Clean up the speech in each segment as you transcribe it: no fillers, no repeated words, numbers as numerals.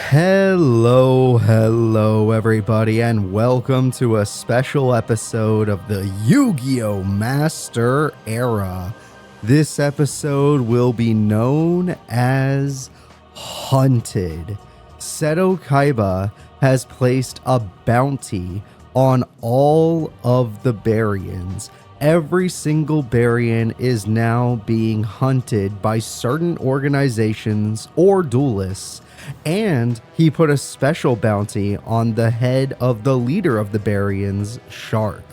Hello everybody, and welcome to a special episode of the Yu-Gi-Oh! Master Era. This episode will be known as Hunted. Seto Kaiba has placed a bounty on all of the Barians. Every single Barian is now being hunted by certain organizations or duelists, and he put a special bounty on the head of the leader of the Barians, Shark.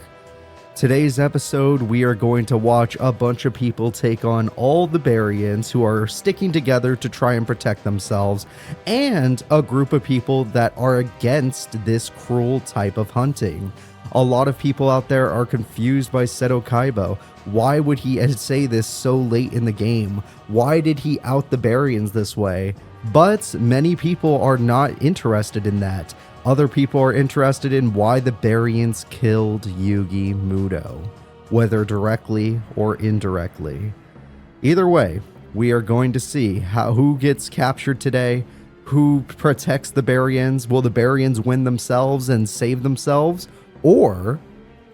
Today's episode, we are going to watch a bunch of people take on all the Barians who are sticking together to try and protect themselves, and a group of people that are against this cruel type of hunting. A lot of people out there are confused by Seto Kaiba. Why would he say this so late in the game? Why did he out the Barians this way? But many people are not interested in that. Other people are interested in why the Barians killed Yugi Muto, whether directly or indirectly. Either way, we are going to see who gets captured today, who protects the Barians. Will the Barians win themselves and save themselves? Or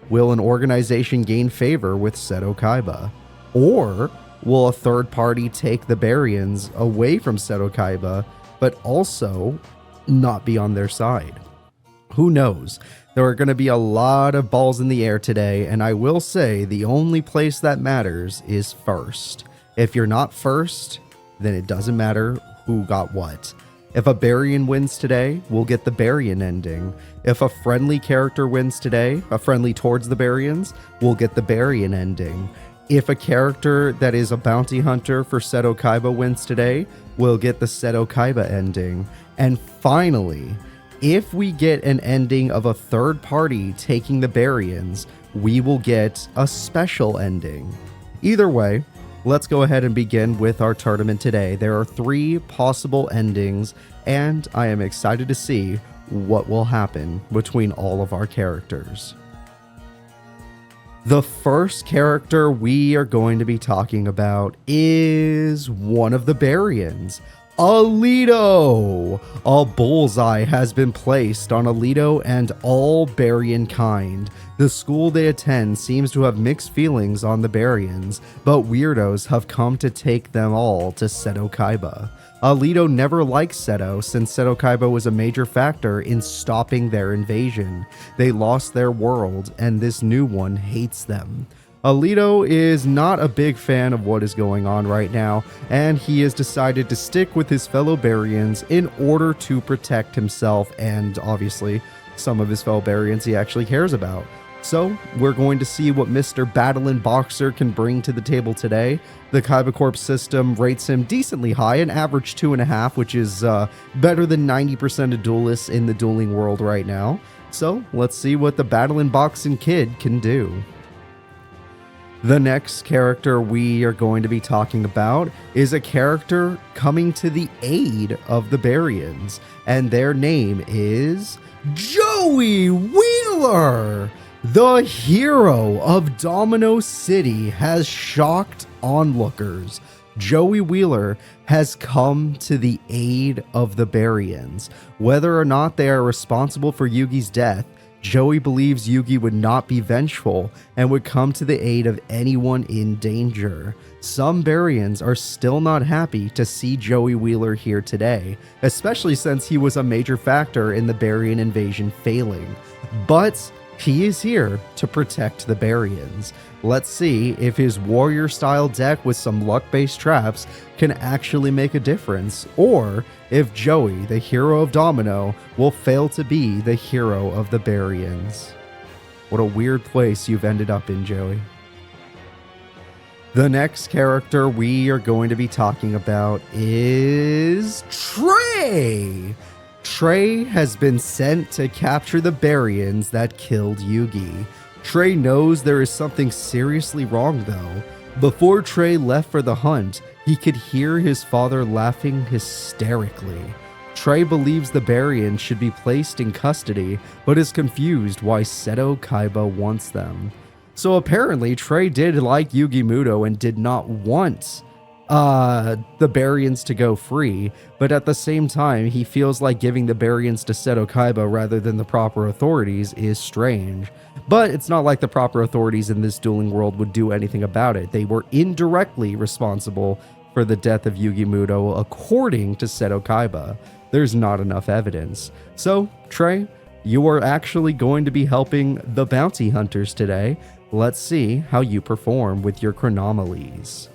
will an organization gain favor with Seto Kaiba? Or will a third party take the Barians away from Seto Kaiba, but also not be on their side? Who knows? There are going to be a lot of balls in the air today, and I will say the only place that matters is first. If you're not first, then it doesn't matter who got what. If a Barian wins today, we'll get the Barian ending. If a friendly character wins today, a friendly towards the Barians, we'll get the Barian ending. If a character that is a bounty hunter for Seto Kaiba wins today, we'll get the Seto Kaiba ending. And finally, if we get an ending of a third party taking the Barians, we will get a special ending. Either way, let's go ahead and begin with our tournament today. There are 3 possible endings, and I am excited to see what will happen between all of our characters. The first character we are going to be talking about is one of the Barians, Alito! A bullseye has been placed on Alito and all Barian kind. The school they attend seems to have mixed feelings on the Barians, but weirdos have come to take them all to Seto Kaiba. Alito never liked Seto since Seto Kaiba was a major factor in stopping their invasion. They lost their world, and this new one hates them. Alito is not a big fan of what is going on right now, and he has decided to stick with his fellow Barians in order to protect himself and, obviously, some of his fellow Barians he actually cares about. So, we're going to see what Mr. Battlin' Boxer can bring to the table today. The Kaiba Corp system rates him decently high, an average 2.5, which is better than 90% of duelists in the dueling world right now. So, let's see what the Battlin' Boxing Kid can do. The next character we are going to be talking about is a character coming to the aid of the Barians, and their name is Joey Wheeler! The hero of Domino City has shocked onlookers. Joey Wheeler has come to the aid of the Barians. Whether or not they are responsible for Yugi's death, Joey believes Yugi would not be vengeful and would come to the aid of anyone in danger. Some Barians are still not happy to see Joey Wheeler here today, especially since he was a major factor in the Barian invasion failing. But he is here to protect the Barians. Let's see if his warrior-style deck with some luck-based traps can actually make a difference, or if Joey, the hero of Domino, will fail to be the hero of the Barians. What a weird place you've ended up in, Joey. The next character we are going to be talking about is Trey! Trey has been sent to capture the Barians that killed Yugi. Trey knows there is something seriously wrong though. Before Trey left for the hunt, he could hear his father laughing hysterically. Trey believes the Barians should be placed in custody, but is confused why Seto Kaiba wants them. So apparently Trey did like Yugi Muto and did not want the Barians to go free, but at the same time, he feels like giving the Barians to Seto Kaiba rather than the proper authorities is strange. But it's not like the proper authorities in this dueling world would do anything about it. They were indirectly responsible for the death of Yugimuto according to Seto Kaiba. There's not enough evidence. So, Trey, you are actually going to be helping the bounty hunters today. Let's see how you perform with your chronomalies.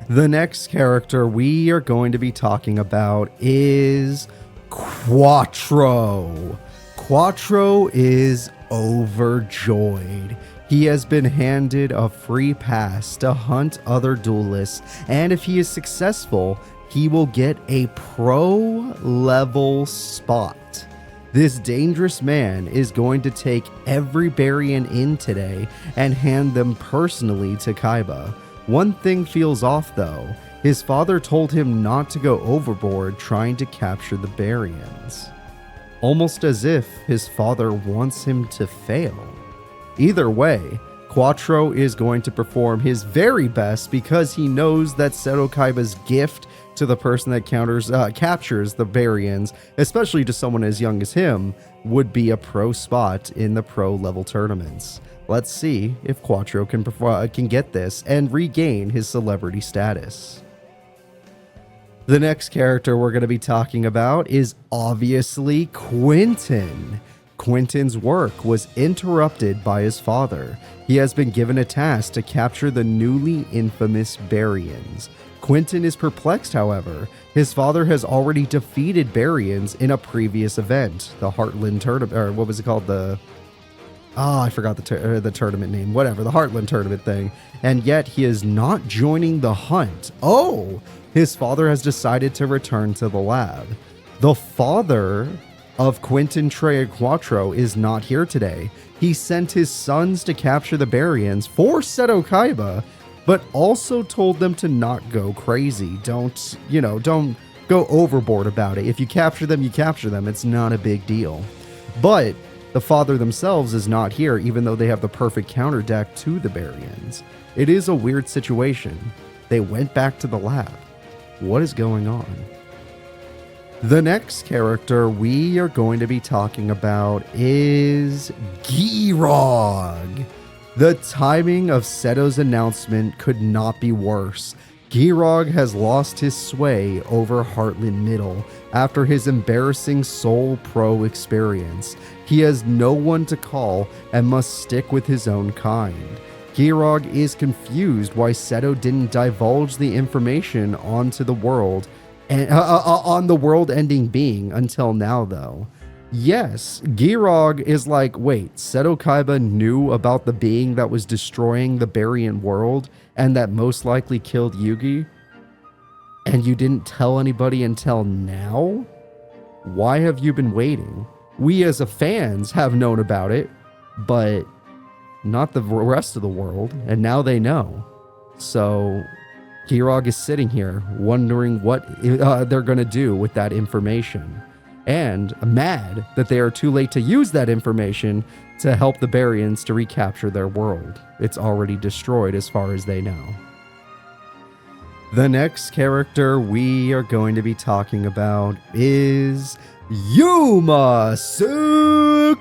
The next character we are going to be talking about is Quattro. Quattro is overjoyed. He has been handed a free pass to hunt other duelists, and if he is successful, he will get a pro-level spot. This dangerous man is going to take every Barian in today and hand them personally to Kaiba. One thing feels off though. His father told him not to go overboard trying to capture the Barians. Almost as if his father wants him to fail. Either way, Quattro is going to perform his very best because he knows that Seto Kaiba's gift to the person that captures the Barians, especially to someone as young as him, would be a pro spot in the pro level tournaments. Let's see if Quattro can get this and regain his celebrity status. The next character we're going to be talking about is obviously Quinton. Quinton's work was interrupted by his father. He has been given a task to capture the newly infamous Barians. Quinton is perplexed, however. His father has already defeated Barians in a previous event, the Heartland tournament, or what was it called? I forgot the tournament name. Whatever, the Heartland tournament thing. And yet he is not joining the hunt. Oh, his father has decided to return to the lab. The father of Quinton, Trey, and Quattro is not here today. He sent his sons to capture the Barians for Seto Kaiba, but also told them to not go crazy. Don't go overboard about it. If you capture them, you capture them. It's not a big deal. But the father themselves is not here, even though they have the perfect counter deck to the Barians. It is a weird situation. They went back to the lab. What is going on? The next character we are going to be talking about is Girag. The timing of Seto's announcement could not be worse. Girag has lost his sway over Heartland Middle after his embarrassing Soul Pro experience. He has no one to call and must stick with his own kind. Girag is confused why Seto didn't divulge the information onto the world and on the world-ending being until now, though. Yes, Girag is like, wait, Seto Kaiba knew about the being that was destroying the Barian world and that most likely killed Yugi? And you didn't tell anybody until now? Why have you been waiting? We as fans have known about it, but not the rest of the world, and now they know. So Girag is sitting here wondering what they're going to do with that information, and mad that they are too late to use that information to help the Barians to recapture their world. It's already destroyed as far as they know. The next character we are going to be talking about is Yuma Tsukumo.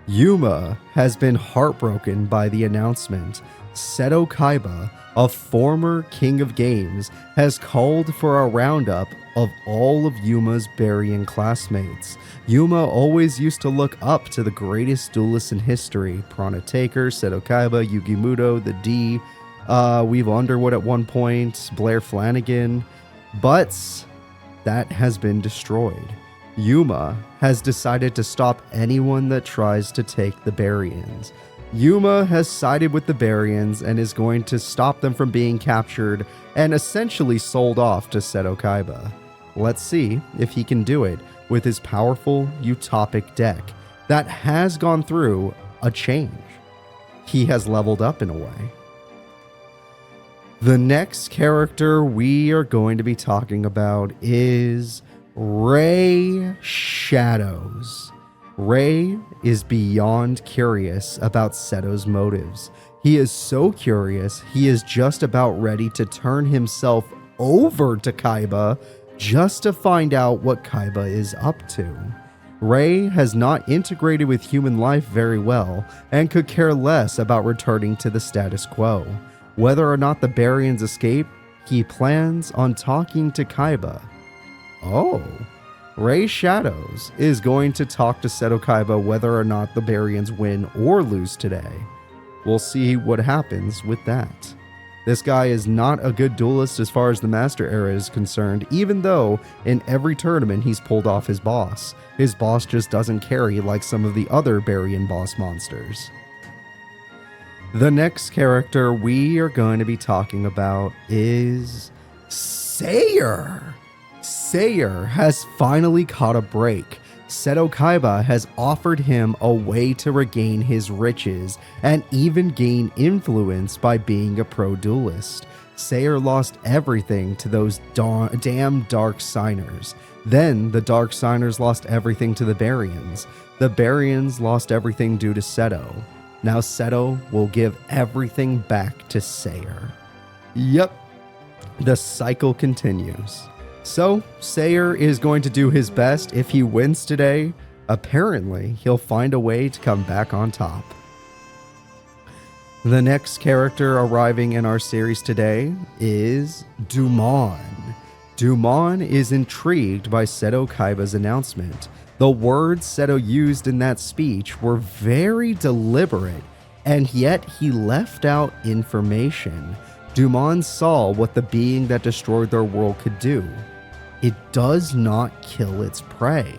Yuma has been heartbroken by the announcement. Seto Kaiba, a former king of games, has called for a roundup of all of Yuma's Barian classmates. Yuma always used to look up to the greatest duelists in history: Prana Taker, Seto Kaiba, Yugimuto, the D, Weevil Underwood at one point, Blair Flanagan, but that has been destroyed. Yuma has decided to stop anyone that tries to take the Barians. Yuma has sided with the Barians and is going to stop them from being captured and essentially sold off to Seto Kaiba. Let's see if he can do it with his powerful utopic deck that has gone through a change. He has leveled up in a way. The next character we are going to be talking about is Ray Shadows. Ray is beyond curious about Seto's motives. He is so curious, he is just about ready to turn himself over to Kaiba just to find out what Kaiba is up to. Rei has not integrated with human life very well and could care less about returning to the status quo. Whether or not the Barians escape, he plans on talking to Kaiba. Oh, Rei Shadows is going to talk to Seto Kaiba whether or not the Barians win or lose today. We'll see what happens with that. This guy is not a good duelist as far as the Master Era is concerned, even though in every tournament he's pulled off his boss. His boss just doesn't carry like some of the other Barian boss monsters. The next character we are going to be talking about is Sayer. Sayer has finally caught a break. Seto Kaiba has offered him a way to regain his riches and even gain influence by being a pro duelist. Sayer lost everything to those damn Dark Signers. Then the Dark Signers lost everything to the Barians. The Barians lost everything due to Seto. Now Seto will give everything back to Sayer. Yep, the cycle continues. So, Sayer is going to do his best. If he wins today, apparently he'll find a way to come back on top. The next character arriving in our series today is Dumon. Dumon is intrigued by Seto Kaiba's announcement. The words Seto used in that speech were very deliberate, and yet he left out information. Dumon saw what the being that destroyed their world could do. It does not kill its prey.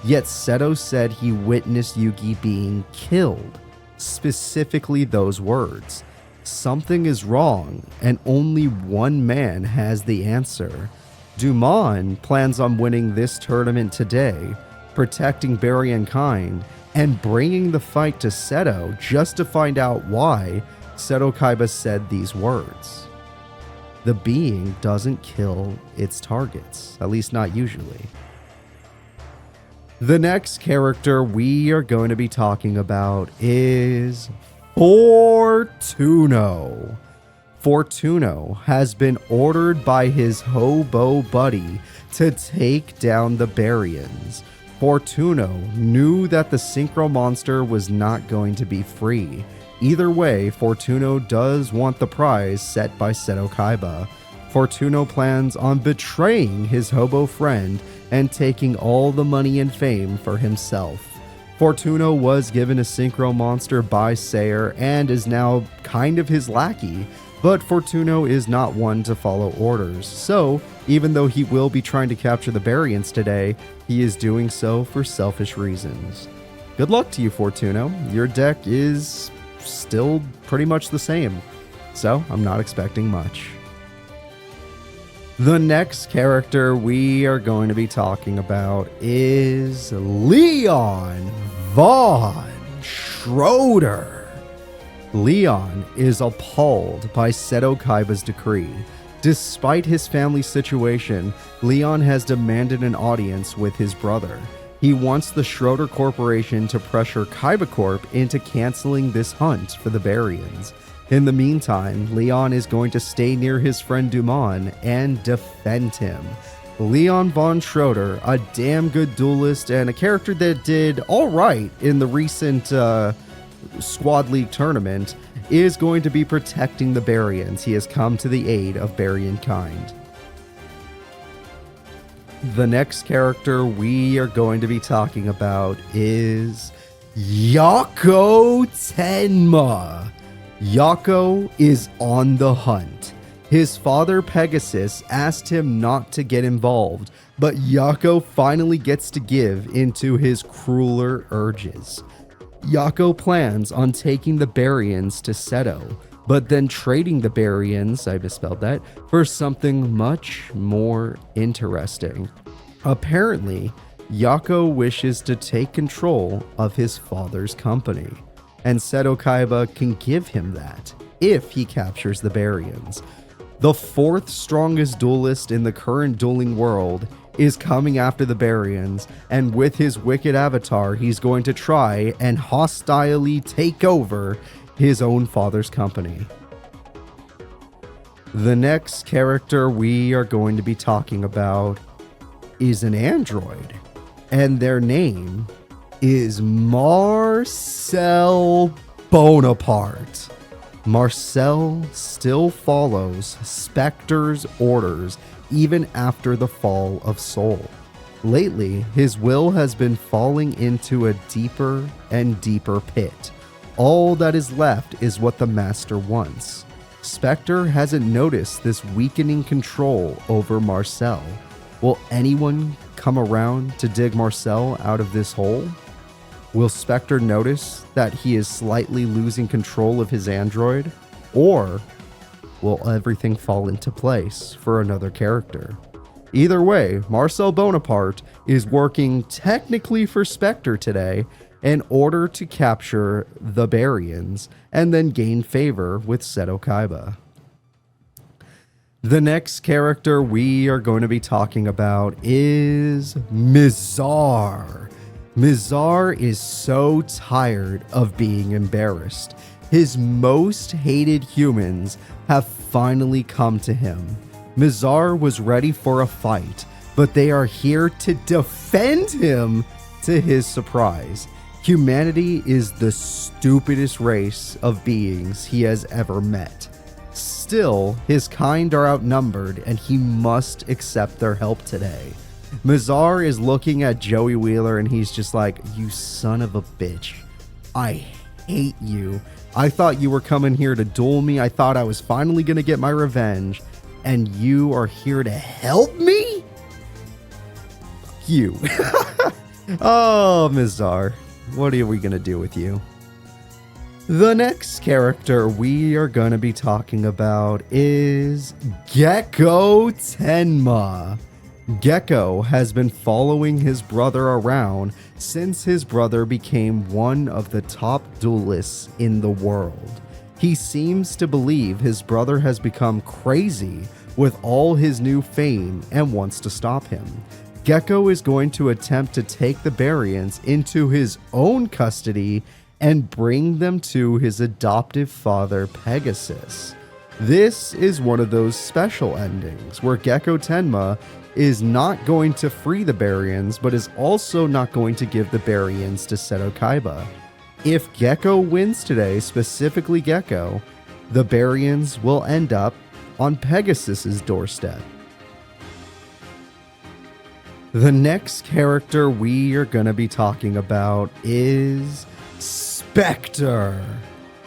Yet Seto said he witnessed Yugi being killed. Specifically those words. Something is wrong, and only one man has the answer. Dumon plans on winning this tournament today, protecting Barian kind, and bringing the fight to Seto just to find out why Seto Kaiba said these words. The being doesn't kill its targets, at least not usually. The next character we are going to be talking about is Fortuno. Fortuno has been ordered by his hobo buddy to take down the Barians. Fortuno knew that the Synchro Monster was not going to be free. Either way, Fortuno does want the prize set by Seto Kaiba. Fortuno plans on betraying his hobo friend and taking all the money and fame for himself. Fortuno was given a Synchro Monster by Sayer and is now kind of his lackey, but Fortuno is not one to follow orders, so even though he will be trying to capture the Barians today, he is doing so for selfish reasons. Good luck to you, Fortuno. Your deck is still pretty much the same, so I'm not expecting much. The next character we are going to be talking about is Leon Von Schroeder. Leon is appalled by Seto Kaiba's decree. Despite his family situation, Leon has demanded an audience with his brother. He wants the Schroeder Corporation to pressure Kaiba Corp into canceling this hunt for the Barians. In the meantime, Leon is going to stay near his friend Dumon and defend him. Leon Von Schroeder, a damn good duelist and a character that did alright in the recent Squad League tournament, is going to be protecting the Barians. He has come to the aid of Barian kind. The next character we are going to be talking about is Yako Tenma. Yako is on the hunt. His father Pegasus asked him not to get involved, but Yako finally gets to give into his crueler urges. Yako plans on taking the Barians to Seto, but then trading the Barians, I misspelled that, for something much more interesting. Apparently, Yako wishes to take control of his father's company, and Seto Kaiba can give him that if he captures the Barians. The fourth strongest duelist in the current dueling world is coming after the Barians, and with his wicked avatar, he's going to try and hostilely take over his own father's company. The next character we are going to be talking about is an android, and their name is Marcel Bonaparte. Marcel still follows Spectre's orders even after the fall of Soul. Lately, his will has been falling into a deeper and deeper pit. All that is left is what the Master wants. Spectre hasn't noticed this weakening control over Marcel. Will anyone come around to dig Marcel out of this hole? Will Spectre notice that he is slightly losing control of his android? Or will everything fall into place for another character? Either way, Marcel Bonaparte is working technically for Spectre today in order to capture the Barians and then gain favor with Seto Kaiba. The next character we are going to be talking about is Mizar. Mizar is so tired of being embarrassed. His most hated humans have finally come to him. Mizar was ready for a fight, but they are here to defend him to his surprise. Humanity is the stupidest race of beings he has ever met. Still, his kind are outnumbered and he must accept their help today. Mizar is looking at Joey Wheeler and he's just like, "You son of a bitch. I hate you. I thought you were coming here to duel me. I thought I was finally going to get my revenge. And you are here to help me? Fuck you." Oh, Mizar. What are we going to do with you? The next character we are going to be talking about is Gekko Tenma. Gekko has been following his brother around since his brother became one of the top duelists in the world. He seems to believe his brother has become crazy with all his new fame and wants to stop him. Gekko is going to attempt to take the Barians into his own custody and bring them to his adoptive father, Pegasus. This is one of those special endings where Gekko Tenma is not going to free the Barians, but is also not going to give the Barians to Seto Kaiba. If Gekko wins today, specifically Gekko, the Barians will end up on Pegasus's doorstep. The next character we are going to be talking about is Spectre.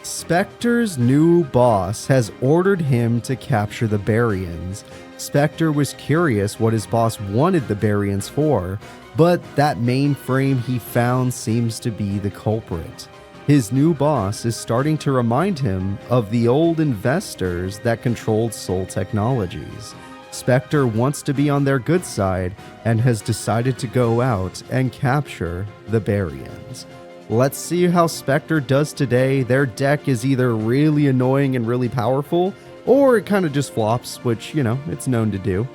Spectre's new boss has ordered him to capture the Barians. Spectre was curious what his boss wanted the Barians for, but that mainframe he found seems to be the culprit. His new boss is starting to remind him of the old investors that controlled Soul Technologies. Spectre wants to be on their good side and has decided to go out and capture the Barians. Let's see how Spectre does today. Their deck is either really annoying and really powerful, or it kind of just flops, which, it's known to do.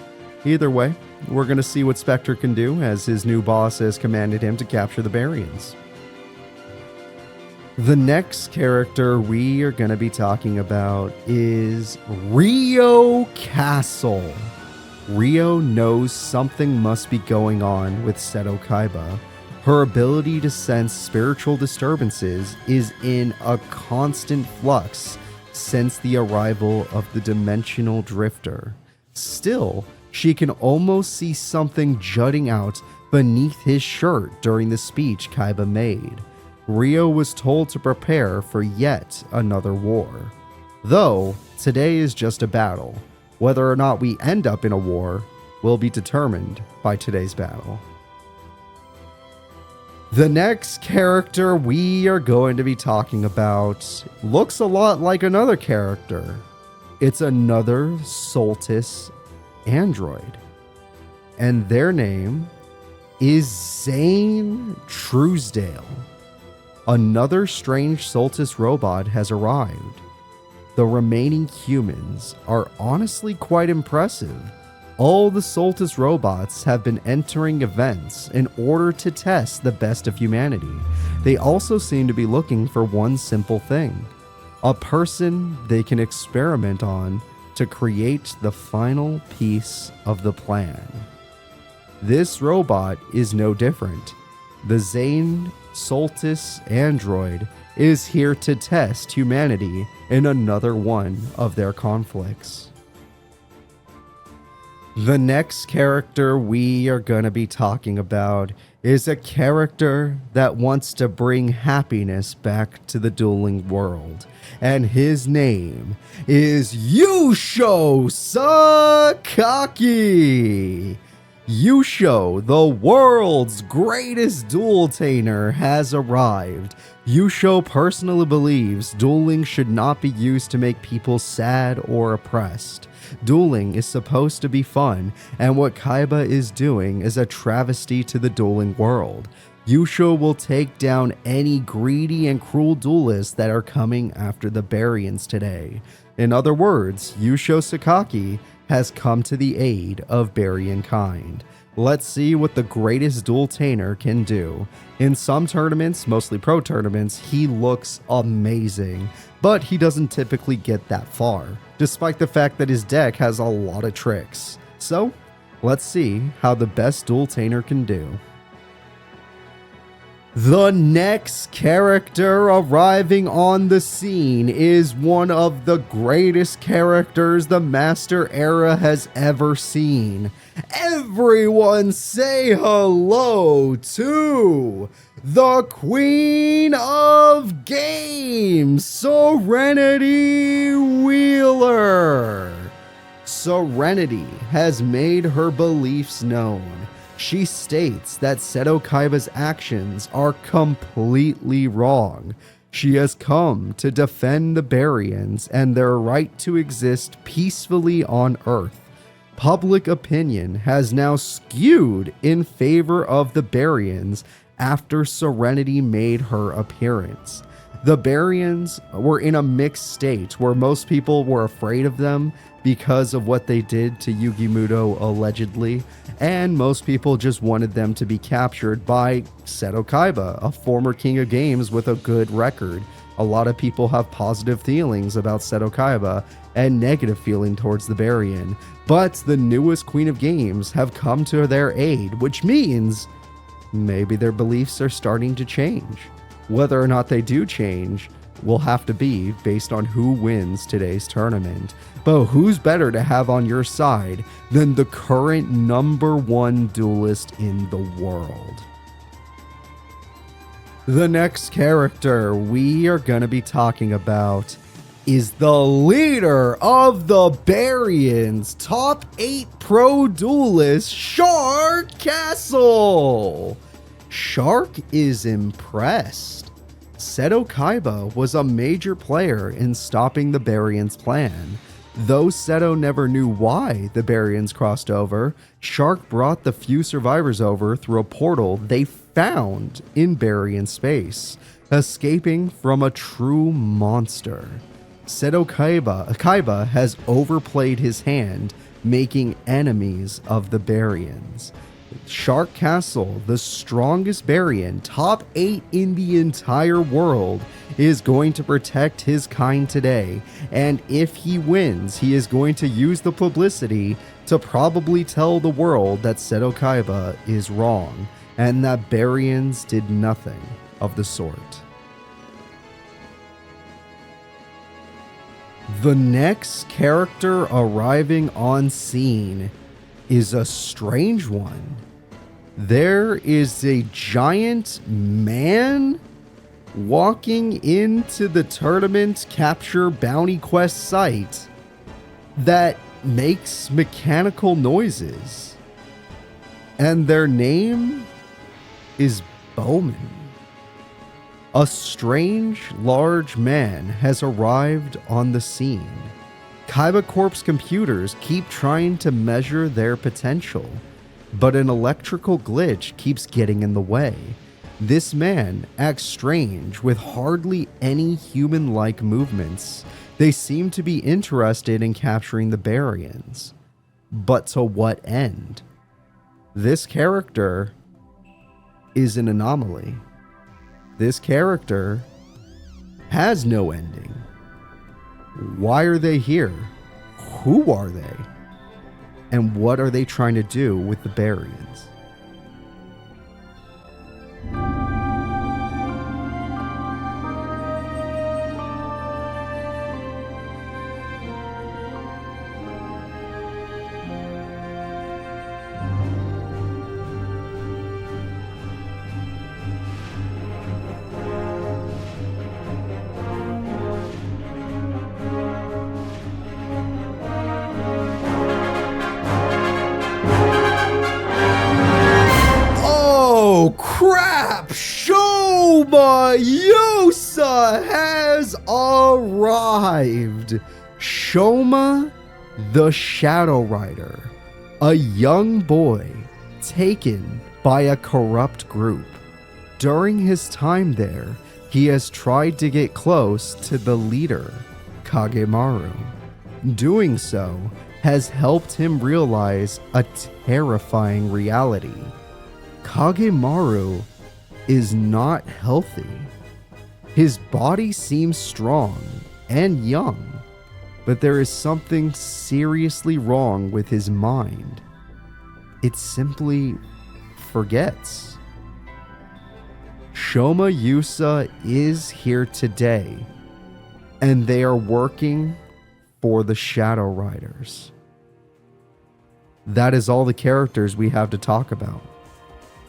Either way, we're going to see what Spectre can do as his new boss has commanded him to capture the Barians. The next character we are going to be talking about is Rio Castle. Rio knows something must be going on with Seto Kaiba. Her ability to sense spiritual disturbances is in a constant flux since the arrival of the Dimensional Drifter. Still, she can almost see something jutting out beneath his shirt during the speech Kaiba made. Rio was told to prepare for yet another war. Though, today is just a battle. Whether or not we end up in a war will be determined by today's battle. The next character we are going to be talking about looks a lot like another character. It's another Solstice android. And their name is Zane Truesdale. Another strange Solstice robot has arrived. The remaining humans are honestly quite impressive. All the Solstice robots have been entering events in order to test the best of humanity. They also seem to be looking for one simple thing: a person they can experiment on to create the final piece of the plan. This robot is no different. The Zane Soltis android is here to test humanity in another one of their conflicts. The next character we are going to be talking about is a character that wants to bring happiness back to the dueling world, and his name is Yusho Sakaki. Yusho, the world's greatest duel-tainer, has arrived. Yusho personally believes dueling should not be used to make people sad or oppressed. Dueling is supposed to be fun, and what Kaiba is doing is a travesty to the dueling world. Yusho will take down any greedy and cruel duelists that are coming after the Barians today. In other words, Yusho Sakaki has come to the aid of Barian kind. Let's see what the greatest duel-tainer can do. In some tournaments, mostly pro tournaments, he looks amazing, but he doesn't typically get that far, despite the fact that his deck has a lot of tricks. So, let's see how the best duel-tainer can do. The next character arriving on the scene is one of the greatest characters the Master Era has ever seen. Everyone say hello to the Queen of Games, Serenity Wheeler. Serenity has made her beliefs known. She states that Seto Kaiba's actions are completely wrong. She has come to defend the Barians and their right to exist peacefully on Earth. Public opinion has now skewed in favor of the Barians after Serenity made her appearance. The Barians were in a mixed state where most people were afraid of them because of what they did to Yugimuto allegedly, and most people just wanted them to be captured by Seto Kaiba, a former king of games with a good record. A lot of people have positive feelings about Seto Kaiba and negative feeling towards the Barian, but the newest queen of games have come to their aid, which means maybe their beliefs are starting to change. Whether or not they do change will have to be based on who wins today's tournament. But who's better to have on your side than the current #1 duelist in the world? The next character we are going to be talking about is the leader of the Barians, top 8 pro duelist, Shark Castle. Shark is impressed. Seto Kaiba was a major player in stopping the Barians' plan. Though Seto never knew why the Barians crossed over, Shark brought the few survivors over through a portal they found in Barian space, escaping from a true monster. Seto Kaiba has overplayed his hand, making enemies of the Barians. Shark Castle, the strongest Barian, top 8 in the entire world, is going to protect his kind today, and if he wins, he is going to use the publicity to probably tell the world that Seto Kaiba is wrong, and that Barians did nothing of the sort. The next character arriving on scene is a strange one. There is a giant man walking into the tournament capture bounty quest site that makes mechanical noises. And their name is Bowman. A strange, large man has arrived on the scene. Kaiba Corp's computers keep trying to measure their potential, but an electrical glitch keeps getting in the way. This man acts strange with hardly any human-like movements. They seem to be interested in capturing the Barians. But to what end? This character is an anomaly. This character has no ending. Why are they here? Who are they? And what are they trying to do with the Barians? Crap! Shoma Yusa has arrived! Shoma the Shadow Rider, a young boy taken by a corrupt group. During his time there, he has tried to get close to the leader, Kagemaru. Doing so has helped him realize a terrifying reality. Kagemaru is not healthy. His body seems strong and young, but there is something seriously wrong with his mind. It simply forgets. Shoma Yusa is here today, and they are working for the Shadow Riders. That is all the characters we have to talk about.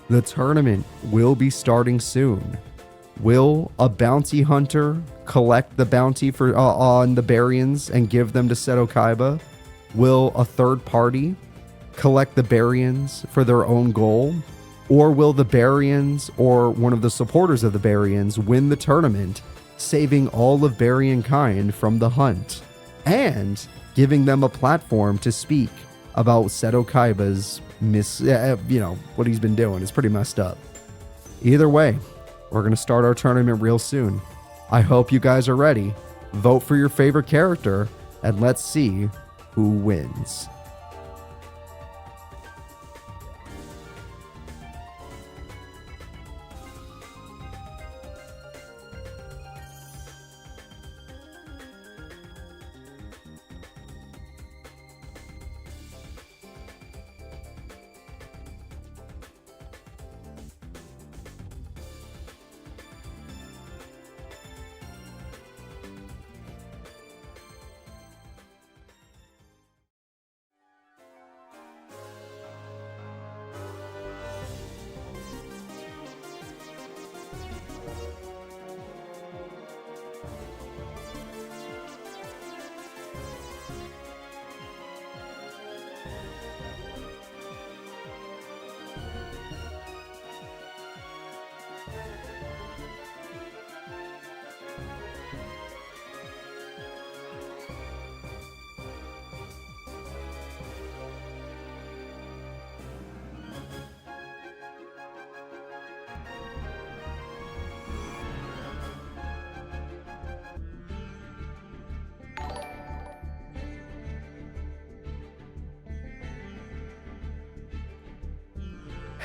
The tournament will be starting soon. Will a bounty hunter collect the bounty for on the Barians and give them to Seto Kaiba? Will a third party collect the Barians for their own goal? Or will the Barians or one of the supporters of the Barians win the tournament, saving all of Barian kind from the hunt and giving them a platform to speak about Seto Kaiba's what he's been doing is pretty messed up. Either way, we're going to start our tournament real soon. I hope you guys are ready. Vote for your favorite character, and let's see who wins.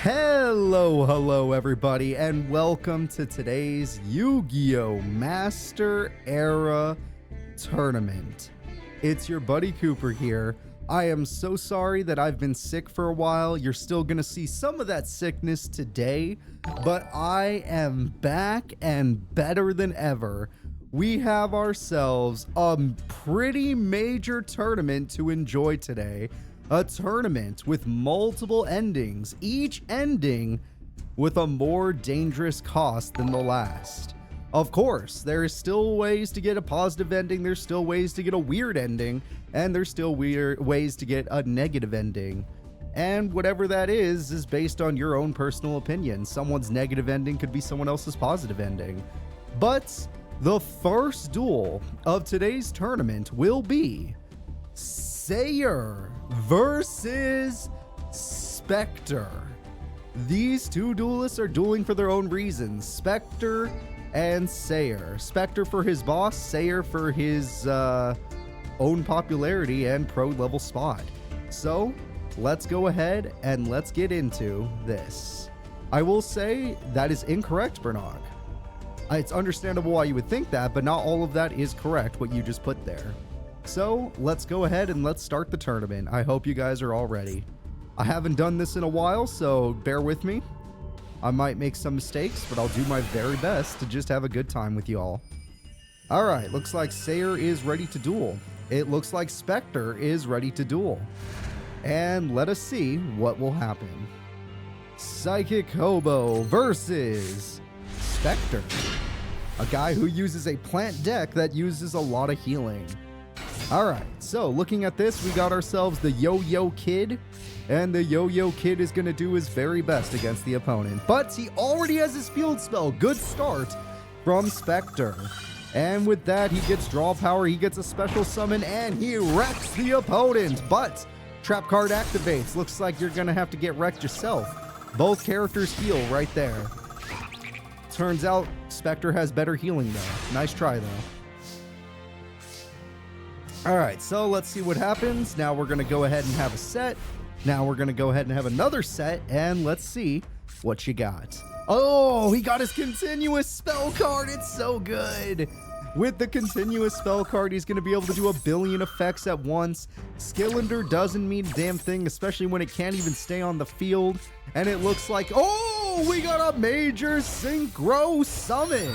Hello everybody, and welcome to today's Yu-Gi-Oh! Master Era Tournament. It's your buddy Cooper here. I am so sorry that I've been sick for a while. You're still gonna see some of that sickness today, but I am back and better than ever. We have ourselves a pretty major tournament to enjoy today. A tournament with multiple endings, each ending with a more dangerous cost than the last. Of course, there is still ways to get a positive ending, there's still ways to get a weird ending, and there's still ways to get a negative ending. And whatever that is based on your own personal opinion. Someone's negative ending could be someone else's positive ending. But the first duel of today's tournament will be Sayer versus Spectre. These two duelists are dueling for their own reasons. Spectre and Sayer. Spectre for his boss, Sayer for his own popularity and pro level spot. So let's go ahead and let's get into this. I will say that is incorrect, Bernog. It's understandable why you would think that, but not all of that is correct, what you just put there. So let's go ahead and let's start the tournament. I hope you guys are all ready. I haven't done this in a while, so bear with me. I might make some mistakes, but I'll do my very best to just have a good time with you all. All right, looks like Sayer is ready to duel. It looks like Spectre is ready to duel. And let us see what will happen. Psychic Hobo versus Spectre. A guy who uses a plant deck that uses a lot of healing. Alright, so looking at this, we got ourselves the Yo-Yo Kid. And the Yo-Yo Kid is going to do his very best against the opponent. But he already has his field spell. Good start from Spectre. And with that, he gets draw power, he gets a special summon, and he wrecks the opponent. But trap card activates. Looks like you're going to have to get wrecked yourself. Both characters heal right there. Turns out Spectre has better healing though. Nice try though. Alright, so let's see what happens. Now we're going to go ahead and have a set. Now we're going to go ahead and have another set. And let's see what you got. Oh, he got his continuous spell card. It's so good. With the continuous spell card, he's going to be able to do a billion effects at once. Skillender doesn't mean a damn thing, especially when it can't even stay on the field. And it looks like, oh, we got a major synchro summon.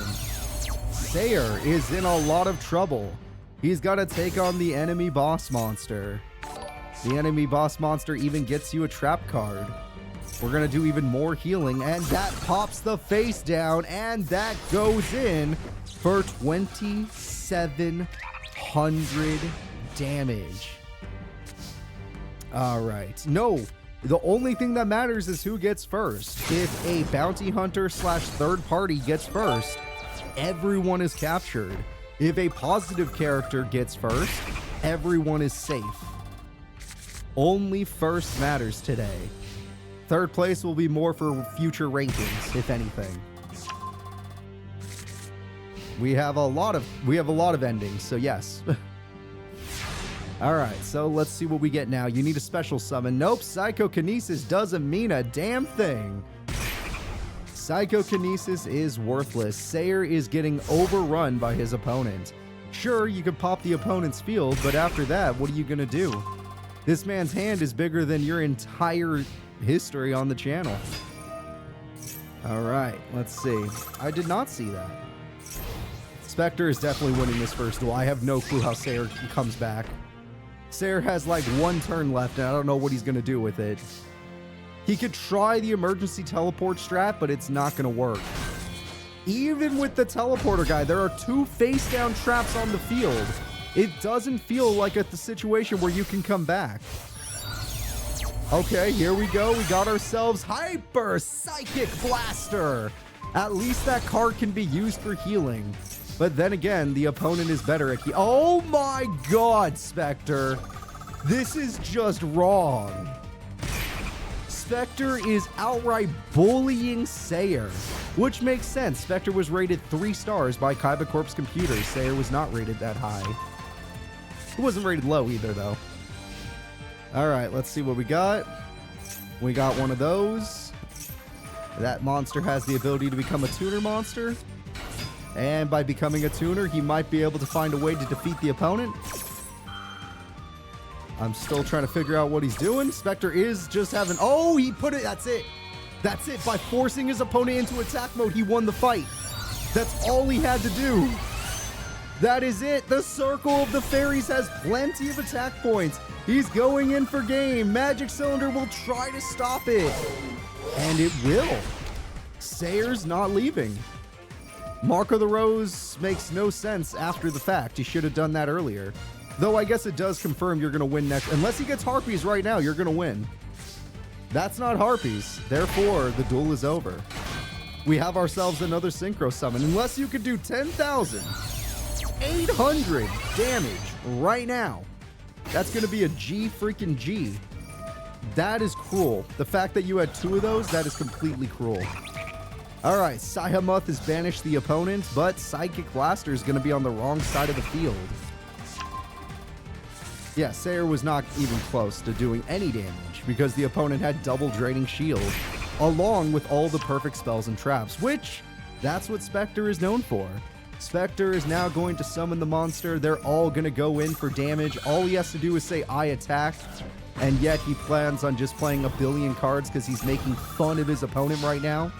Sayer is in a lot of trouble. He's got to take on the enemy boss monster. The enemy boss monster even gets you a trap card. We're going to do even more healing, and that pops the face down, and that goes in for 2,700 damage. All right. No, the only thing that matters is who gets first. If a bounty hunter / third party gets first, everyone is captured. If a positive character gets first, everyone is safe. Only first matters today. Third place will be more for future rankings, if anything. We have a lot of endings, so yes. Alright, so let's see what we get now. You need a special summon. Nope, Psychokinesis doesn't mean a damn thing. Psychokinesis is worthless. Sayer is getting overrun by his opponent. Sure, you could pop the opponent's field, but after that, what are you gonna do? This man's hand is bigger than your entire history on the channel. Alright, let's see. I did not see that. Spectre is definitely winning this first duel. I have no clue how Sayer comes back. Sayer has like one turn left, and I don't know what he's going to do with it. He could try the emergency teleport strat, but it's not going to work. Even with the teleporter guy, there are 2 face-down traps on the field. It doesn't feel like the situation where you can come back. Okay, here we go. We got ourselves Hyper Psychic Blaster. At least that card can be used for healing. But then again, the opponent is better at healing. Oh my god, Spectre. This is just wrong. Spectre is outright bullying Sayer, which makes sense. Spectre was rated 3 stars by Kaiba Corp's computers. Sayer was not rated that high. It wasn't rated low either, though. Alright, let's see what we got. We got one of those. That monster has the ability to become a tuner monster. And by becoming a tuner, he might be able to find a way to defeat the opponent. I'm still trying to figure out what he's doing. Spectre is just having... Oh, he put it... That's it. That's it. By forcing his opponent into attack mode, he won the fight. That's all he had to do. That is it. The Circle of the Fairies has plenty of attack points. He's going in for game. Magic Cylinder will try to stop it. And it will. Sayer's not leaving. Mark of the Rose makes no sense after the fact. He should have done that earlier. Though I guess it does confirm you're going to win next. Unless he gets Harpies right now, you're going to win. That's not Harpies. Therefore, the duel is over. We have ourselves another Synchro Summon. Unless you could do 10,800 damage right now. That's going to be a G freaking G. That is cruel. The fact that you had 2 of those, that is completely cruel. Alright, Saihamuth has banished the opponent, but Psychic Blaster is going to be on the wrong side of the field. Yeah, Sayer was not even close to doing any damage because the opponent had double draining shield, along with all the perfect spells and traps, which That's what Spectre is known for. Spectre is now going to summon the monster. They're all going to go in for damage. All he has to do is say, I attack. And yet he plans on just playing a billion cards because he's making fun of his opponent right now.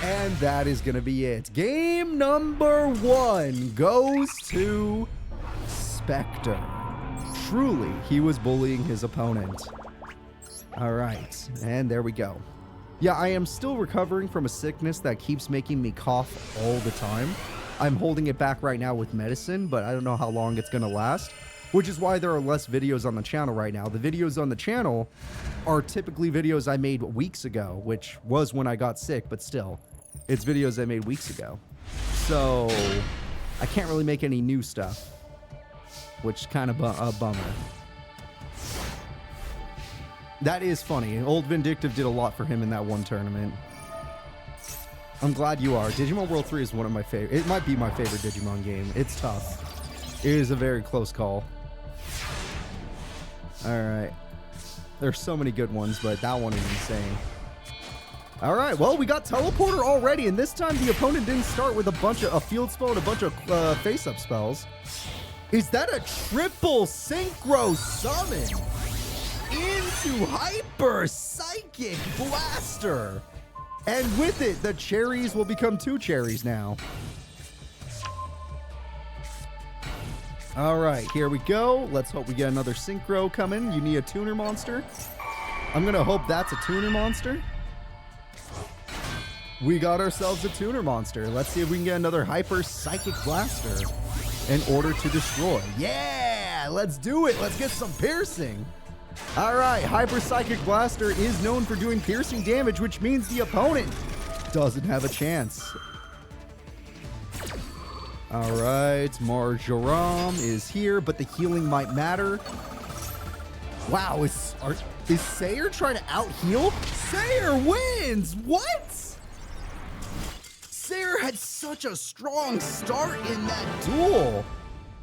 And that is going to be it. Game number 1 goes to Spectre. Truly, he was bullying his opponent. All right, and there we go. Yeah, I am still recovering from a sickness that keeps making me cough all the time. I'm holding it back right now with medicine, but I don't know how long it's going to last, which is why there are less videos on the channel right now. The videos on the channel are typically videos I made weeks ago, which was when I got sick, but still, it's videos I made weeks ago. So I can't really make any new stuff, which is kind of a bummer. That is funny. Old Vindictive did a lot for him in that one tournament. I'm glad you are. Digimon World 3 is one of my favorite. It might be my favorite Digimon game. It's tough. It is a very close call. Alright. There's so many good ones, but that one is insane. Alright, well, we got Teleporter already, and this time the opponent didn't start with a field spell and a bunch of face-up spells. Is that a triple synchro summon into Hyper Psychic Blaster? And with it, the cherries will become 2 cherries now. All right, here we go. Let's hope we get another synchro coming. You need a tuner monster. I'm going to hope that's a tuner monster. We got ourselves a tuner monster. Let's see if we can get another Hyper Psychic Blaster in order to destroy. Yeah, let's do it. Let's get some piercing. All right, Hyper Psychic Blaster is known for doing piercing damage, which means the opponent doesn't have a chance. All right, Marjoram is here, but the healing might matter. Wow, is Sayer trying to out-heal? Sayer wins! What? Sayer had such a strong start in that duel.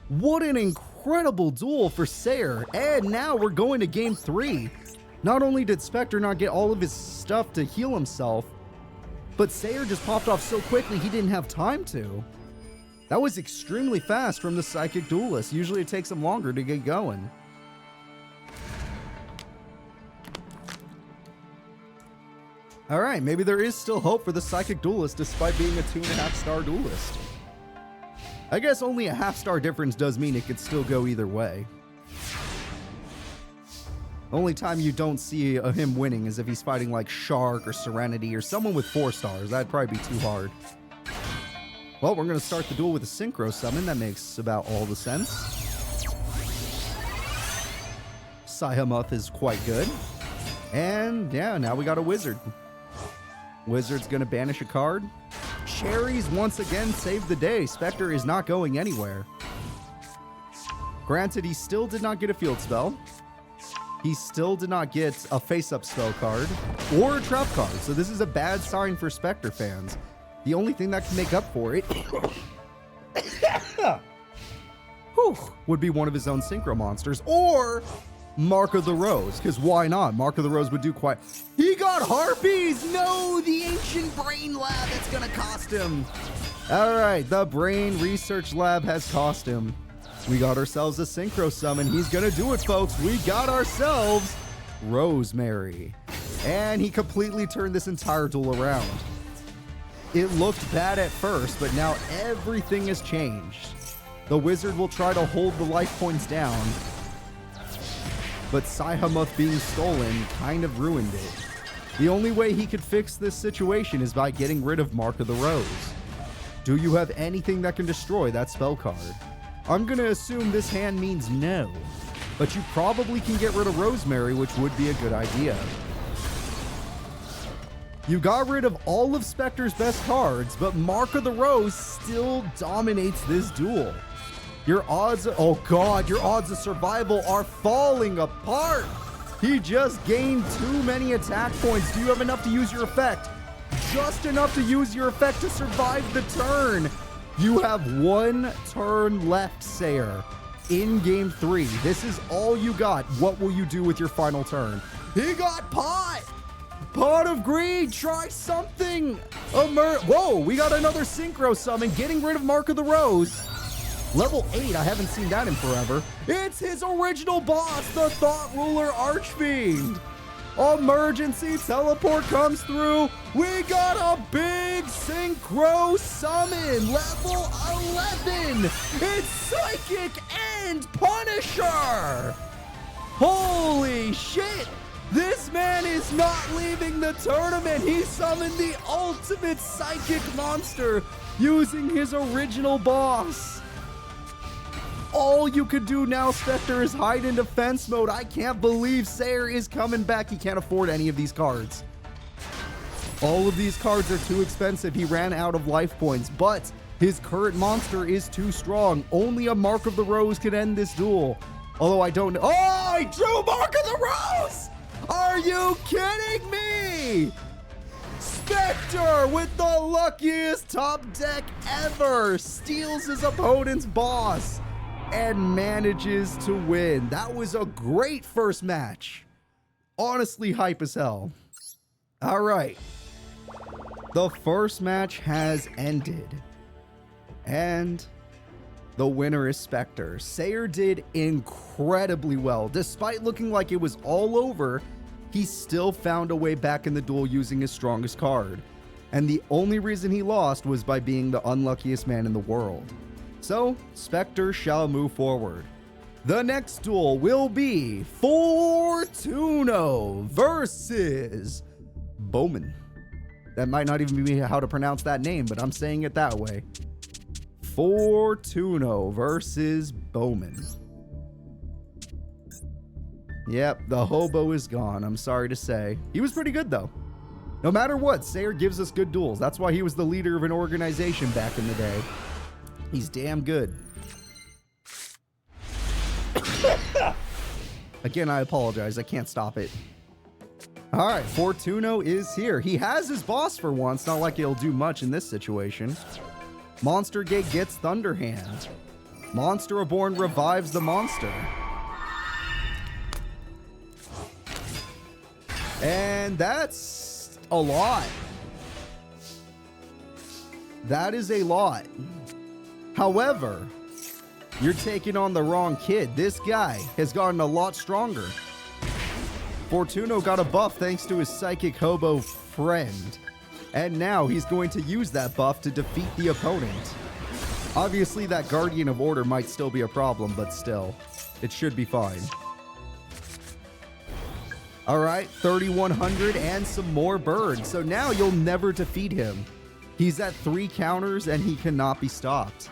What an incredible duel for Sayer. And now we're going to game 3. Not only did Spectre not get all of his stuff to heal himself, but Sayer just popped off so quickly he didn't have time to. That was extremely fast from the Psychic Duelist. Usually it takes him longer to get going. Alright, maybe there is still hope for the Psychic Duelist despite being a 2.5-star duelist. I guess only a half-star difference does mean it could still go either way. Only time you don't see him winning is if he's fighting like Shark or Serenity or someone with 4 stars. That'd probably be too hard. Well, we're going to start the duel with a Synchro Summon. That makes about all the sense. Saihamuth is quite good. And yeah, now we got a Wizard. Wizard's going to banish a card. Cherries once again save the day. Spectre is not going anywhere. Granted, he still did not get a field spell. He still did not get a face-up spell card or a trap card. So this is a bad sign for Spectre fans. The only thing that can make up for it would be one of his own Synchro monsters or Mark of the Rose, because why not? Mark of the Rose would do quite... He got Harpies! No! The Ancient Brain Lab! It's gonna cost him! Alright, the Brain Research Lab has cost him. We got ourselves a Synchro Summon. He's gonna do it, folks. We got ourselves Rosemary. And he completely turned this entire duel around. It looked bad at first, but now everything has changed. The Wizard will try to hold the life points down, but Saihamuth being stolen kind of ruined it. The only way he could fix this situation is by getting rid of Mark of the Rose. Do you have anything that can destroy that spell card? I'm going to assume this hand means no, but you probably can get rid of Rosemary, which would be a good idea. You got rid of all of Spectre's best cards, but Mark of the Rose still dominates this duel. Your odds, oh god, your odds of survival are falling apart. He just gained too many attack points. Do you have enough to use your effect? Just enough to use your effect to survive the turn. You have 1 turn left, Sayer, in game 3. This is all you got. What will you do with your final turn? He got pot! Pot of Greed, try something. Whoa, we got another Synchro Summon, getting rid of Mark of the Rose. Level 8, I haven't seen that in forever. It's his original boss, the Thought Ruler Archfiend. Emergency Teleport comes through. We got a big Synchro Summon, level 11. It's Psychic and Punisher. Holy shit. This man is not leaving the tournament. He summoned the ultimate psychic monster using his original boss. All you could do now, Spectre, is hide in defense mode. I can't believe Sayer is coming back. He can't afford any of these cards. All of these cards are too expensive. He ran out of life points, but his current monster is too strong. Only a Mark of the Rose can end this duel. Although I don't know. Oh, I drew Mark of the Rose! Are you kidding me? Spectre with the luckiest top deck ever steals his opponent's boss and manages to win. That was a great first match. Honestly, hype as hell. All right. The first match has ended. And the winner is Spectre. Sayer did incredibly well. Despite looking like it was all over, he still found a way back in the duel using his strongest card. And the only reason he lost was by being the unluckiest man in the world. So, Spectre shall move forward. The next duel will be Fortuno versus Bowman. That might not even be how to pronounce that name, but I'm saying it that way. Fortuno versus Bowman. Yep, the hobo is gone, I'm sorry to say. He was pretty good though. No matter what, Sayer gives us good duels. That's why he was the leader of an organization back in the day. He's damn good. Again, I apologize. I can't stop it. All right, Fortuno is here. He has his boss for once. Not like he'll do much in this situation. Monster Gate gets Thunderhand. Monster Reborn revives the monster. And that's a lot. That is a lot. However, you're taking on the wrong kid. This guy has gotten a lot stronger. Fortuno got a buff thanks to his psychic hobo friend. And now he's going to use that buff to defeat the opponent. Obviously, that Guardian of Order might still be a problem, but still, it should be fine. All right, 3,100 and some more birds. So now you'll never defeat him. He's at 3 counters and he cannot be stopped.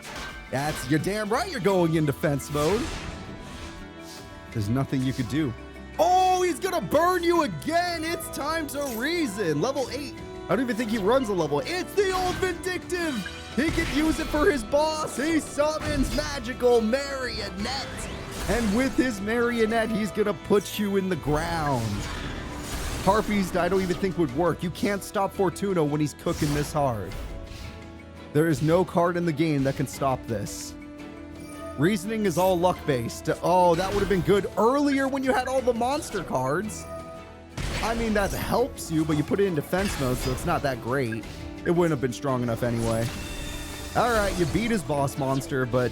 You're damn right you're going in defense mode. There's nothing you could do. Oh, he's gonna burn you again. It's time to reason. Level 8. I don't even think he runs a level. It's the old Vindictive. He can use it for his boss. He summons Magical Marionette. And with his Marionette, he's gonna put you in the ground. Harpies, I don't even think would work. You can't stop Fortuno when he's cooking this hard. There is no card in the game that can stop this. Reasoning is all luck-based. Oh, that would have been good earlier when you had all the monster cards. I mean, that helps you, but you put it in defense mode, so it's not that great. It wouldn't have been strong enough anyway. All right, you beat his boss monster, but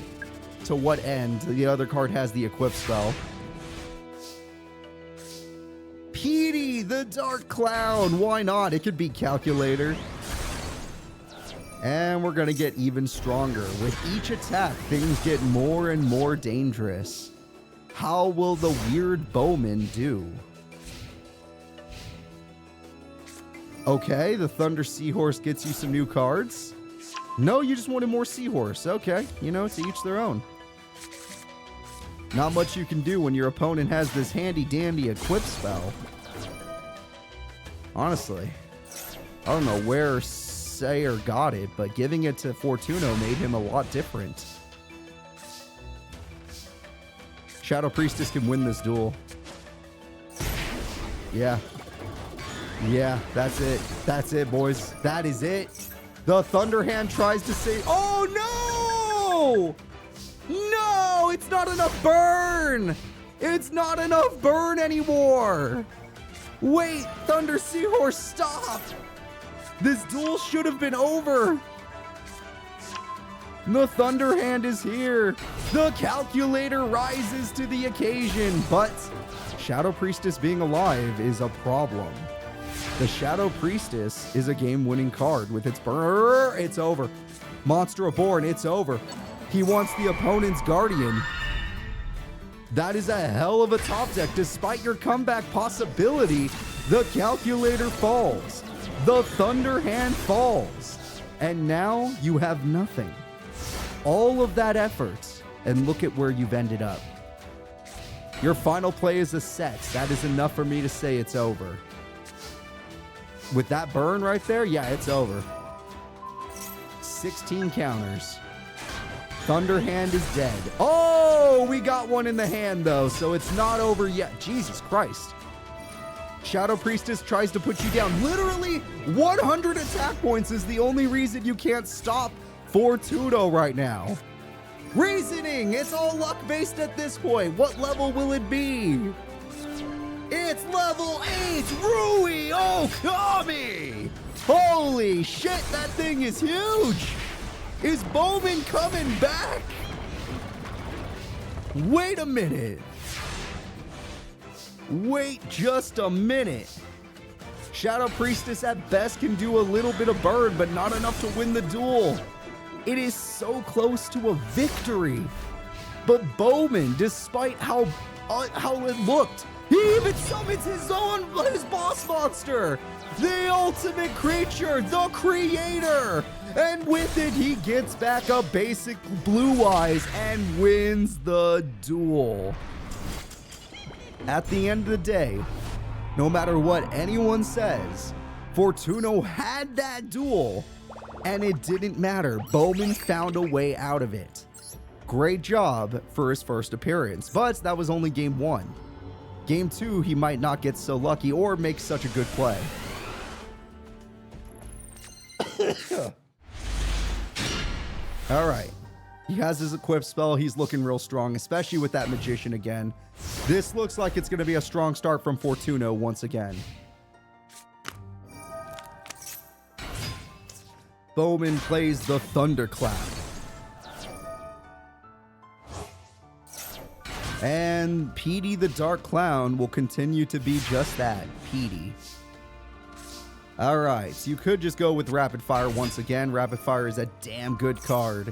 to what end? The other card has the equip spell. Petey, the Dark Clown. Why not? It could be Calculator. And we're going to get even stronger. With each attack, things get more and more dangerous. How will the weird Bowman do? Okay, the Thunder Seahorse gets you some new cards. No, you just wanted more Seahorse. Okay, you know, to each their own. Not much you can do when your opponent has this handy-dandy equip spell. Honestly, I don't know where Sayer got it, but giving it to Fortuno made him a lot different. Shadow Priestess can win this duel. Yeah. Yeah, that's it. That's it, boys. That is it. The Thunderhand tries to save... Oh, no! No! It's not enough burn! It's not enough burn anymore! Wait, Thunder Seahorse, stop! This duel should have been over. The Thunder Hand is here. The calculator rises to the occasion, but Shadow Priestess being alive is a problem. The Shadow Priestess is a game-winning card with its burr. It's over. Monster Reborn, it's over. He wants the opponent's Guardian. That is a hell of a top deck. Despite your comeback possibility, the calculator falls. The Thunder Hand falls. And now you have nothing. All of that effort, and look at where you've ended up. Your final play is a set. That is enough for me to say it's over. With that burn right there, yeah, it's over. 16 counters. Thunder Hand is dead. Oh, we got one in the hand, though, so it's not over yet. Jesus Christ. Shadow Priestess tries to put you down. Literally, 100 attack points is the only reason you can't stop Fortuno right now. Reasoning! It's all luck-based at this point. What level will it be? It's level 8! Rui Okami! Holy shit, that thing is huge! Is Bowman coming back? Wait a minute. Wait just a minute. Shadow Priestess at best can do a little bit of burn, but not enough to win the duel. It is so close to a victory. But Bowman, despite how it looked, he even summons his boss monster, the ultimate creature, the creator. And with it, he gets back a basic Blue Eyes and wins the duel. At the end of the day, no matter what anyone says, Fortuno had that duel, and it didn't matter. Bowman found a way out of it. Great job for his first appearance, but that was only game 1. Game 2, he might not get so lucky or make such a good play. All right. He has his equip spell. He's looking real strong, especially with that Magician again. This looks like it's going to be a strong start from Fortuno once again. Bowman plays the Thunderclap. And Petey the Dark Clown will continue to be just that, Petey. Alright, so you could just go with Rapid Fire once again. Rapid Fire is a damn good card.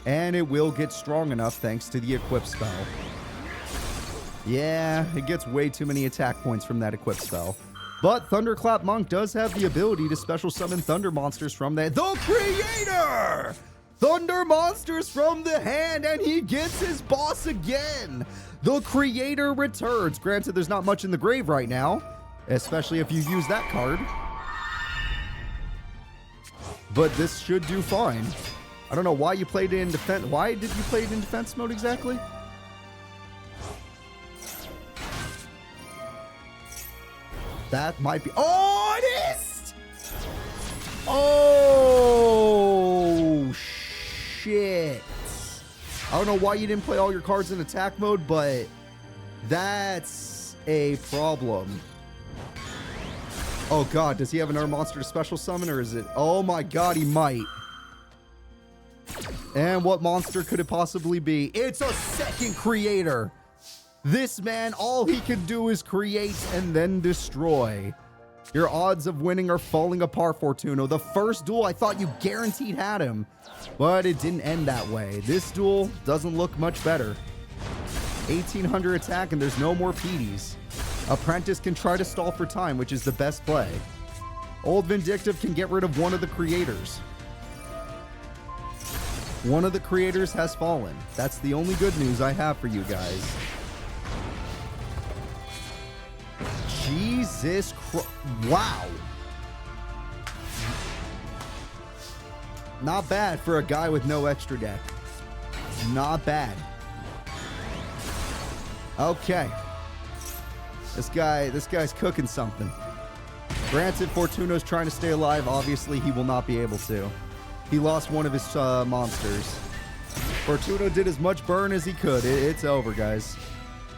And it will get strong enough thanks to the equip spell. Yeah, it gets way too many attack points from that equip spell. But Thunderclap Monk does have the ability to special summon Thunder Monsters from the Creator! Thunder Monsters from the hand, and he gets his boss again! The Creator returns. Granted, there's not much in the grave right now, especially if you use that card. But this should do fine. I don't know why you played it in defense. Why did you play it in defense mode exactly? That might be... Oh, it is! Oh, shit. I don't know why you didn't play all your cards in attack mode, but that's a problem. Oh, God. Does he have another monster to special summon, or is it... Oh, my God, he might. And what monster could it possibly be? It's a second creator. This man, all he can do is create and then destroy. Your odds of winning are falling apart, Fortuno. The first duel, I thought you guaranteed had him, but it didn't end that way. This duel doesn't look much better. 1800 attack, and there's no more Petey's. Apprentice can try to stall for time, which is the best play. Old Vindictive can get rid of one of the creators. One of the creators has fallen. That's the only good news I have for you guys. Jesus Christ. Wow. Not bad for a guy with no extra deck. Not bad. Okay. This guy's cooking something. Granted, Fortuno's trying to stay alive. Obviously, he will not be able to. He lost one of his monsters. Fortuno did as much burn as he could. It's over, guys.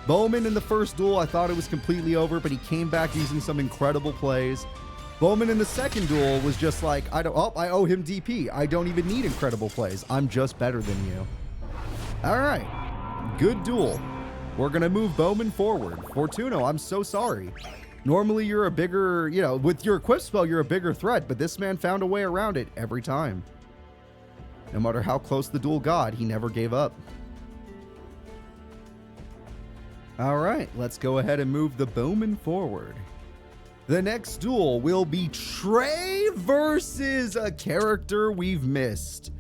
Bowman in the first duel, I thought it was completely over, but he came back using some incredible plays. Bowman in the second duel was just like, I owe him DP. I don't even need incredible plays. I'm just better than you. All right, good duel. We're going to move Bowman forward. Fortuno, I'm so sorry. Normally you're a bigger, with your equip spell, you're a bigger threat, but this man found a way around it every time. No matter how close the duel got, he never gave up. All right, let's go ahead and move the Bowman forward. The next duel will be Trey versus a character we've missed.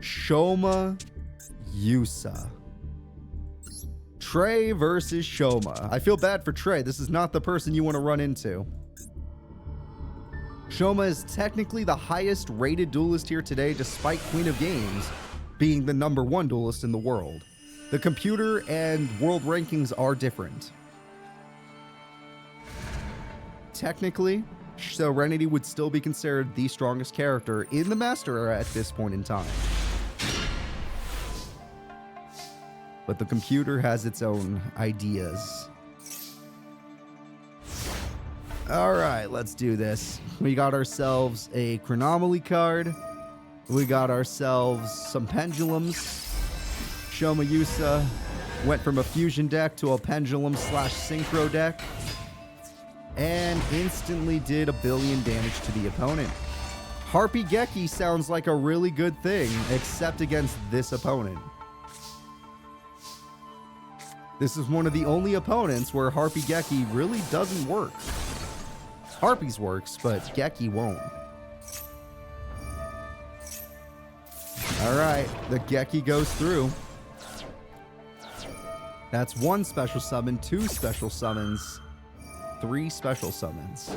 Shoma, Yusa. Trey versus Shoma. I feel bad for Trey. This is not the person you want to run into. Shoma is technically the highest rated duelist here today, despite Queen of Games being the #1 duelist in the world. The computer and world rankings are different. Technically, Serenity would still be considered the strongest character in the Master Era at this point in time. But the computer has its own ideas. All right, let's do this. We got ourselves a Chronomaly card. We got ourselves some pendulums. Shoma Yusa went from a fusion deck to a pendulum / synchro deck and instantly did 1 billion damage to the opponent. Harpy Gekko sounds like a really good thing, except against this opponent. This is one of the only opponents where Harpy Gekko really doesn't work. Harpy's works, but Gekko won't. Alright, the Gekko goes through. That's 1 special summon, 2 special summons, 3 special summons.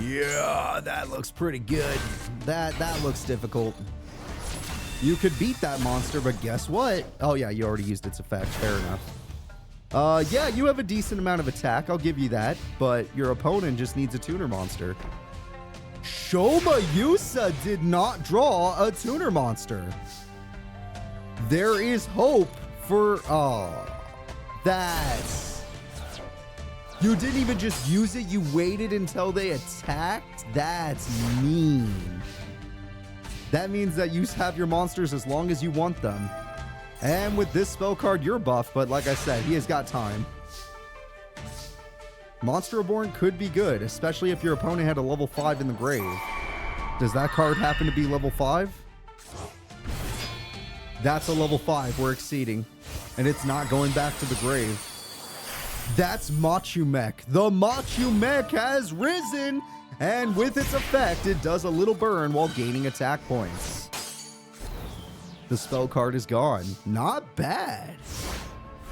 Yeah, that looks pretty good. That looks difficult. You could beat that monster, but guess what? Oh yeah, you already used its effect. Fair enough. Yeah, you have a decent amount of attack. I'll give you that. But your opponent just needs a tuner monster. Shoma Yusa did not draw a tuner monster. There is hope for... Oh, that's... You didn't even just use it. You waited until they attacked? That's mean. That means that you have your monsters as long as you want them. And with this spell card, you're buff, but like I said, he has got time. Monster Reborn could be good, especially if your opponent had a level 5 in the grave. Does that card happen to be level 5? That's a level 5 we're exceeding, and it's not going back to the grave. That's Machu-Mech. The Machu-Mech has risen, and with its effect, it does a little burn while gaining attack points. The spell card is gone. Not bad.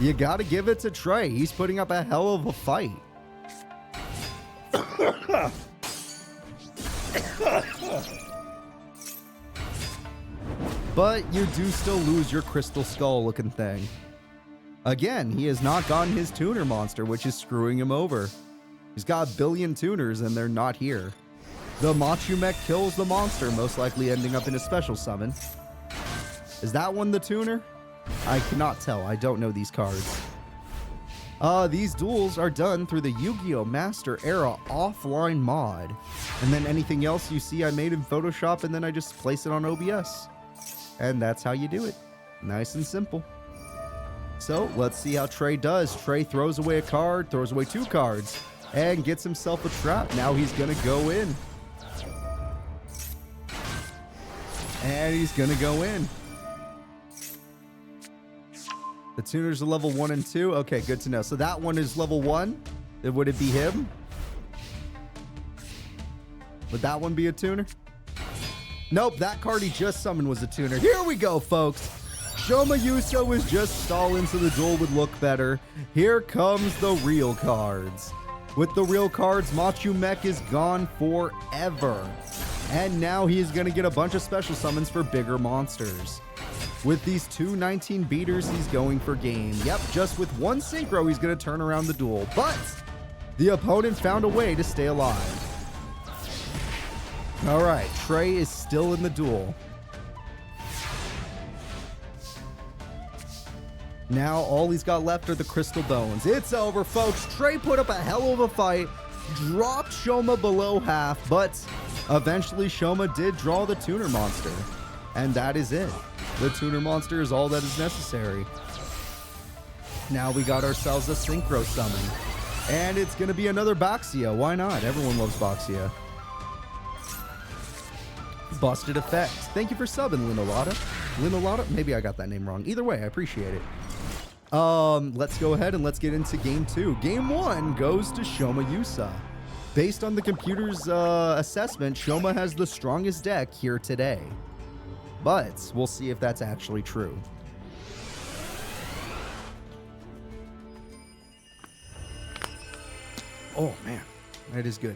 You gotta give it to Trey. He's putting up a hell of a fight. But you do still lose your crystal skull looking thing. Again, he has not gotten his tuner monster, which is screwing him over. He's got 1 billion tuners and they're not here. The Machu-Mech kills the monster, most likely ending up in a special summon. Is that one the tuner? I cannot tell. I don't know these cards. These duels are done through the Yu-Gi-Oh! Master Era offline mod. And then anything else you see I made in Photoshop, and then I just place it on OBS. And that's how you do it. Nice and simple. So, let's see how Trey does. Trey throws away a card, throws away 2 cards, and gets himself a trap. Now he's gonna go in. And he's gonna go in. The tuners are level 1 and 2. Okay, good to know. So that one is level 1. Would it be him? Would that one be a tuner? Nope, that card he just summoned was a tuner. Here we go, folks. Shoma Yusa was just stalling so the duel would look better. Here comes the real cards. With the real cards, Machu-Mech is gone forever. And now he's going to get a bunch of special summons for bigger monsters. With these 2 19 beaters, he's going for game. Yep, just with 1 synchro, he's going to turn around the duel. But the opponent found a way to stay alive. All right, Trey is still in the duel. Now all he's got left are the crystal bones. It's over, folks. Trey put up a hell of a fight, dropped Shoma below half, but eventually Shoma did draw the tuner monster. And that is it. The tuner monster is all that is necessary. Now we got ourselves a synchro summon. And it's going to be another Boxia. Why not? Everyone loves Boxia. Busted effect. Thank you for subbing, Linolata. Linolata? Maybe I got that name wrong. Either way, I appreciate it. Let's go ahead and let's get into game 2. Game 1 goes to Shoma Yusa. Based on the computer's assessment, Shoma has the strongest deck here today. But we'll see if that's actually true. Oh man, that is good.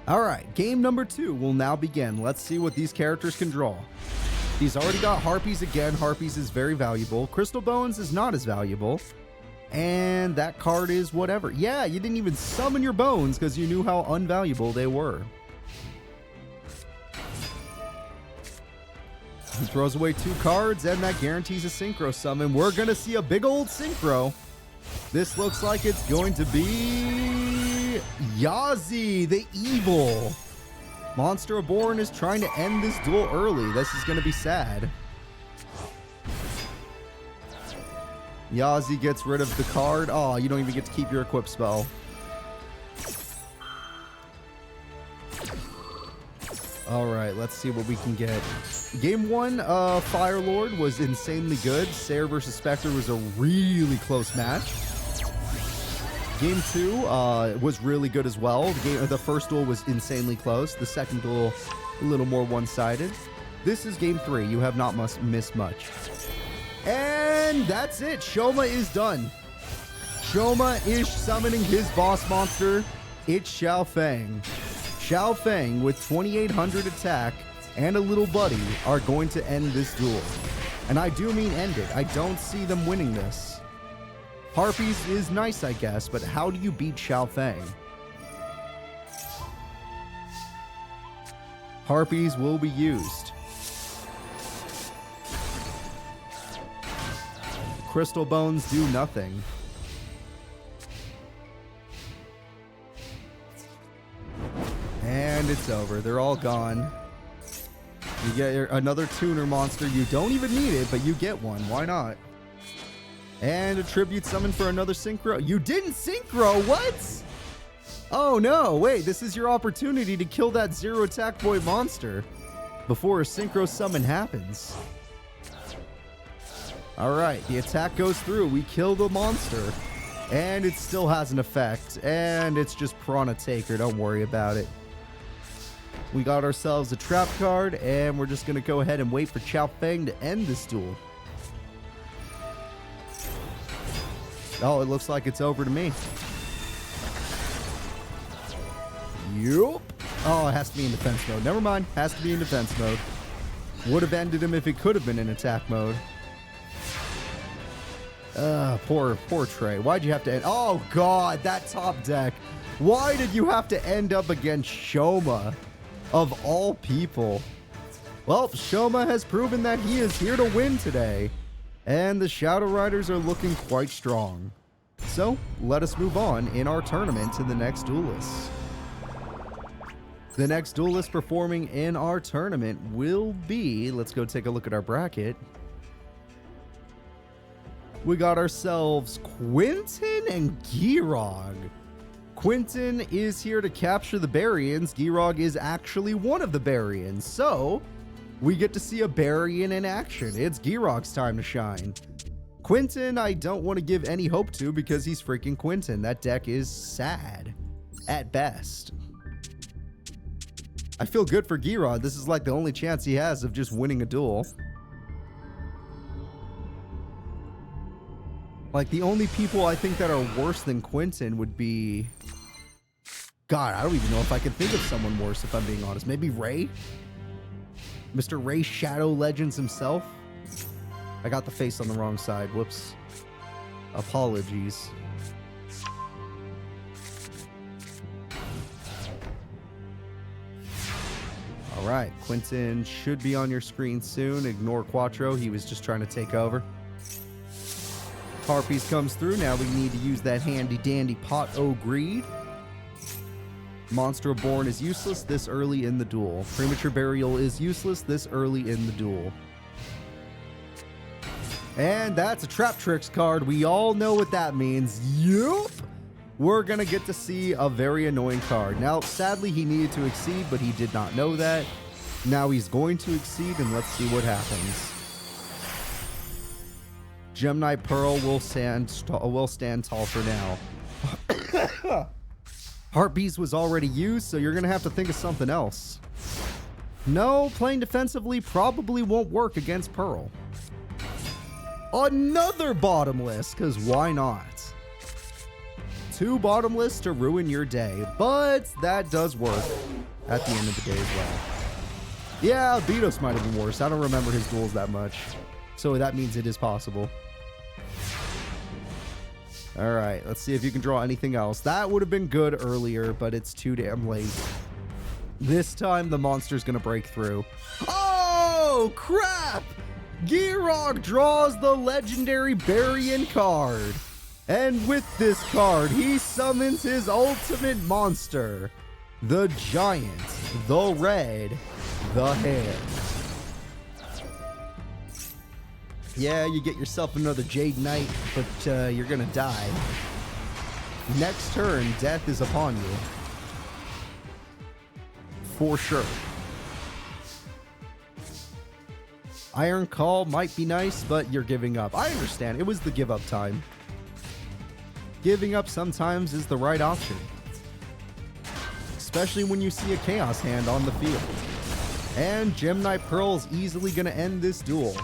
Alright, game number 2 will now begin. Let's see what these characters can draw. He's already got Harpies again. Harpies is very valuable. Crystal Bones is not as valuable. And that card is whatever. Yeah, you didn't even summon your bones because you knew how unvaluable they were. He throws away 2 cards, and that guarantees a synchro summon. We're going to see a big old synchro. This looks like it's going to be Yazi, the evil. Monster Reborn is trying to end this duel early. This is going to be sad. Yazi gets rid of the card. Oh, you don't even get to keep your equip spell. Alright, let's see what we can get. Game 1, Fire Lord was insanely good. Sayer versus Spectre was a really close match. Game 2 was really good as well. The first duel was insanely close. The second duel, a little more one-sided. This is Game 3. You have not missed much. And that's it. Shoma is done. Shoma is summoning his boss monster. It's Xiao Feng. Xiao Feng with 2800 attack and a little buddy are going to end this duel. And I do mean end it. I don't see them winning this. Harpies is nice, I guess, but how do you beat Xiao Feng? Harpies will be used. Crystal Bones do nothing. And it's over. They're all gone. You get another tuner monster. You don't even need it, but you get one. Why not? And a tribute summon for another synchro. You didn't synchro? What? Oh no, wait. This is your opportunity to kill that 0 attack boy monster before a synchro summon happens. Alright, the attack goes through. We kill the monster. And it still has an effect. And it's just Piranha Taker. Don't worry about it. We got ourselves a trap card, and we're just going to go ahead and wait for Xiao Feng to end this duel. Oh, it looks like it's over to me. Yup. Oh, it has to be in defense mode. Never mind. Has to be in defense mode. Would have ended him if it could have been in attack mode. Poor Trey. Why'd you have to end? Oh, God, that top deck. Why did you have to end up against Shoma? Of all people. Well, Shoma has proven that he is here to win today. And the Shadow Riders are looking quite strong. So, let us move on in our tournament to the next duelist. The next duelist performing in our tournament will be... Let's go take a look at our bracket. We got ourselves Quinton and Girag. Quinton is here to capture the Barians. Girag is actually one of the Barians. So, we get to see a Barian in action. It's Girag's time to shine. Quinton, I don't want to give any hope to because he's freaking Quinton. That deck is sad. At best. I feel good for Girag. This is like the only chance he has of just winning a duel. Like, the only people I think that are worse than Quinton would be... God, I don't even know if I could think of someone worse, if I'm being honest. Maybe Ray? Mr. Ray Shadow Legends himself? I got the face on the wrong side. Whoops. Apologies. right, Quinton should be on your screen soon. Ignore Quattro, he was just trying to take over. Harpies comes through, now we need to use that handy dandy Pot O' Greed. Monster Born is useless this early in the duel. Premature Burial is useless this early in the duel. And that's a Trap Tricks card. We all know what that means. Yup! We're going to get to see a very annoying card. Now, sadly, he needed to exceed, but he did not know that. Now he's going to exceed, and let's see what happens. Gemini Pearl will stand tall for now. Heartbeast was already used, so you're going to have to think of something else. No, playing defensively probably won't work against Pearl. Another bottomless, because why not? 2 bottomless to ruin your day, but that does work at the end of the day as well. Yeah, Beatos might have been worse. I don't remember his duels that much, so that means it is possible. All right, let's see if you can draw anything else. That would have been good earlier, but it's too damn late. This time, the monster's going to break through. Oh, crap! Girag draws the legendary Barian card. And with this card, he summons his ultimate monster. The Giant, the Red, the Hand. Yeah, you get yourself another Jade Knight, but you're gonna die. Next turn, death is upon you. For sure. Iron Call might be nice, but you're giving up. I understand. It was the give up time. Giving up sometimes is the right option. Especially when you see a Chaos Hand on the field. And Gemini Pearl is easily going to end this duel.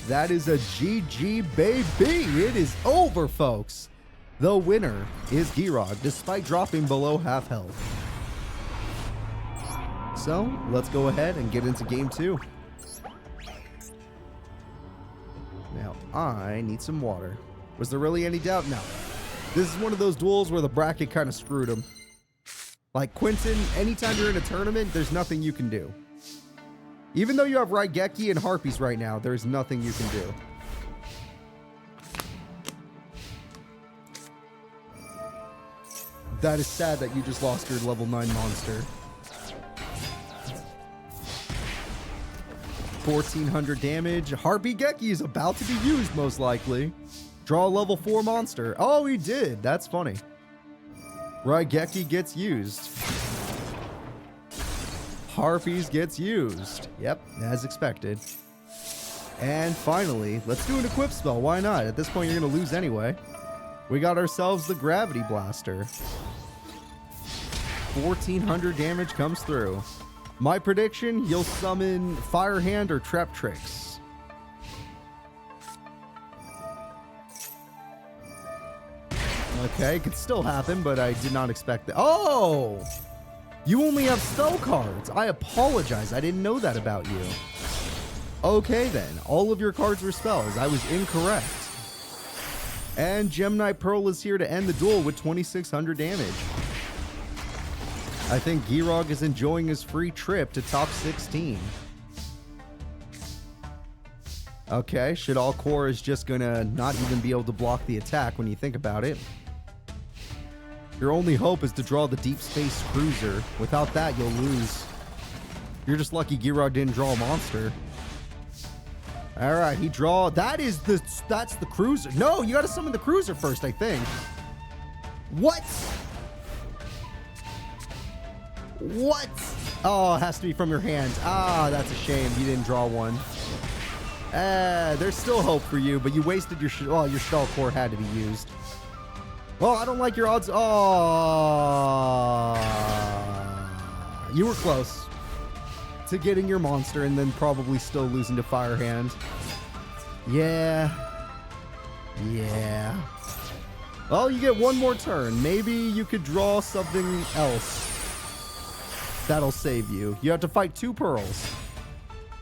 That is a GG, baby. It is over, folks. The winner is Girag, despite dropping below half health. So, let's go ahead and get into game 2. Now, I need some water. Was there really any doubt? No. This is one of those duels where the bracket kind of screwed him. Like Quinton, anytime you're in a tournament, there's nothing you can do. Even though you have Raigeki and Harpies right now, there's nothing you can do. That is sad that you just lost your level 9 monster. 1400 damage. Harpy Geki is about to be used, most likely. Draw a level 4 monster. Oh, he did. That's funny. Raigeki gets used. Harpies gets used. Yep, as expected. And finally, let's do an equip spell. Why not? At this point, you're going to lose anyway. We got ourselves the Gravity Blaster. 1400 damage comes through. My prediction, you'll summon Fire Hand or Trap Tricks. Okay, could still happen, but I did not expect that. Oh! You only have spell cards. I apologize. I didn't know that about you. Okay then, all of your cards were spells. I was incorrect. And Gemini Pearl is here to end the duel with 2600 damage. I think Girag is enjoying his free trip to top 16. Okay, Shadal Core is just gonna not even be able to block the attack when you think about it. Your only hope is to draw the Deep Space Cruiser. Without that, you'll lose. You're just lucky Girag didn't draw a monster. Alright, he draw... That's the Cruiser. No, you gotta summon the Cruiser first, I think. What? What? Oh, it has to be from your hand. Ah, that's a shame. You didn't draw one. There's still hope for you, but you wasted your... Well, your Shadal Core had to be used. Well, I don't like your odds. Oh, you were close to getting your monster and then probably still losing to Fire Hand. Yeah. Well, you get one more turn. Maybe you could draw something else that'll save you. You have to fight 2 pearls.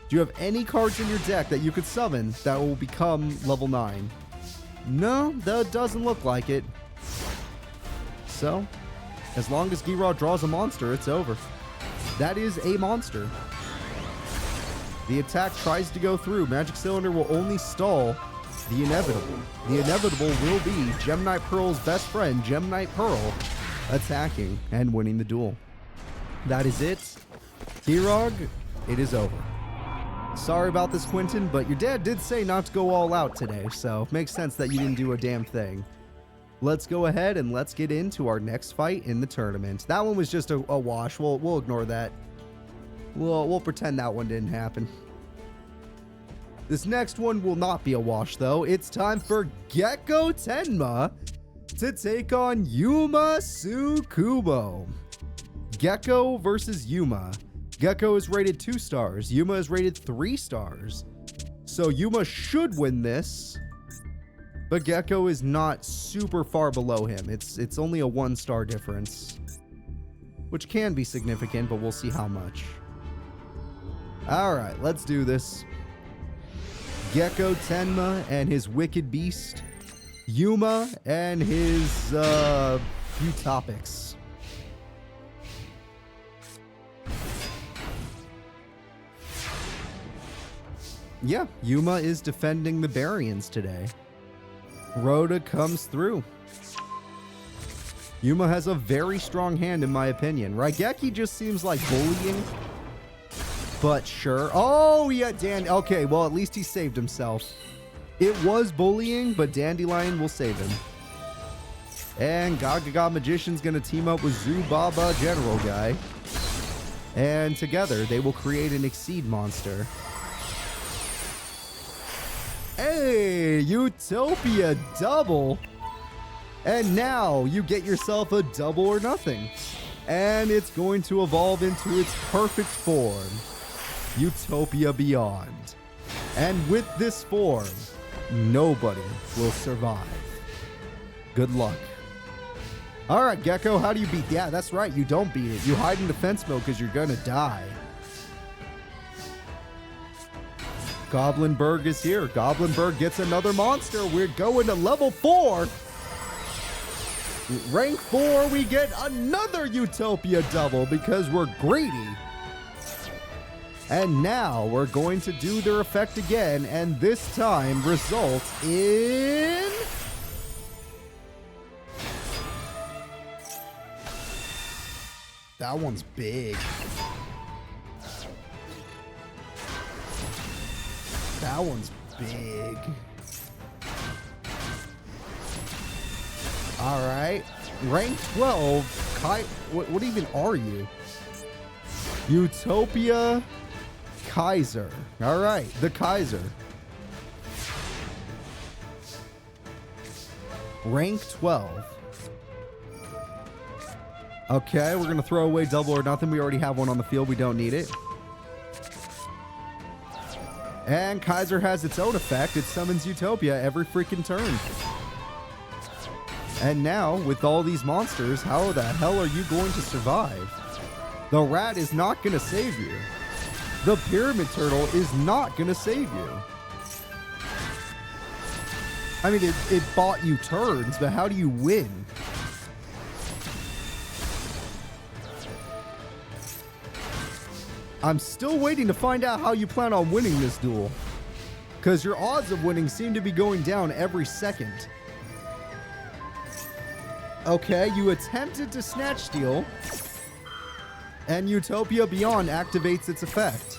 Do you have any cards in your deck that you could summon that will become level 9? No, that doesn't look like it. So, as long as Girag draws a monster, it's over. That is a monster. The attack tries to go through. Magic Cylinder will only stall the inevitable. The inevitable will be Gem Knight Pearl's best friend, Gem Knight Pearl, attacking and winning the duel. That is it. Girag, it is over. Sorry about this, Quinton, but your dad did say not to go all out today, so makes sense that you didn't do a damn thing. Let's go ahead and let's get into our next fight in the tournament. That one was just a wash. We'll ignore that. We'll pretend that one didn't happen. This next one will not be a wash, though. It's time for Gekko Tenma to take on Yuma Tsukubo. Gekko versus Yuma. Gekko is rated 2 stars. Yuma is rated 3 stars. So Yuma should win this, but Gekko is not super far below him. It's only a 1-star difference, which can be significant, but we'll see how much. All right, let's do this. Gekko Tenma and his Wicked Beast. Yuma and his few topics. Yeah, Yuma is defending the Barians today. Rhoda comes through. Yuma has a very strong hand in my opinion. Raigeki just seems like bullying. But sure. Oh, yeah, okay, well, at least he saved himself. It was bullying, but Dandelion will save him. And Gagaga Magician's gonna team up with Zubaba General Guy. And together, they will create an Exceed monster. Hey, Utopia double. And now you get yourself a double or nothing. And it's going to evolve into its perfect form. Utopia Beyond. And with this form, nobody will survive. Good luck. Alright, Gekko, how do you beat? Yeah, that's right, you don't beat it. You hide in defense mode because you're gonna die. Goblinberg is here. Goblinberg gets another monster. We're going to level 4. Rank 4, we get another Utopia double because we're greedy. And now we're going to do their effect again, and this time result in... That one's big. That one's big. All right. Rank 12. What even are you? Utopia Kaiser. All right. The Kaiser. Rank 12. Okay, we're going to throw away double or nothing. We already have one on the field. We don't need it. And Kaiser has its own effect. It summons Utopia every freaking turn. And now, with all these monsters, how the hell are you going to survive? The rat is not going to save you. The pyramid turtle is not going to save you. I mean, it bought you turns, but how do you win? I'm still waiting to find out how you plan on winning this duel, because your odds of winning seem to be going down every second. Okay, you attempted to Snatch Steal, and Utopia Beyond activates its effect.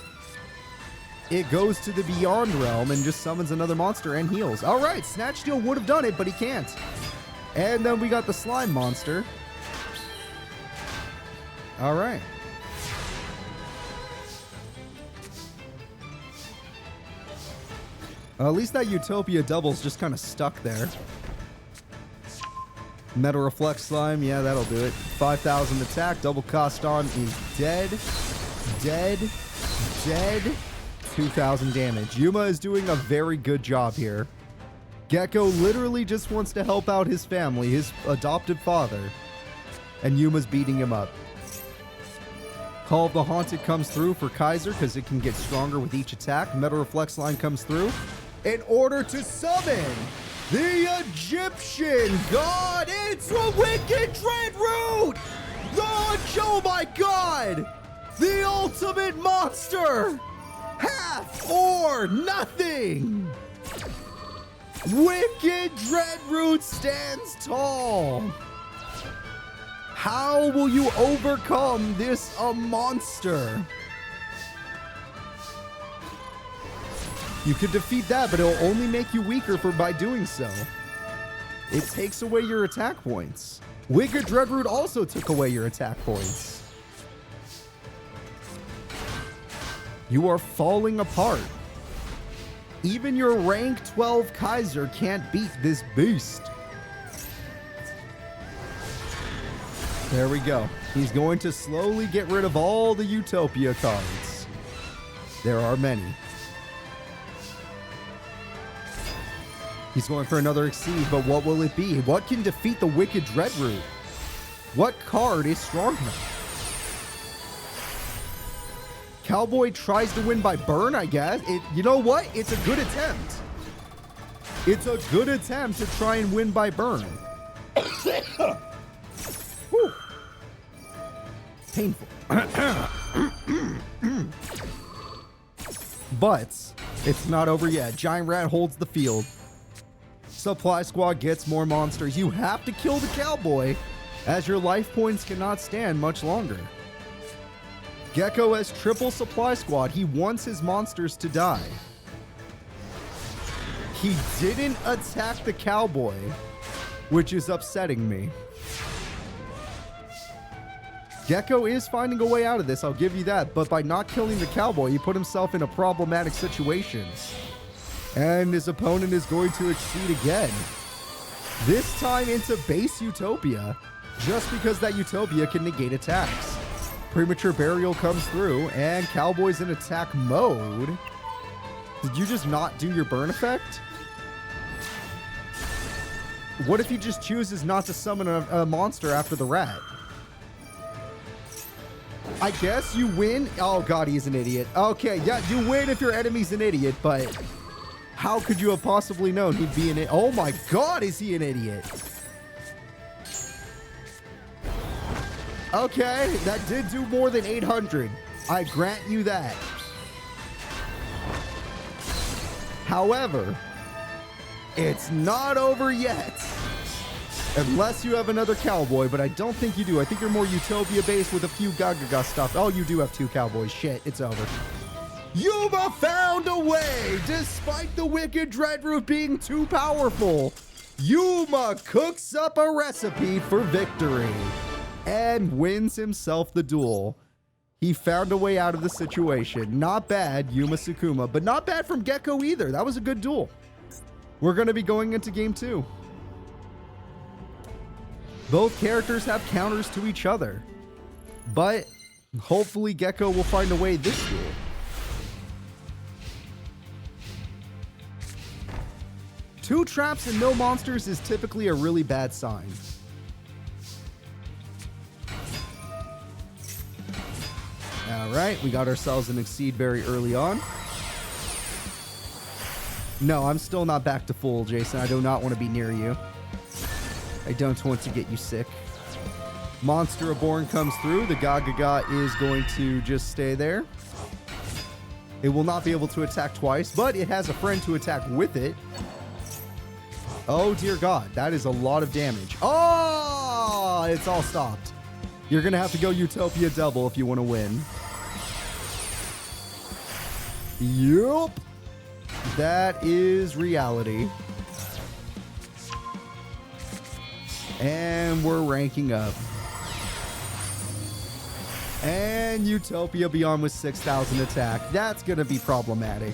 It goes to the Beyond realm and just summons another monster and heals. All right, Snatch Steal would have done it, but he can't. And then we got the Slime monster. All right. At least that Utopia double's just kind of stuck there. Meta Reflex Slime, yeah, that'll do it. 5,000 attack, double cost on is dead. Dead. Dead. 2,000 damage. Yuma is doing a very good job here. Gekko literally just wants to help out his family, his adopted father. And Yuma's beating him up. Call of the Haunted comes through for Kaiser because it can get stronger with each attack. Meta Reflex Line comes through in order to summon the Egyptian god. It's a Wicked Dreadroot! Oh my god! The ultimate monster! Half or nothing! Wicked Dreadroot stands tall! How will you overcome this monster? You can defeat that, but it'll only make you weaker by doing so. It takes away your attack points. Wicked Dreadroot also took away your attack points. You are falling apart. Even your rank 12 Kaiser can't beat this beast. There we go. He's going to slowly get rid of all the Utopia cards. There are many. He's going for another Exceed, but what will it be? What can defeat the Wicked Dreadroot? What card is strong enough? Cowboy tries to win by burn, I guess. You know what? It's a good attempt. It's a good attempt to try and win by burn. Whew. Painful. But it's not over yet. Giant Rat holds the field. Supply Squad gets more monsters. You have to kill the Cowboy, as your life points cannot stand much longer. Gekko has triple Supply Squad. He wants his monsters to die. He didn't attack the Cowboy, which is upsetting me. Gekko is finding a way out of this, I'll give you that, but by not killing the Cowboy, he put himself in a problematic situation. And his opponent is going to exceed again. This time into base Utopia, just because that Utopia can negate attacks. Premature Burial comes through, and Cowboy's in attack mode. Did you just not do your burn effect? What if he just chooses not to summon a monster after the rat? I guess you win. Oh god, he's an idiot. Okay, yeah, you win if your enemy's an idiot, but how could you have possibly known he'd be an idiot? Oh my god, is he an idiot? Okay, that did do more than 800. I grant you that. However, it's not over yet. Unless you have another Cowboy, but I don't think you do. I think you're more Utopia-based with a few Gagaga stuff. Oh, you do have two Cowboys. Shit, it's over. Yuma found a way! Despite the Wicked Dreadroot being too powerful, Yuma cooks up a recipe for victory and wins himself the duel. He found a way out of the situation. Not bad, Yuma Sukuma, but not bad from Gekko either. That was a good duel. We're going to be going into game 2. Both characters have counters to each other, but hopefully Gekko will find a way this duel. Two traps and no monsters is typically a really bad sign. Alright, we got ourselves an Exceed very early on. No, I'm still not back to full, Jason. I do not want to be near you. I don't want to get you sick. Monster Reborn comes through. The Gagaga is going to just stay there. It will not be able to attack twice, but it has a friend to attack with it. Oh, dear God. That is a lot of damage. Oh, it's all stopped. You're going to have to go Utopia double if you want to win. Yup. That is reality. And we're ranking up. And Utopia Beyond with 6,000 attack. That's going to be problematic.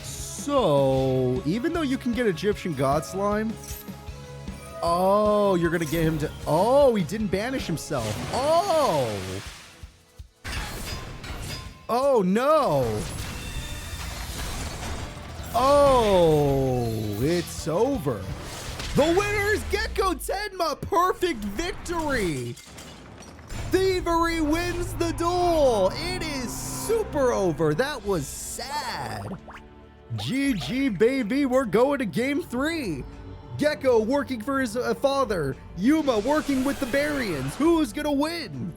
So, even though you can get Egyptian God Slime... Oh, you're going to get him to... Oh, he didn't banish himself. Oh! Oh, no! Oh, it's over. The winner is Gekko Tenma. Perfect victory. Thievery wins the duel. It is super over. That was sad. GG, baby. We're going to game 3. Gekko working for his father. Yuma working with the Barians. Who's gonna win?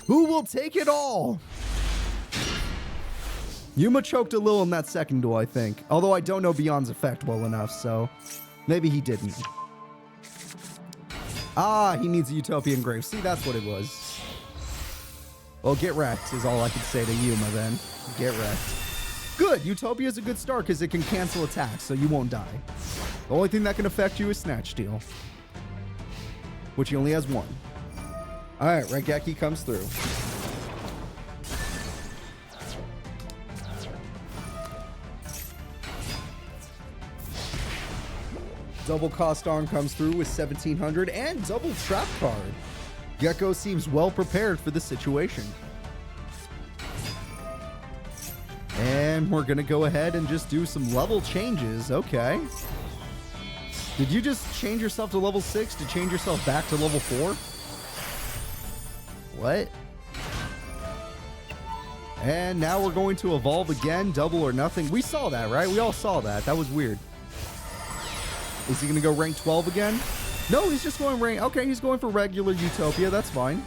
Who will take it all? Yuma choked a little in that second duel, I think. Although I don't know Beyond's effect well enough, so maybe he didn't. Ah, he needs a Utopian Grave. See, that's what it was. Well, get wrecked is all I could say to Yuma then. Get wrecked. Good, Utopia is a good start because it can cancel attacks, so you won't die. The only thing that can affect you is Snatch Steal, which he only has one. Alright, Raigeki comes through. Double Cost Arm comes through with 1700 and double Trap Card. Gekko seems well prepared for the situation. And we're going to go ahead and just do some level changes. Okay. Did you just change yourself to level 6 to change yourself back to level 4? What? And now we're going to evolve again, double or nothing. We saw that, right? We all saw that. That was weird. Is he going to go rank 12 again? No, he's just going rank... Okay, he's going for regular Utopia. That's fine.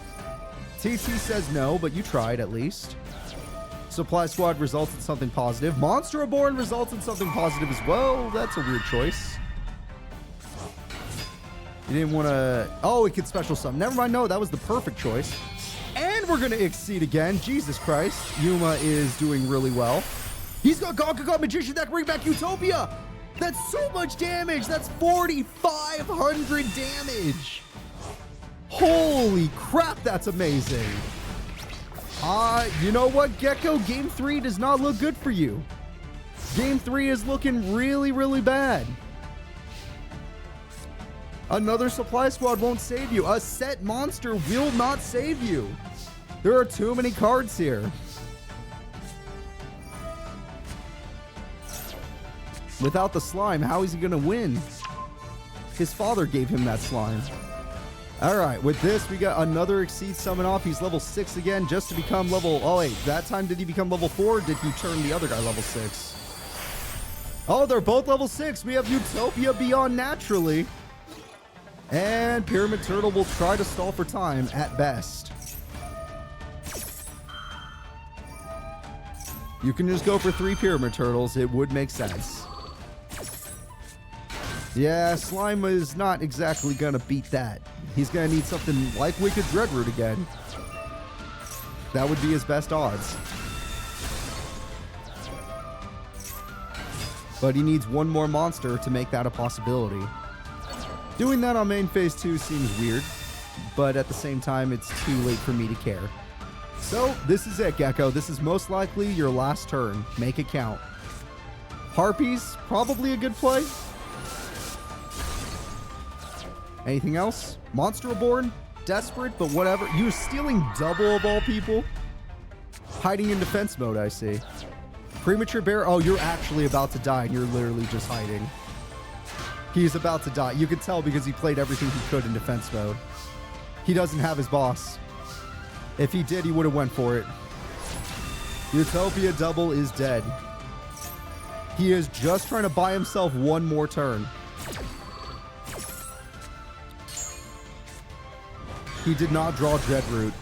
TT says no, but you tried at least. Supply Squad results in something positive. Monster Reborn results in something positive as well. That's a weird choice. You didn't want to... Oh, it could special summon. Never mind. No, that was the perfect choice. And we're going to exceed again. Jesus Christ. Yuma is doing really well. He's got Gonka Magician that can bring back Utopia. That's so much damage. That's 4,500 damage. Holy crap, that's amazing. You know what, Gekko? Game 3 does not look good for you. Game 3 is looking really, really bad. Another Supply Squad won't save you. A set monster will not save you. There are too many cards here. Without the slime, how is he going to win? His father gave him that slime. All right, with this, we got another Exceed summon off. He's level 6 again just to become level... Oh, wait, that time did he become level 4 or did he turn the other guy level 6? Oh, they're both level 6. We have Utopia Beyond naturally. And Pyramid Turtle will try to stall for time at best. You can just go for 3 Pyramid Turtles. It would make sense. Yeah, Slime is not exactly going to beat that. He's going to need something like Wicked Dreadroot again. That would be his best odds. But he needs one more monster to make that a possibility. Doing that on main phase 2 seems weird, but at the same time, it's too late for me to care. So, this is it, Gekko. This is most likely your last turn. Make it count. Harpies, probably a good play. Anything else? Monster Reborn? Desperate, but whatever. You're stealing double of all people? Hiding in defense mode, I see. Premature Bear? Oh, you're actually about to die, and you're literally just hiding. He's about to die. You could tell because he played everything he could in defense mode. He doesn't have his boss. If he did, he would have went for it. Utopia Double is dead. He is just trying to buy himself one more turn. He did not draw Dreadroot.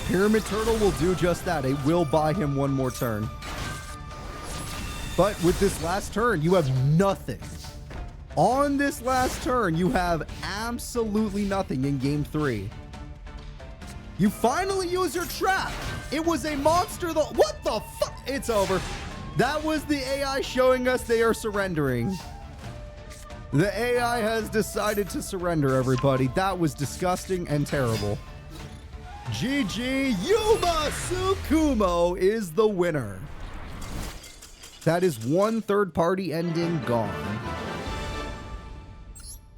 Pyramid Turtle will do just that. It will buy him one more turn. But with this last turn, you have nothing. On this last turn, you have absolutely nothing in game 3. You finally use your trap. It was a monster. What the fuck? It's over. That was the AI showing us they are surrendering. The AI has decided to surrender, everybody. That was disgusting and terrible. GG, Yuma Tsukumo is the winner. That is one third-party ending gone.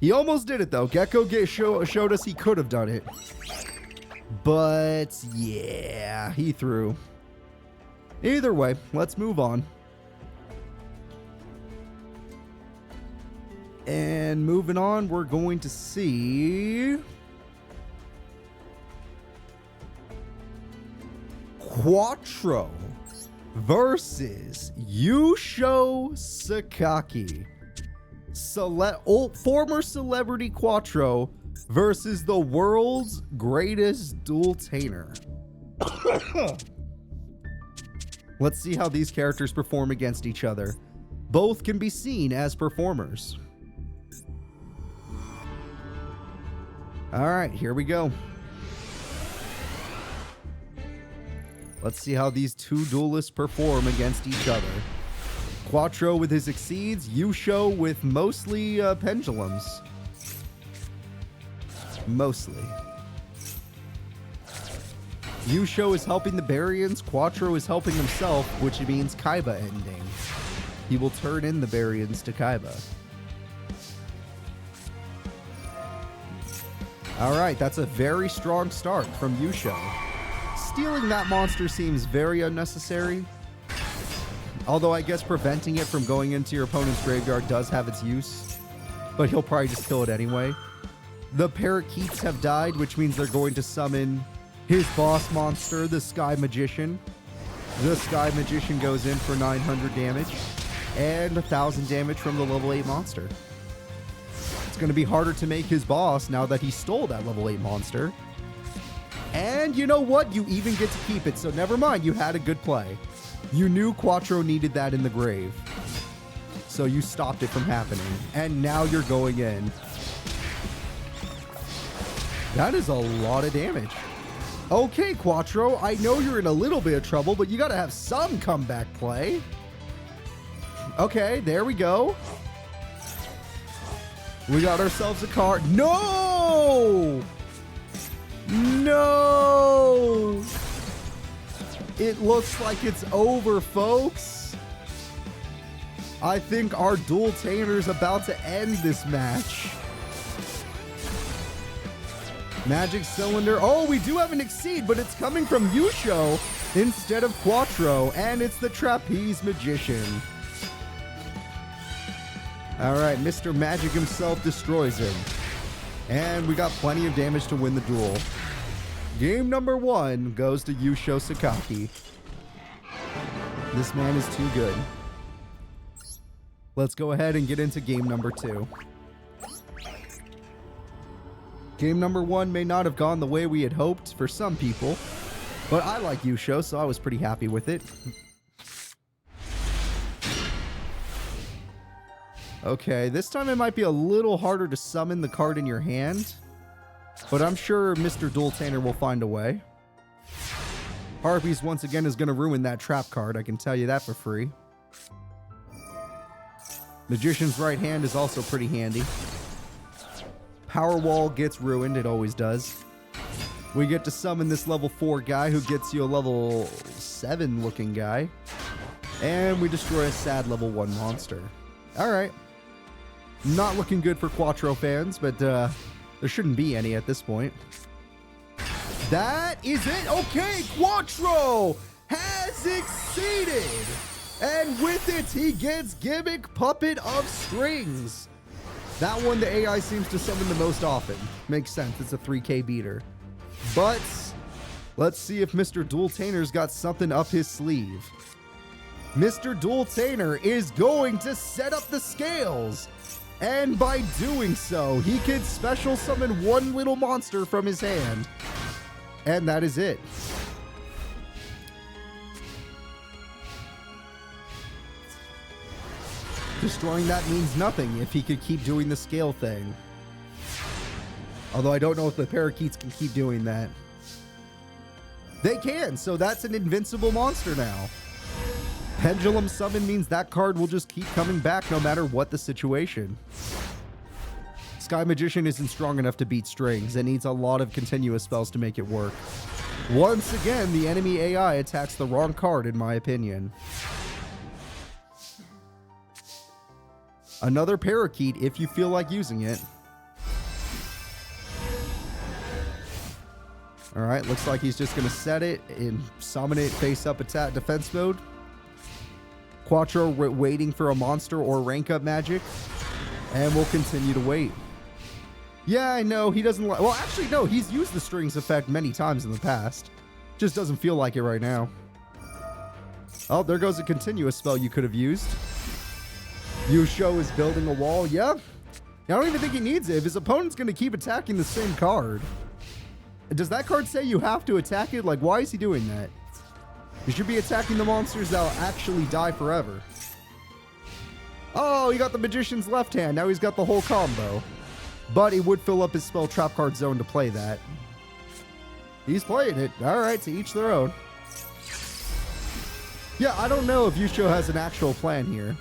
He almost did it, though. Gekko showed us he could have done it. But, yeah, he threw. Either way, let's move on. And moving on, we're going to see... Quattro versus Yusho Sakaki. Former celebrity Quattro versus the world's greatest dual-tainer. Let's see how these characters perform against each other. Both can be seen as performers. Alright, here we go. Let's see how these two duelists perform against each other. Quattro with his exceeds, Yusho with mostly pendulums. Mostly. Yusho is helping the Barians, Quattro is helping himself, which means Kaiba ending. He will turn in the Barians to Kaiba. Alright, that's a very strong start from Yusho. Stealing that monster seems very unnecessary. Although I guess preventing it from going into your opponent's graveyard does have its use. But he'll probably just kill it anyway. The parakeets have died, which means they're going to summon his boss monster, the Sky Magician. The Sky Magician goes in for 900 damage and 1,000 damage from the level 8 monster. It's going to be harder to make his boss now that he stole that level 8 monster. And you know what? You even get to keep it, so never mind, you had a good play. You knew Quattro needed that in the grave. So you stopped it from happening. And now you're going in. That is a lot of damage. Okay, Quattro, I know you're in a little bit of trouble, but you gotta have some comeback play. Okay, there we go. We got ourselves a card. No! No! It looks like it's over, folks. I think our dual-tainer's about to end this match. Magic Cylinder. Oh, we do have an Exceed, but it's coming from Yusho instead of Quattro, and it's the Trapeze Magician. Alright, Mr. Magic himself destroys him. And we got plenty of damage to win the duel. Game number 1 goes to Yusho Sakaki. This man is too good. Let's go ahead and get into game number 2. Game number 1 may not have gone the way we had hoped for some people, but I like Yusho, so I was pretty happy with it. Okay, this time it might be a little harder to summon the card in your hand, but I'm sure Mr. Dual-Tainer will find a way. Harpies once again is going to ruin that trap card, I can tell you that for free. Magician's Right Hand is also pretty handy. Power Wall gets ruined, it always does. We get to summon this level 4 guy who gets you a level 7 looking guy. And we destroy a sad level 1 monster. Alright. Not looking good for Quattro fans, but there shouldn't be any at this point. That is it. Okay, Quattro has exceeded. And with it, he gets Gimmick Puppet of Strings. That one the AI seems to summon the most often. Makes sense, it's a 3k beater. But let's see if Mr. Dual-Tainer's got something up his sleeve. Mr. Dual-Tainer is going to set up the scales. And by doing so, he can special summon one little monster from his hand. And that is it. Destroying that means nothing if he could keep doing the scale thing. Although I don't know if the parakeets can keep doing that. They can, so that's an invincible monster now. Pendulum Summon means that card will just keep coming back no matter what the situation. Sky Magician isn't strong enough to beat Strings. It needs a lot of continuous spells to make it work. Once again, the enemy AI attacks the wrong card in my opinion. Another Parakeet if you feel like using it. Alright, looks like he's just going to set it and summon it face up attack defense mode. Quattro waiting for a monster or rank up magic. And we'll continue to wait. Yeah, I know, he doesn't like... Well, actually, no, he's used the Strings effect many times in the past. Just doesn't feel like it right now. Oh, there goes a continuous spell you could have used. Yusho is building a wall. Yeah. I don't even think he needs it. If his opponent's going to keep attacking the same card. Does that card say you have to attack it? Like, why is he doing that? You should be attacking the monsters that'll actually die forever. Oh, he got the Magician's left hand. Now he's got the whole combo. But he would fill up his spell trap card zone to play that. He's playing it. All right, to each their own. Yeah, I don't know if Yusho has an actual plan here.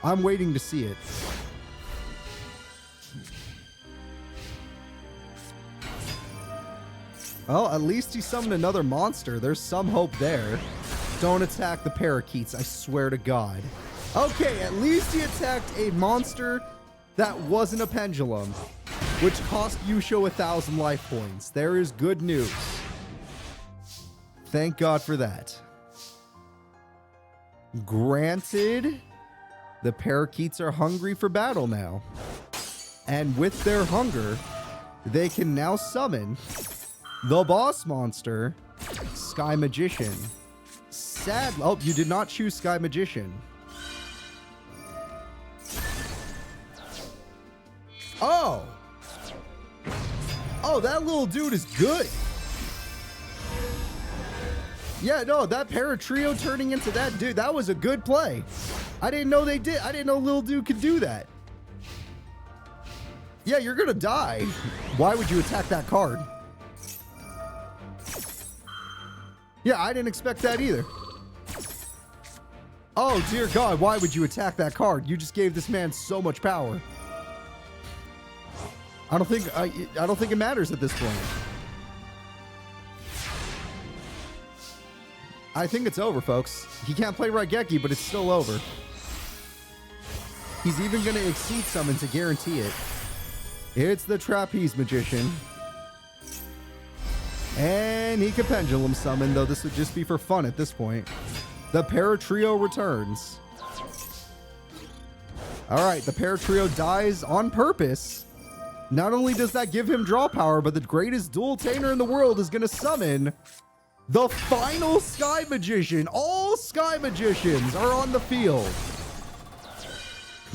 I'm waiting to see it. Well, at least he summoned another monster. There's some hope there. Don't attack the parakeets, I swear to God. Okay, at least he attacked a monster that wasn't a pendulum, which cost Yusho 1,000 life points. There is good news. Thank God for that. Granted, the parakeets are hungry for battle now. And with their hunger, they can now summon the boss monster, Sky Magician. Sad. Oh, you did not choose Sky Magician. Oh. Oh, that little dude is good. Yeah, no, that Paratrio turning into that dude, that was a good play. I didn't know they did. I didn't know little dude could do that. Yeah, you're gonna die. Why would you attack that card? Yeah, I didn't expect that either. Oh, dear God, why would you attack that card? You just gave this man so much power. I don't think it matters at this point. I think it's over, folks. He can't play Raigeki, but it's still over. He's even going to exceed summon to guarantee it. It's the Trapeze Magician. And he can Pendulum Summon, though this would just be for fun at this point. The Paratrio returns. Alright, the Paratrio dies on purpose. Not only does that give him draw power, but the greatest dual-tainer in the world is going to summon the final Sky Magician. All Sky Magicians are on the field.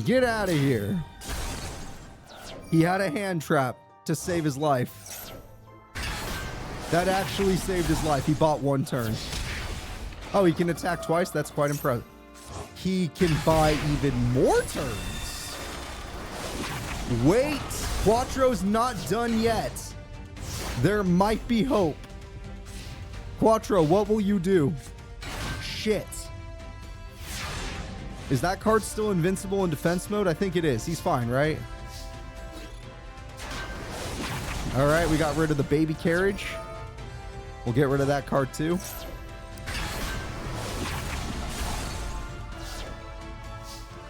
Get out of here. He had a hand trap to save his life. That actually saved his life. He bought one turn. Oh, he can attack twice? That's quite impressive. He can buy even more turns. Wait. Quattro's not done yet. There might be hope. Quattro, what will you do? Shit. Is that card still invincible in defense mode? I think it is. He's fine, right? All right, we got rid of the baby carriage. We'll get rid of that card too.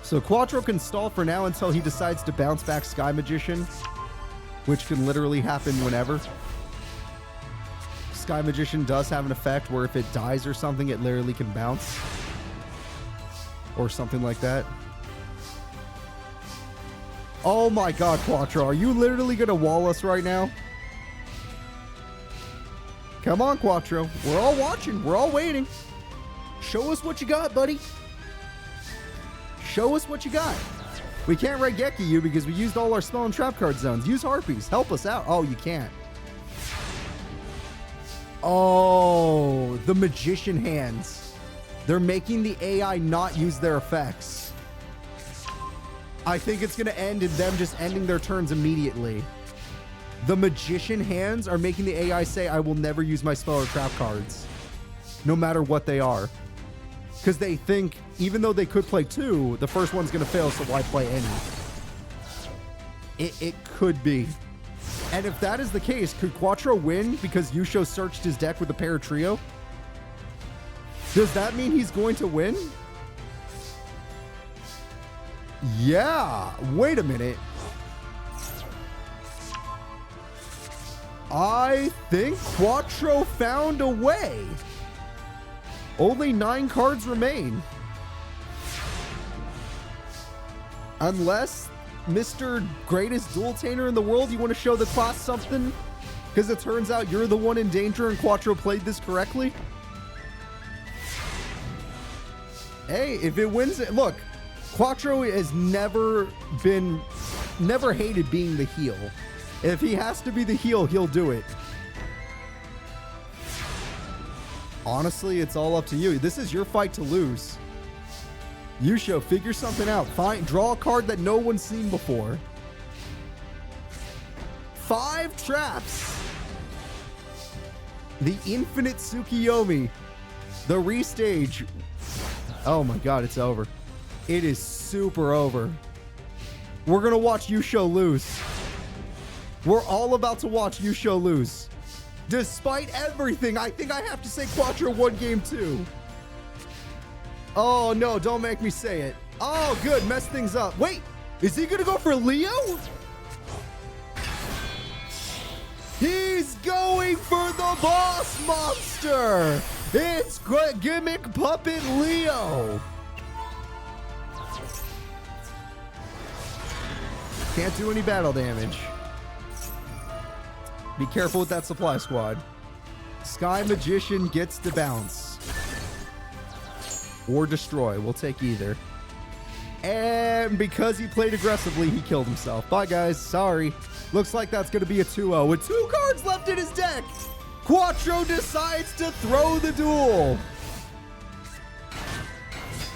So Quattro can stall for now until he decides to bounce back Sky Magician, which can literally happen whenever. Sky Magician does have an effect where if it dies or something, it literally can bounce. Or something like that. Oh my God, Quattro, are you literally going to wall us right now? Come on, Quattro. We're all watching. We're all waiting. Show us what you got, buddy. Show us what you got. We can't Raigeki you because we used all our spell and trap card zones. Use Harpies. Help us out. Oh, you can't. Oh, the Magician hands. They're making the AI not use their effects. I think it's going to end in them just ending their turns immediately. The Magician hands are making the AI say, I will never use my spell or trap cards. No matter what they are. Because they think, even though they could play two, the first one's going to fail, so why play any? It could be. And if that is the case, could Quattro win because Yusho searched his deck with the Paratrio? Does that mean he's going to win? Yeah. Wait a minute. I think Quattro found a way. Only 9 cards remain. Unless, Mr. Greatest Dual-Tainer in the world, you want to show the class something? Because it turns out you're the one in danger and Quattro played this correctly? Hey, if it wins it, look, Quattro has never hated being the heel. If he has to be the heel, he'll do it. Honestly, it's all up to you. This is your fight to lose. Yusho, figure something out. Draw a card that no one's seen before. 5 traps. The Infinite Tsukiyomi. The restage. Oh my god, it's over. It is super over. We're going to watch Yusho lose. We're all about to watch Yusho lose. Despite everything, I think I have to say Quattro won game 2. Oh no, don't make me say it. Oh good, mess things up. Wait, is he going to go for Leo? He's going for the boss monster. It's Gimmick Puppet Leo. Can't do any battle damage. Be careful with that supply squad. Sky Magician gets to bounce. Or destroy. We'll take either. And because he played aggressively, he killed himself. Bye, guys. Sorry. Looks like that's going to be a 2-0. With 2 cards left in his deck, Quattro decides to throw the duel.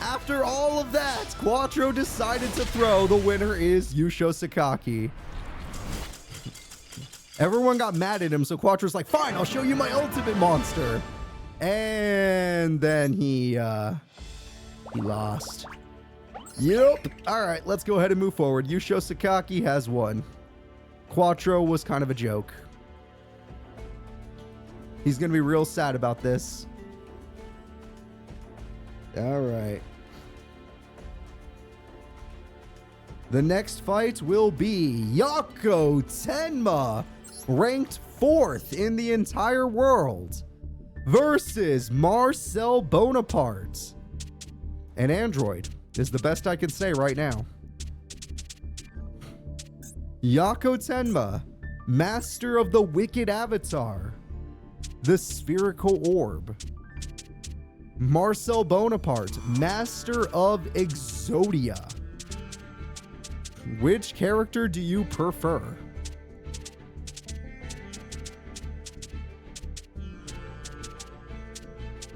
After all of that, Quattro decided to throw. The winner is Yusho Sakaki. Everyone got mad at him, so Quattro's like, fine, I'll show you my ultimate monster. And then he lost. Yep. All right, let's go ahead and move forward. Yusho Sakaki has won. Quattro was kind of a joke. He's going to be real sad about this. All right. The next fight will be Yako Tenma, ranked 4th in the entire world, versus Marcel Bonaparte. An android is the best I can say right now. Yako Tenma, master of the wicked avatar, the spherical orb. Marcel Bonaparte, master of Exodia. Which character do you prefer?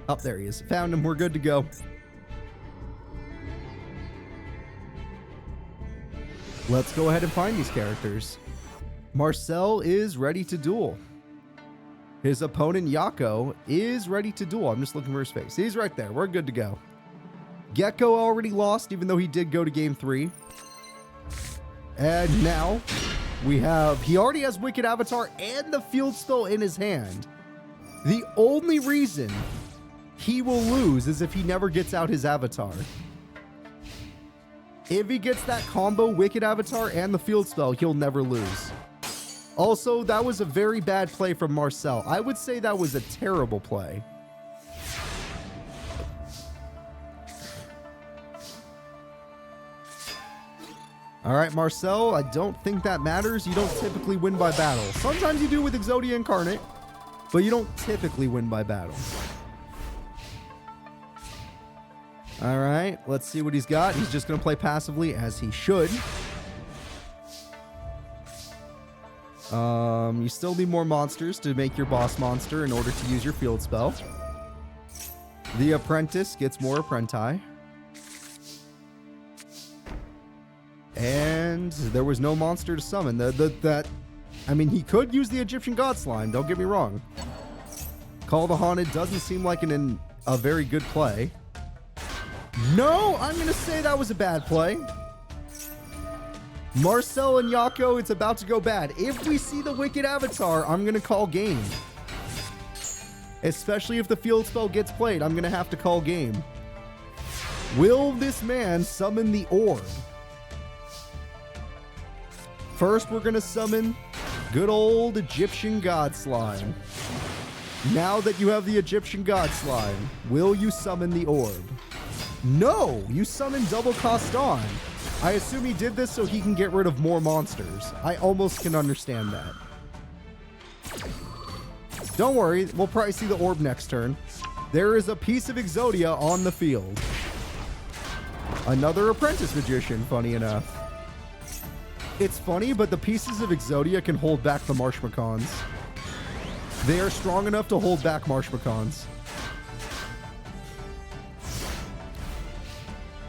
Oh, there he is. Found him. We're good to go. Let's go ahead and find these characters. Marcel is ready to duel. His opponent, Yako, is ready to duel. I'm just looking for his face. He's right there. We're good to go. Gekko already lost, even though he did go to game 3. And now he already has Wicked Avatar and the field spell in his hand. The only reason he will lose is if he never gets out his avatar. If he gets that combo Wicked Avatar and the field spell, he'll never lose. Also, that was a very bad play from Marcel. I would say that was a terrible play. All right, Marcel, I don't think that matters. You don't typically win by battle. Sometimes you do with Exodia Incarnate, but you don't typically win by battle. All right, let's see what he's got. He's just going to play passively, as he should. You still need more monsters to make your boss monster in order to use your field spell. The apprentice gets more apprenti. And there was no monster to summon. I mean, he could use the Egyptian God Slime, don't get me wrong. Call the Haunted doesn't seem like a very good play. No, I'm going to say that was a bad play. Marcel and Yako, it's about to go bad. If we see the Wicked Avatar, I'm going to call game. Especially if the field spell gets played, I'm going to have to call game. Will this man summon the orb? First, we're going to summon good old Egyptian God Slime. Now that you have the Egyptian God Slime, will you summon the orb? No, you summon double cost on. I assume he did this so he can get rid of more monsters. I almost can understand that. Don't worry, we'll probably see the orb next turn. There is a piece of Exodia on the field. Another apprentice magician, funny enough. It's funny, but the pieces of Exodia can hold back the Marshmacons. They are strong enough to hold back Marshmacons.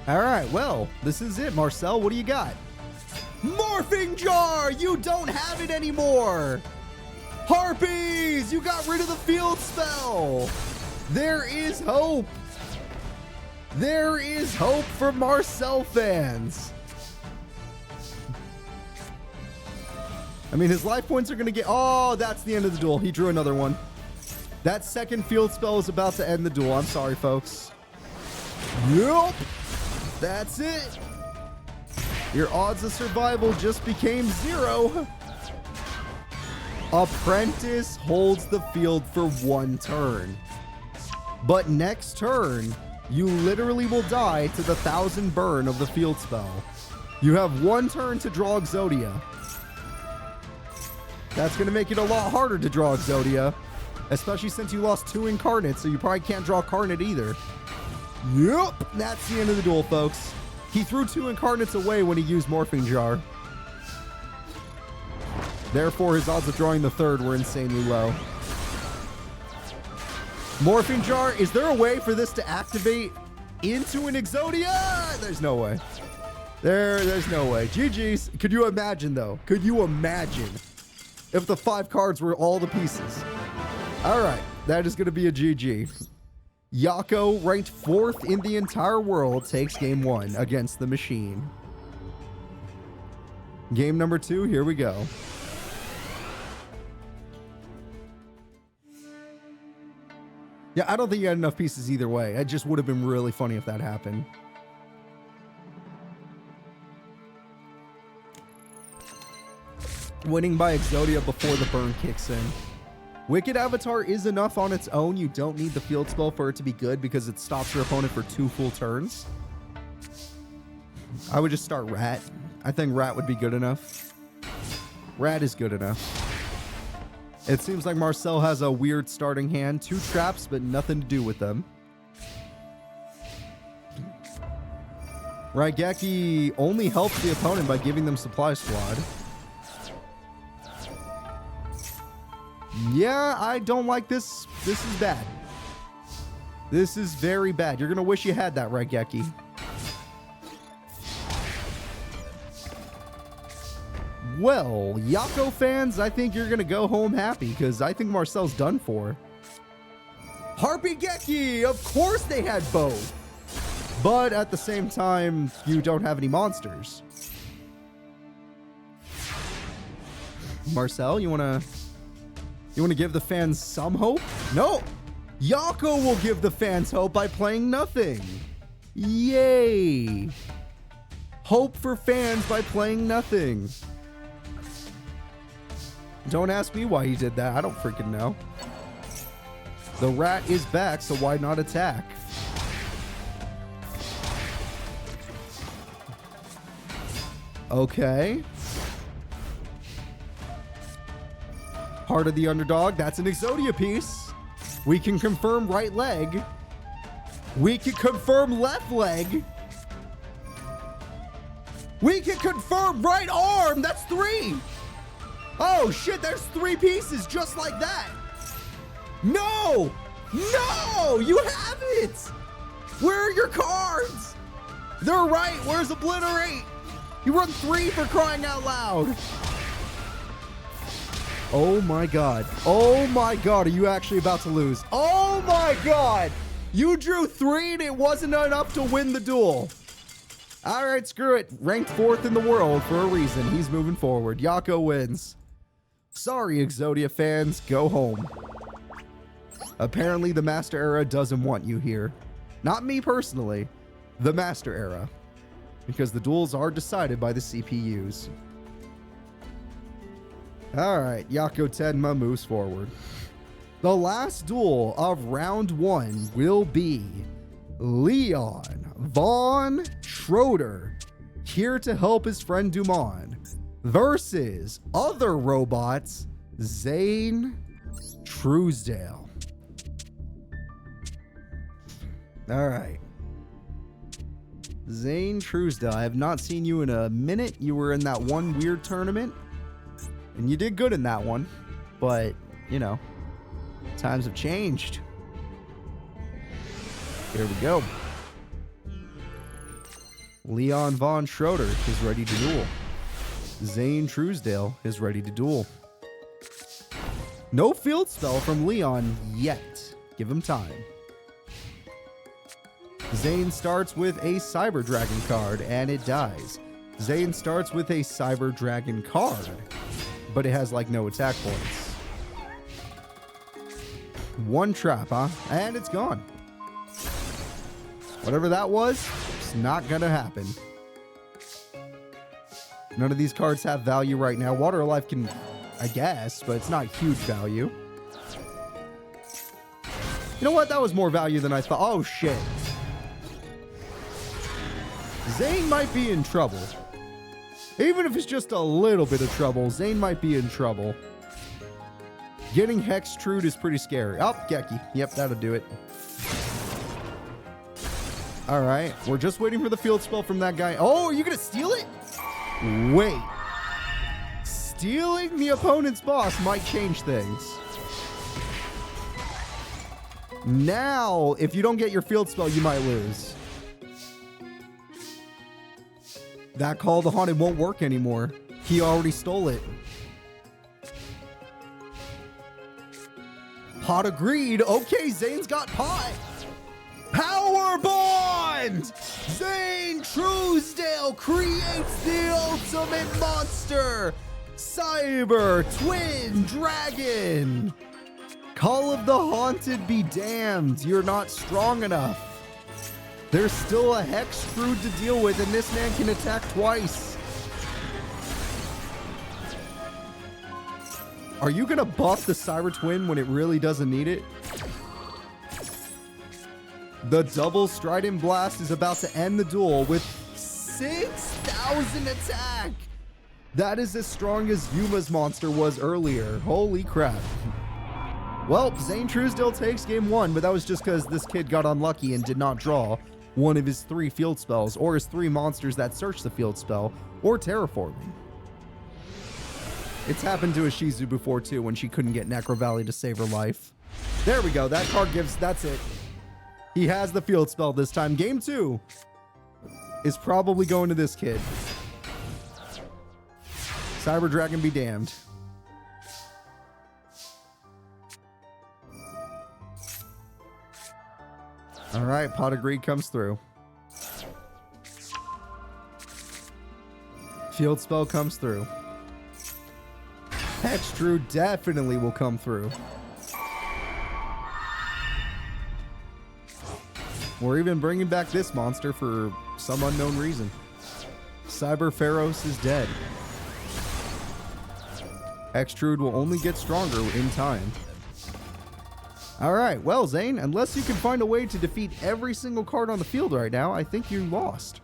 Alright, well, this is it. Marcel, what do you got? Morphing Jar! You don't have it anymore! Harpies! You got rid of the field spell! There is hope! There is hope for Marcel fans! I mean, his life points are going to get... Oh, that's the end of the duel. He drew another one. That second field spell is about to end the duel. I'm sorry, folks. Yup! That's it! Your odds of survival just became 0. Apprentice holds the field for 1 turn. But next turn, you literally will die to the 1000 burn of the field spell. You have 1 turn to draw Exodia. That's going to make it a lot harder to draw Exodia, especially since you lost 2 incarnates, so you probably can't draw Carnate either. Yep, that's the end of the duel, folks. He threw 2 incarnates away when he used Morphing Jar. Therefore, his odds of drawing the 3rd were insanely low. Morphing Jar, is there a way for this to activate into an Exodia? There's no way. There's no way. GG's. Could you imagine, though? Could you imagine if the 5 cards were all the pieces? All right, that is going to be a GG. Yako, ranked 4th in the entire world, takes game 1 against the machine. Game number 2, here we go. Yeah, I don't think you had enough pieces either way. It just would have been really funny if that happened. Winning by Exodia before the burn kicks in. Wicked Avatar is enough on its own. You don't need the field spell for it to be good because it stops your opponent for 2 full turns. I would just start Rat. I think Rat would be good enough. Rat is good enough. It seems like Marcel has a weird starting hand. 2 traps, but nothing to do with them. Raigeki only helps the opponent by giving them Supply Squad. Yeah, I don't like this. This is bad. This is very bad. You're going to wish you had that, Raigeki. Well, Yako fans, I think you're going to go home happy because I think Marcel's done for. Harpy Geki, of course they had both. But at the same time, you don't have any monsters. Marcel, you want to give the fans some hope? No. Yako will give the fans hope by playing nothing. Yay. Hope for fans by playing nothing. Don't ask me why he did that. I don't freaking know. The rat is back, so why not attack? Okay. Heart of the Underdog. That's an Exodia piece. We can confirm right leg. We can confirm left leg. We can confirm right arm. That's 3. Oh, shit. There's 3 pieces just like that. No. No. You have it. Where are your cards? They're right. Where's Obliterate? You run 3 for crying out loud. Oh my god. Oh my god. Are you actually about to lose? Oh my god. You drew 3 and it wasn't enough to win the duel. Alright, screw it. Ranked 4th in the world for a reason. He's moving forward. Yako wins. Sorry, Exodia fans. Go home. Apparently, the Master Era doesn't want you here. Not me personally. The Master Era. Because the duels are decided by the CPUs. Alright, Yako Tenma moves forward. The last duel of round 1 will be Leon Von Schroeder, here to help his friend Dumon, versus other robots, Zane Truesdale. Alright. Zane Truesdale, I have not seen you in a minute. You were in that one weird tournament, and you did good in that one. But, you know, times have changed. Here we go. Leon Von Schroeder is ready to duel. Zane Truesdale is ready to duel. No field spell from Leon yet. Give him time. Zane starts with a Cyber Dragon card, and it dies. Zane starts with a Cyber Dragon card, but it has, like, no attack points. One trap, huh? And it's gone. Whatever that was, it's not gonna happen. None of these cards have value right now. Water Life can, I guess, but it's not huge value. You know what? That was more value than I thought. Oh, shit. Zane might be in trouble. Even if it's just a little bit of trouble, Zane might be in trouble. Getting Hextrude is pretty scary. Oh, Gekko. Yep, that'll do it. All right, we're just waiting for the field spell from that guy. Oh, are you going to steal it? Wait. Stealing the opponent's boss might change things. Now, if you don't get your field spell, you might lose. That Call the Haunted won't work anymore. He already stole it. Pot agreed. Okay, Zane's got pot. Power Bond! Zane Truesdale creates the ultimate monster! Cyber Twin Dragon! Call of the Haunted be damned. You're not strong enough. There's still a Hextrude to deal with, and this man can attack twice. Are you gonna buff the Cyber Twin when it really doesn't need it? The double Strident Blast is about to end the duel with 6,000 attack. That is as strong as Yuma's monster was earlier. Holy crap. Well, Zane Truesdale takes game one, but that was just because this kid got unlucky and did not draw one of his 3 field spells, or his 3 monsters that search the field spell, or terraforming. It's happened to a Shizu before too, when she couldn't get Necro Valley to save her life. There we go. That card gives, that's it. He has the field spell this time. Game 2 is probably going to this kid. Cyber Dragon be damned. All right, Pot of Greed comes through. Field spell comes through. Hextrude definitely will come through. We're even bringing back this monster for some unknown reason. Cyber Pharaohs is dead. Hextrude will only get stronger in time. Alright, well, Zane, unless you can find a way to defeat every single card on the field right now, I think you lost.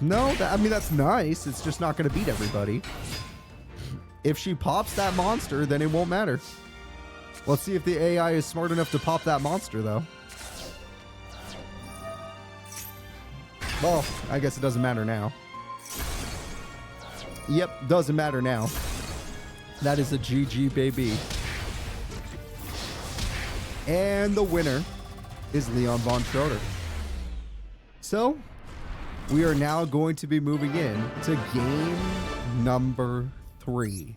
No, I mean, that's nice. It's just not going to beat everybody. If she pops that monster, then it won't matter. Let's see if the AI is smart enough to pop that monster, though. Well, I guess it doesn't matter now. Yep, doesn't matter now. That is a GG, baby. And the winner is Leon Von Schroeder. So, we are now going to be moving in to game number 3.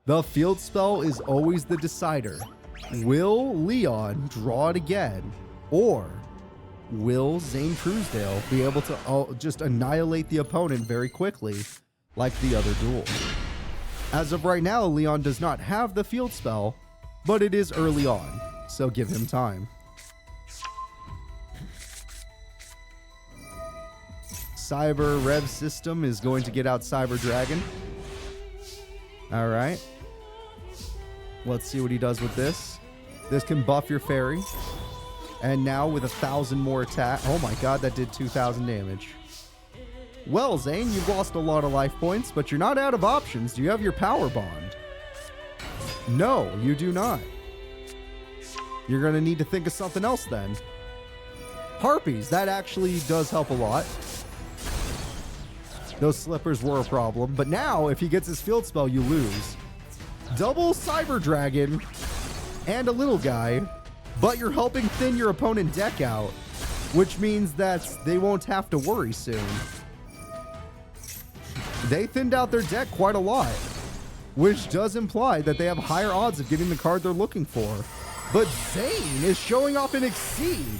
The field spell is always the decider. Will Leon draw it again? Or will Zane Truesdale be able to just annihilate the opponent very quickly like the other duel? As of right now, Leon does not have the field spell, but it is early on, so give him time. Cyber Rev System is going to get out Cyber Dragon. All right. Let's see what he does with this. This can buff your fairy. And now with 1,000 more attack. Oh my god, that did 2,000 damage. Well, Zane, you've lost a lot of life points, but you're not out of options. Do you have your power bond? No, you do not. You're going to need to think of something else then. Harpies, that actually does help a lot. Those slippers were a problem, but now if he gets his field spell, you lose. Double Cyber Dragon and a little guy, but you're helping thin your opponent deck out, which means that they won't have to worry soon. They thinned out their deck quite a lot, which does imply that they have higher odds of getting the card they're looking for. But Zane is showing off an Exceed.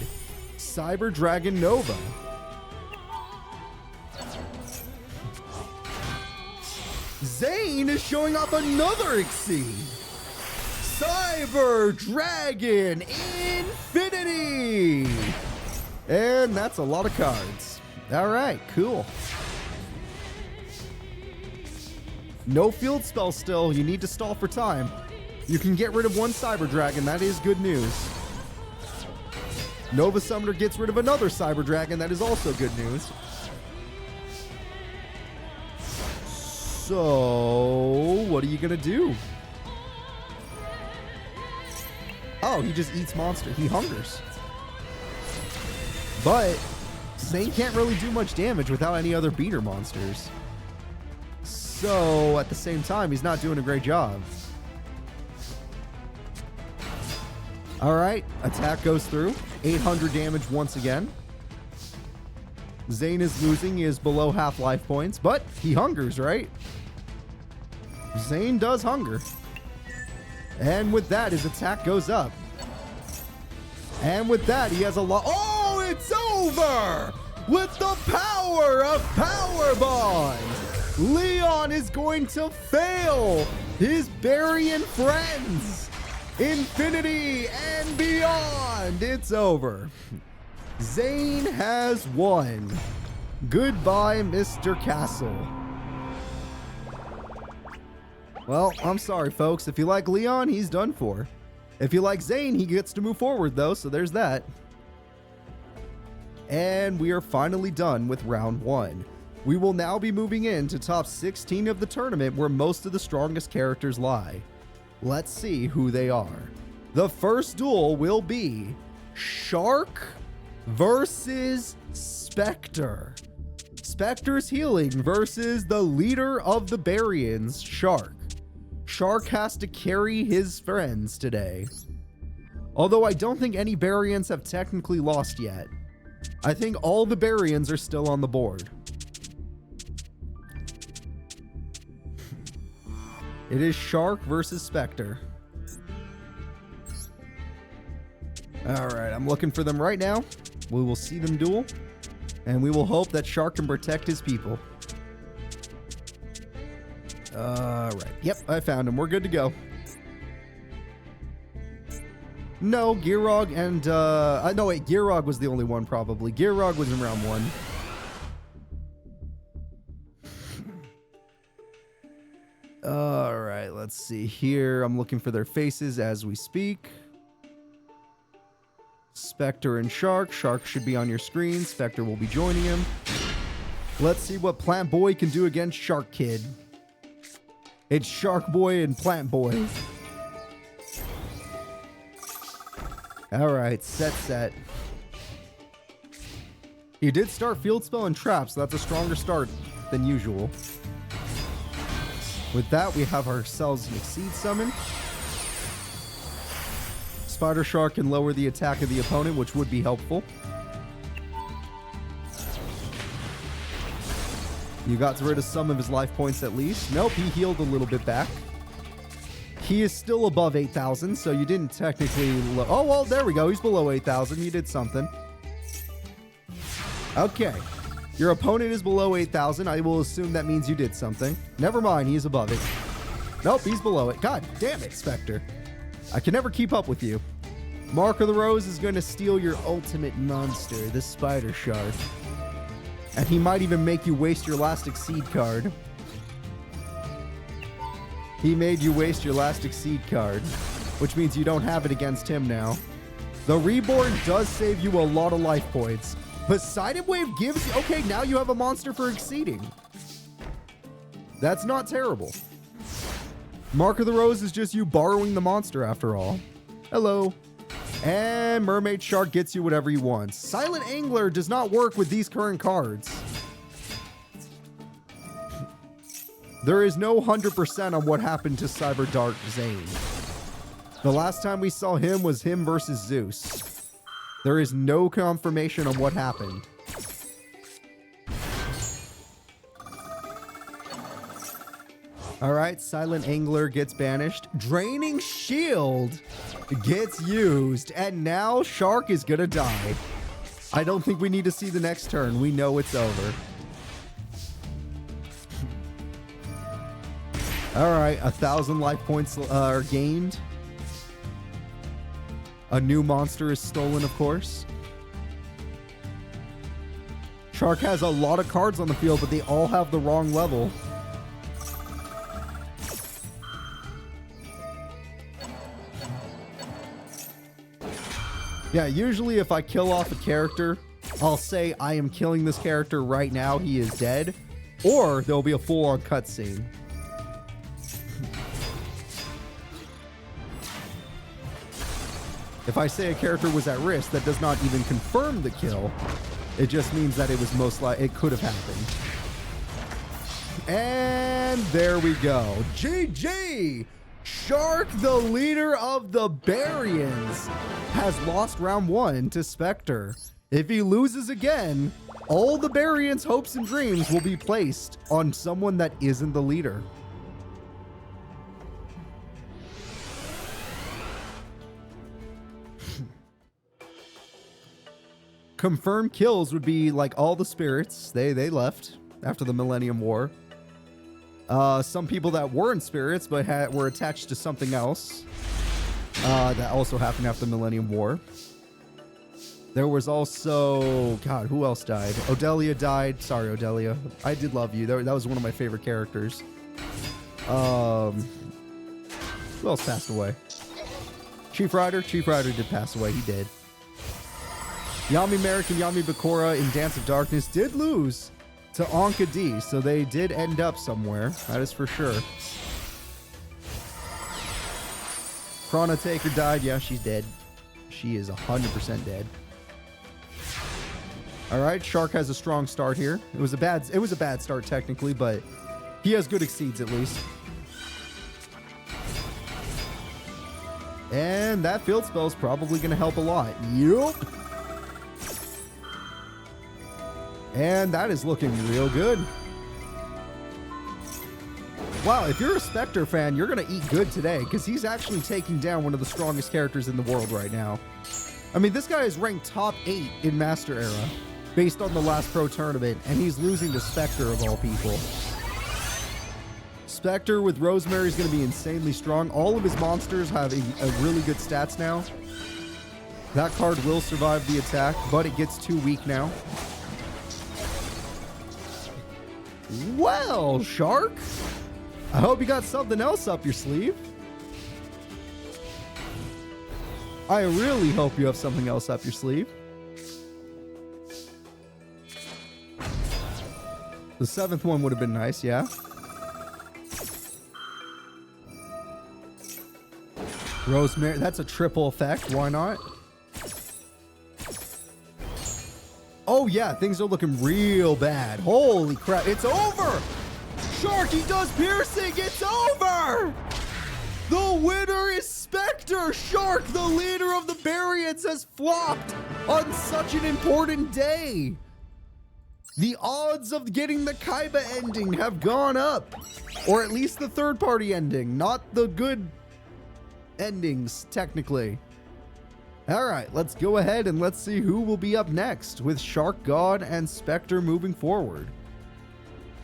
Cyber Dragon Nova. Zane is showing off another Exceed. Cyber Dragon Infinity. And that's a lot of cards. All right, cool. No field spell still. You need to stall for time. You can get rid of one Cyber Dragon. That is good news. Nova Summoner gets rid of another Cyber Dragon. That is also good news. So, what are you going to do? Oh, he just eats monster. He hungers. But Zane can't really do much damage without any other beater monsters. So, at the same time, he's not doing a great job. Alright, attack goes through. 800 damage once again. Zane is losing. He is below half life points, but he hungers, right? Zane does hunger. And with that, his attack goes up. And with that, he has a lot. Oh, it's over! With the power of Power Bond! Leon is going to fail his Barian friends. Infinity and beyond. It's over. Zane has won. Goodbye, Mr. Castle. Well, I'm sorry, folks. If you like Leon, he's done for. If you like Zane, he gets to move forward, though, so there's that. And we are finally done with round 1. We will now be moving into top 16 of the tournament where most of the strongest characters lie. Let's see who they are. The first duel will be Shark versus Spectre. Spectre's healing versus the leader of the Barians, Shark. Shark has to carry his friends today. Although I don't think any Barians have technically lost yet. I think all the Barians are still on the board. It is Shark versus Spectre. Alright, I'm looking for them right now. We will see them duel. And we will hope that Shark can protect his people. Alright, yep, I found him. We're good to go. No, Girag and... no, wait, Girag was the only one probably. Girag was in round 1. Alright, let's see here. I'm looking for their faces as we speak. Spectre and Shark. Shark should be on your screen. Spectre will be joining him. Let's see what Plant Boy can do against Shark Kid. It's Shark Boy and Plant Boy. Alright, set. He did start Field Spell and Trap, so that's a stronger start than usual. With that, we have ourselves an Exceed summon. Spider Shark can lower the attack of the opponent, which would be helpful. You got rid of some of his life points at least. Nope, he healed a little bit back. He is still above 8,000, so you didn't technically... Oh, well, there we go. He's below 8,000. You did something. Okay. Your opponent is below 8,000. I will assume that means you did something. Never mind, he's above it. Nope, he's below it. God damn it, Spectre. I can never keep up with you. Mark of the Rose is going to steal your ultimate monster, the Spider Shark. And he might even make you waste your last Exceed card. He made you waste your last Exceed card, which means you don't have it against him now. The Reborn does save you a lot of life points. Poseidon Wave gives you... Okay, now you have a monster for exceeding. That's not terrible. Mark of the Rose is just you borrowing the monster after all. Hello. And Mermaid Shark gets you whatever he wants. Silent Angler does not work with these current cards. There is no 100% on what happened to Cyber Dark Zane. The last time we saw him was him versus Zeus. There is no confirmation on what happened. Alright, Silent Angler gets banished. Draining Shield gets used. And now Shark is gonna die. I don't think we need to see the next turn. We know it's over. Alright, 1,000 life points are gained. A new monster is stolen, of course. Shark has a lot of cards on the field, but they all have the wrong level. Yeah, usually if I kill off a character, I'll say I am killing this character right now, he is dead. Or there'll be a full-on cutscene. If I say a character was at risk, that does not even confirm the kill. It just means that it was most likely, it could have happened. And there we go. GG! Shark, the leader of the Barians, has lost round 1 to Spectre. If he loses again, all the Barians' hopes and dreams will be placed on someone that isn't the leader. Confirmed kills would be like all the spirits. They left after the Millennium War. Some people that weren't spirits but were attached to something else. That also happened after the Millennium War. There was also... God, who else died? Odelia died. Sorry, Odelia. I did love you. That was one of my favorite characters. Who else passed away? Chief Rider? Chief Rider did pass away. He did. Yami Merrick and Yami Bakura in Dance of Darkness did lose to Anka D, so they did end up somewhere. That is for sure. Chrono Taker died. Yeah, she's dead. She is 100% dead. All right, Shark has a strong start here. It was a bad start technically, but he has good exceeds at least. And that field spell is probably going to help a lot. Yup. And that is looking real good. Wow, if you're a Spectre fan, you're going to eat good today, because he's actually taking down one of the strongest characters in the world right now. I mean, this guy is ranked top 8 in Master Era, based on the last pro tournament, and he's losing to Spectre of all people. Spectre with Rosemary is going to be insanely strong. All of his monsters have a really good stats now. That card will survive the attack, but it gets too weak now. Well, Shark, I hope you got something else up your sleeve. I really hope you have something else up your sleeve. The 7th one would have been nice, yeah. Rosemary, that's a triple effect. Why not? Oh yeah, things are looking real bad. Holy crap, it's over! Shark, he does piercing, it's over! The winner is Spectre! Shark, the leader of the Barians, has flopped on such an important day! The odds of getting the Kaiba ending have gone up. Or at least the third-party ending, not the good endings, technically. Alright, let's go ahead and let's see who will be up next with Shark God and Spectre moving forward.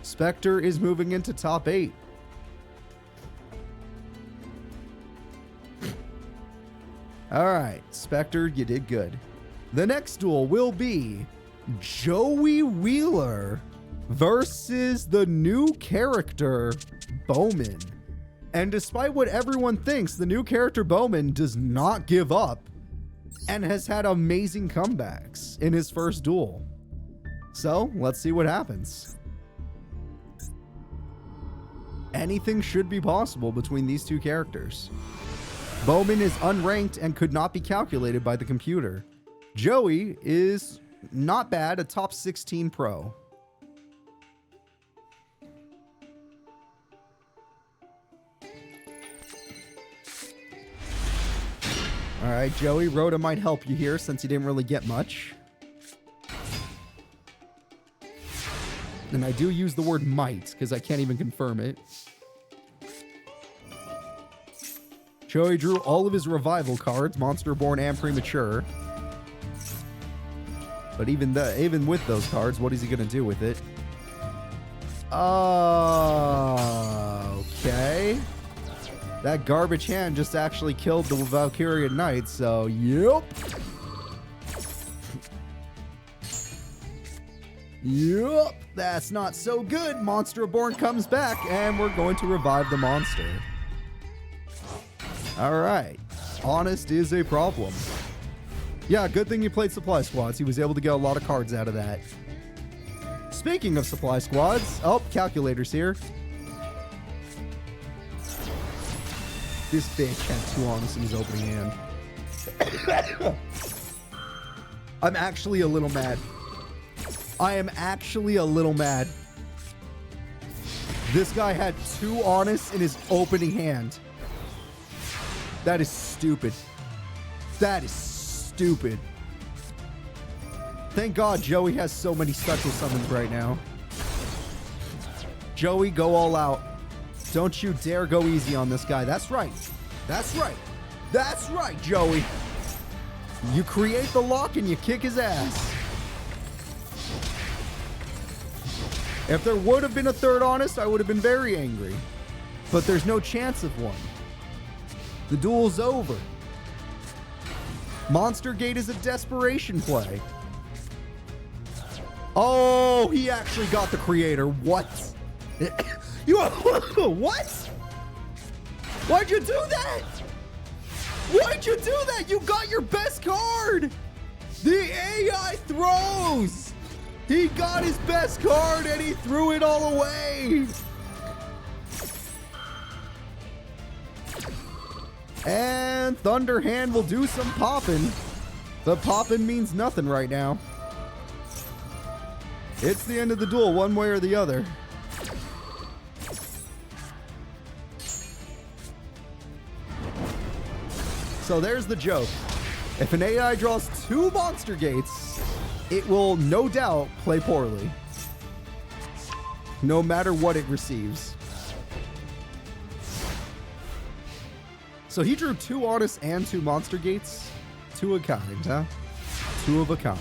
Spectre is moving into top 8. Alright, Spectre, you did good. The next duel will be Joey Wheeler versus the new character Bowman. And despite what everyone thinks, the new character Bowman does not give up and has had amazing comebacks in his first duel. So, let's see what happens. Anything should be possible between these two characters. Bowman is unranked and could not be calculated by the computer. Joey is not bad, a top 16 pro. All right, Joey, Rhoda might help you here since you didn't really get much. And I do use the word might because I can't even confirm it. Joey drew all of his revival cards, Monster Born and Premature. But even with those cards, what is he going to do with it? Okay. That garbage hand just actually killed the Valkyrian Knight, so yep. Yep, that's not so good. Monster Born comes back, and we're going to revive the monster. All right. Honest is a problem. Yeah, good thing you played Supply Squads. He was able to get a lot of cards out of that. Speaking of Supply Squads, oh, Calculator's here. This bitch had 2 honest in his opening hand. I'm actually a little mad. I am actually a little mad. This guy had 2 honest in his opening hand. That is stupid. That is stupid. Thank God Joey has so many special summons right now. Joey, go all out. Don't you dare go easy on this guy. That's right. That's right. That's right, Joey. You create the lock and you kick his ass. If there would have been a 3rd honest, I would have been very angry. But there's no chance of one. The duel's over. Monster Gate is a desperation play. Oh, he actually got the creator. What? What? Why'd you do that? Why'd you do that? You got your best card. The AI throws. He got his best card and he threw it all away. And Thunderhand will do some popping. The popping means nothing right now. It's the end of the duel one way or the other. So there's the joke. If an AI draws 2 monster gates, it will no doubt play poorly. No matter what it receives. So he drew 2 honest and 2 monster gates. 2 of a kind, huh? 2 of a kind.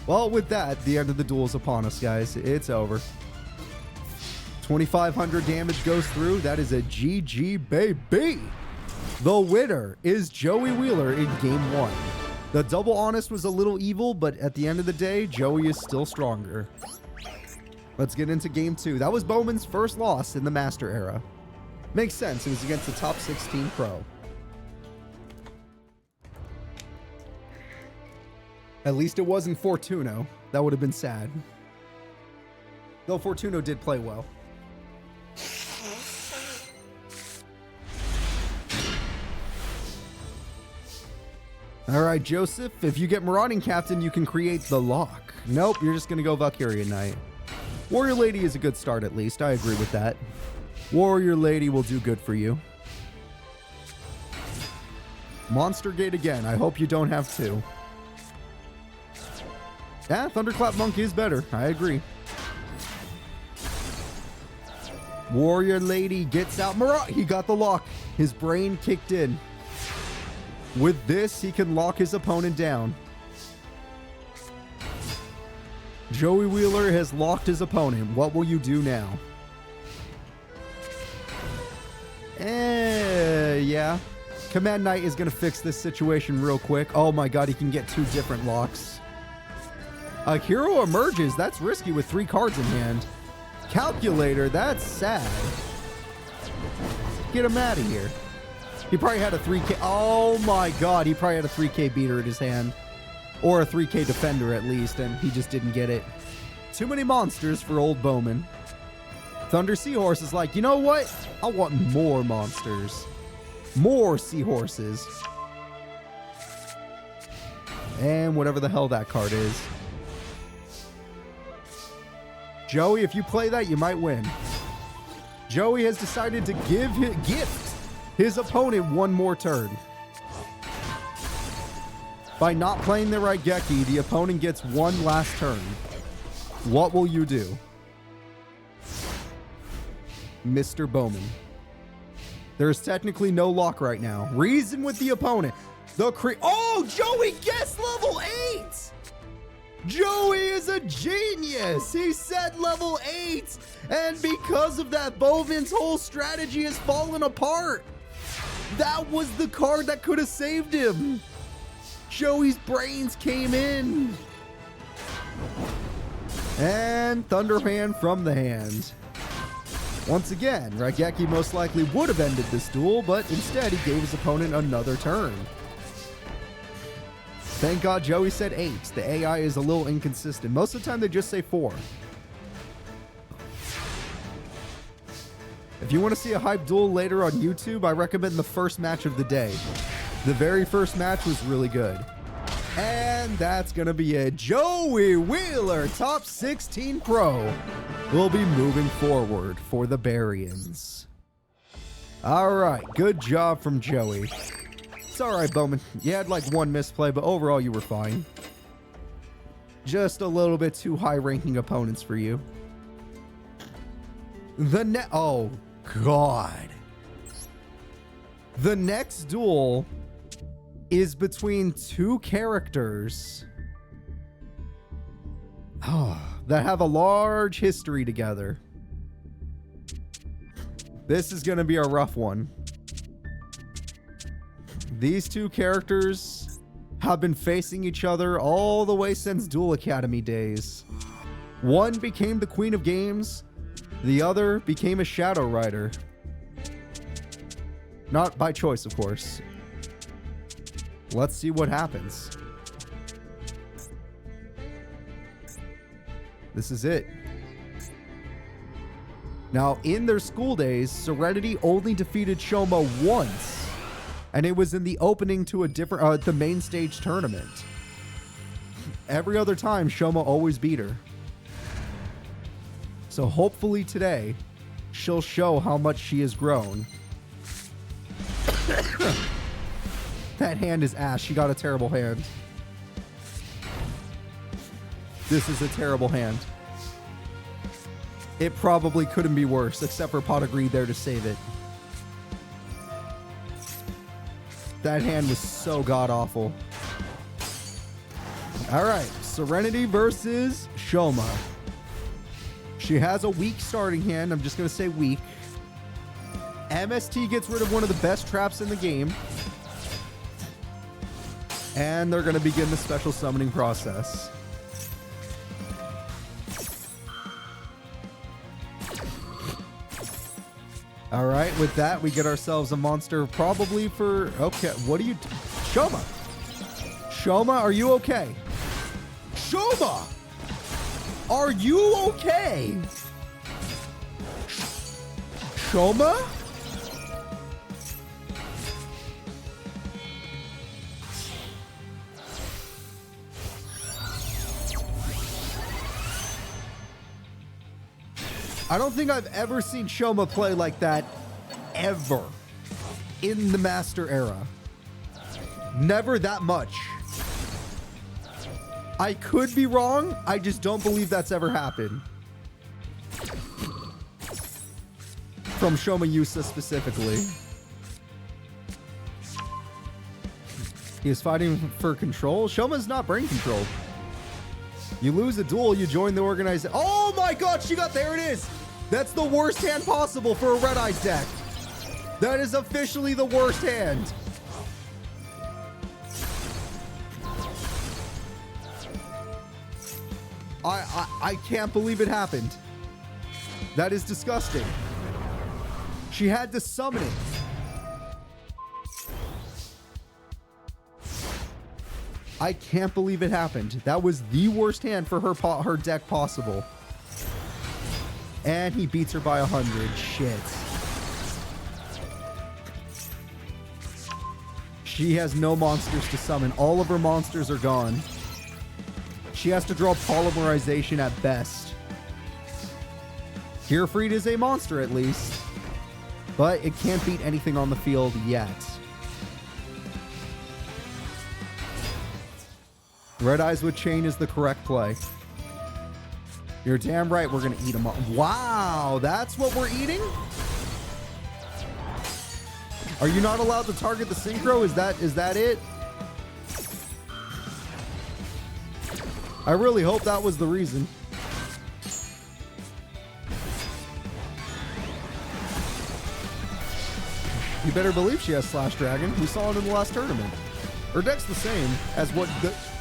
Well, with that, the end of the duel is upon us, guys. It's over. 2,500 damage goes through. That is a GG, baby. The winner is Joey Wheeler in Game 1. The double honest was a little evil, but at the end of the day, Joey is still stronger. Let's get into Game 2. That was Bowman's first loss in the Master era. Makes sense. It was against the top 16 pro. At least it wasn't Fortuno. That would have been sad. Though Fortuno did play well. Alright, Joseph. If you get Marauding Captain, you can create the lock. Nope, you're just going to go Valkyrian Knight. Warrior Lady is a good start at least. I agree with that. Warrior Lady will do good for you. Monster Gate again. I hope you don't have 2. Yeah, Thunderclap Monk is better. I agree. Warrior Lady gets out. He got the lock. His brain kicked in. With this, he can lock his opponent down. Joey Wheeler has locked his opponent. What will you do now? Yeah. Command Knight is going to fix this situation real quick. Oh my god, he can get 2 different locks. A hero emerges. That's risky with 3 cards in hand. Calculator, that's sad. Get him out of here. He probably had a 3K. Oh my god, he probably had a 3K beater in his hand. Or a 3K defender at least, and he just didn't get it. Too many monsters for old Bowman. Thunder Seahorse is like, you know what? I want more monsters. More seahorses. And whatever the hell that card is. Joey, if you play that, you might win. Joey has decided to gift his opponent one more turn. By not playing the right Gekko, the opponent gets one last turn. What will you do? Mr. Bowman. There's technically no lock right now. Reason with the opponent. Oh, Joey guessed level 8! Joey is a genius! He said level 8! And because of that, Bowman's whole strategy has fallen apart. That was the card that could have saved him. Joey's brains came in. And Thunderhand from the hand. Once again, Raigeki most likely would have ended this duel, but instead he gave his opponent another turn. Thank God Joey said 8. The AI is a little inconsistent. Most of the time they just say 4. If you want to see a hype duel later on YouTube, I recommend the first match of the day. The very first match was really good. And that's going to be it. Joey Wheeler, top 16 pro, will be moving forward for the Barians. All right, good job from Joey. It's all right, Bowman. You had like one misplay, but overall you were fine. Just a little bit too high-ranking opponents for you. Oh, God. The next duel is between two characters that have a large history together. This is going to be a rough one. These two characters have been facing each other all the way since Duel Academy days. One became the Queen of Games, the other became a Shadow Rider. Not by choice, of course. Let's see what happens. This is it. Now, in their school days, Serenity only defeated Shoma once. And it was in the opening to a different, the main stage tournament. Every other time, Shoma always beat her. So hopefully today, she'll show how much she has grown. That hand is ass. She got a terrible hand. This is a terrible hand. It probably couldn't be worse, except for Pot of Greed there to save it. That hand was so god-awful. Alright, Serenity versus Shoma. She has a weak starting hand. I'm just going to say weak. MST gets rid of one of the best traps in the game. And they're going to begin the special summoning process. All right, with that, we get ourselves a monster probably for... Okay, what are you... Shoma! Shoma, are you okay? Shoma! Are you okay? Shoma? I don't think I've ever seen Shoma play like that, ever, in the Master era. Never that much. I could be wrong, I just don't believe that's ever happened. From Shoma Yusa specifically. He is fighting for control. Shoma's not brain control. You lose a duel, you join the organization. Oh my god, there it is! That's the worst hand possible for a Red Eyes deck. That is officially the worst hand. I can't believe it happened. That is disgusting. She had to summon it. I can't believe it happened. That was the worst hand for her deck possible. And he beats her by 100. Shit. She has no monsters to summon. All of her monsters are gone. She has to draw Polymerization at best. Gearfried is a monster at least, but it can't beat anything on the field yet. Red Eyes with Chain is the correct play. You're damn right we're going to eat them all. Wow, that's what we're eating? Are you not allowed to target the Synchro? Is that it? I really hope that was the reason. You better believe she has Slash Dragon. We saw it in the last tournament. Her deck's the same as what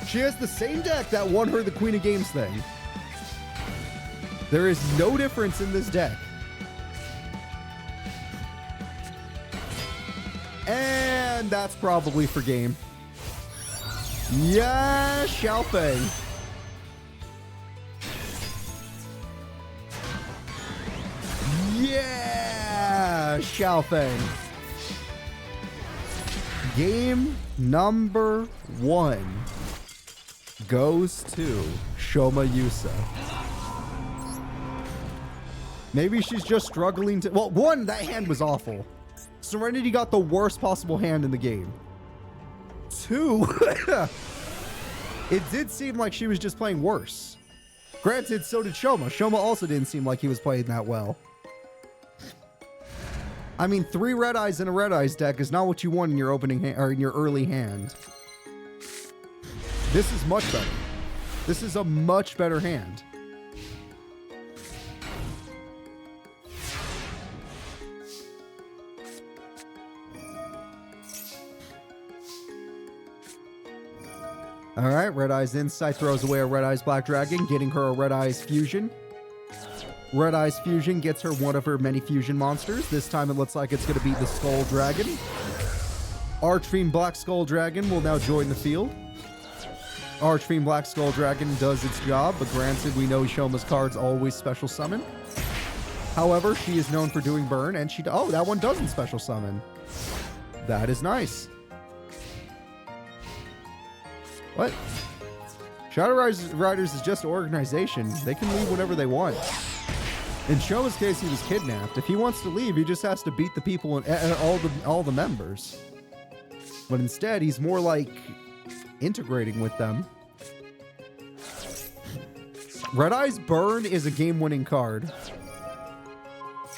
she has the same deck that won her the Queen of Games thing. There is no difference in this deck. And that's probably for game. Yeah, Xiaofei. Yeah, Xiaofei. Game number 1 goes to Shoma Yusa. Maybe she's just struggling to... Well, one, that hand was awful. Serenity got the worst possible hand in the game. 2, it did seem like she was just playing worse. Granted, so did Shoma. Shoma also didn't seem like he was playing that well. I mean, 3 Red Eyes in a Red Eyes deck is not what you want in your opening hand or in your early hand. This is much better. This is a much better hand. All right, Red Eyes Insight throws away a Red Eyes Black Dragon, getting her a Red Eyes Fusion. Red Eyes Fusion gets her one of her many fusion monsters. This time it looks like it's going to be the Skull Dragon. Archfiend Black Skull Dragon will now join the field. Archfiend Black Skull Dragon does its job, but granted, we know Shoma's cards always special summon. However, she is known for doing burn, and oh, that one doesn't special summon. That is nice. What? Shadow Riders is just an organization. They can leave whenever they want. In Shoma's case, he was kidnapped. If he wants to leave, he just has to beat the people and all the members. But instead, he's more like integrating with them. Red Eyes Burn is a game-winning card.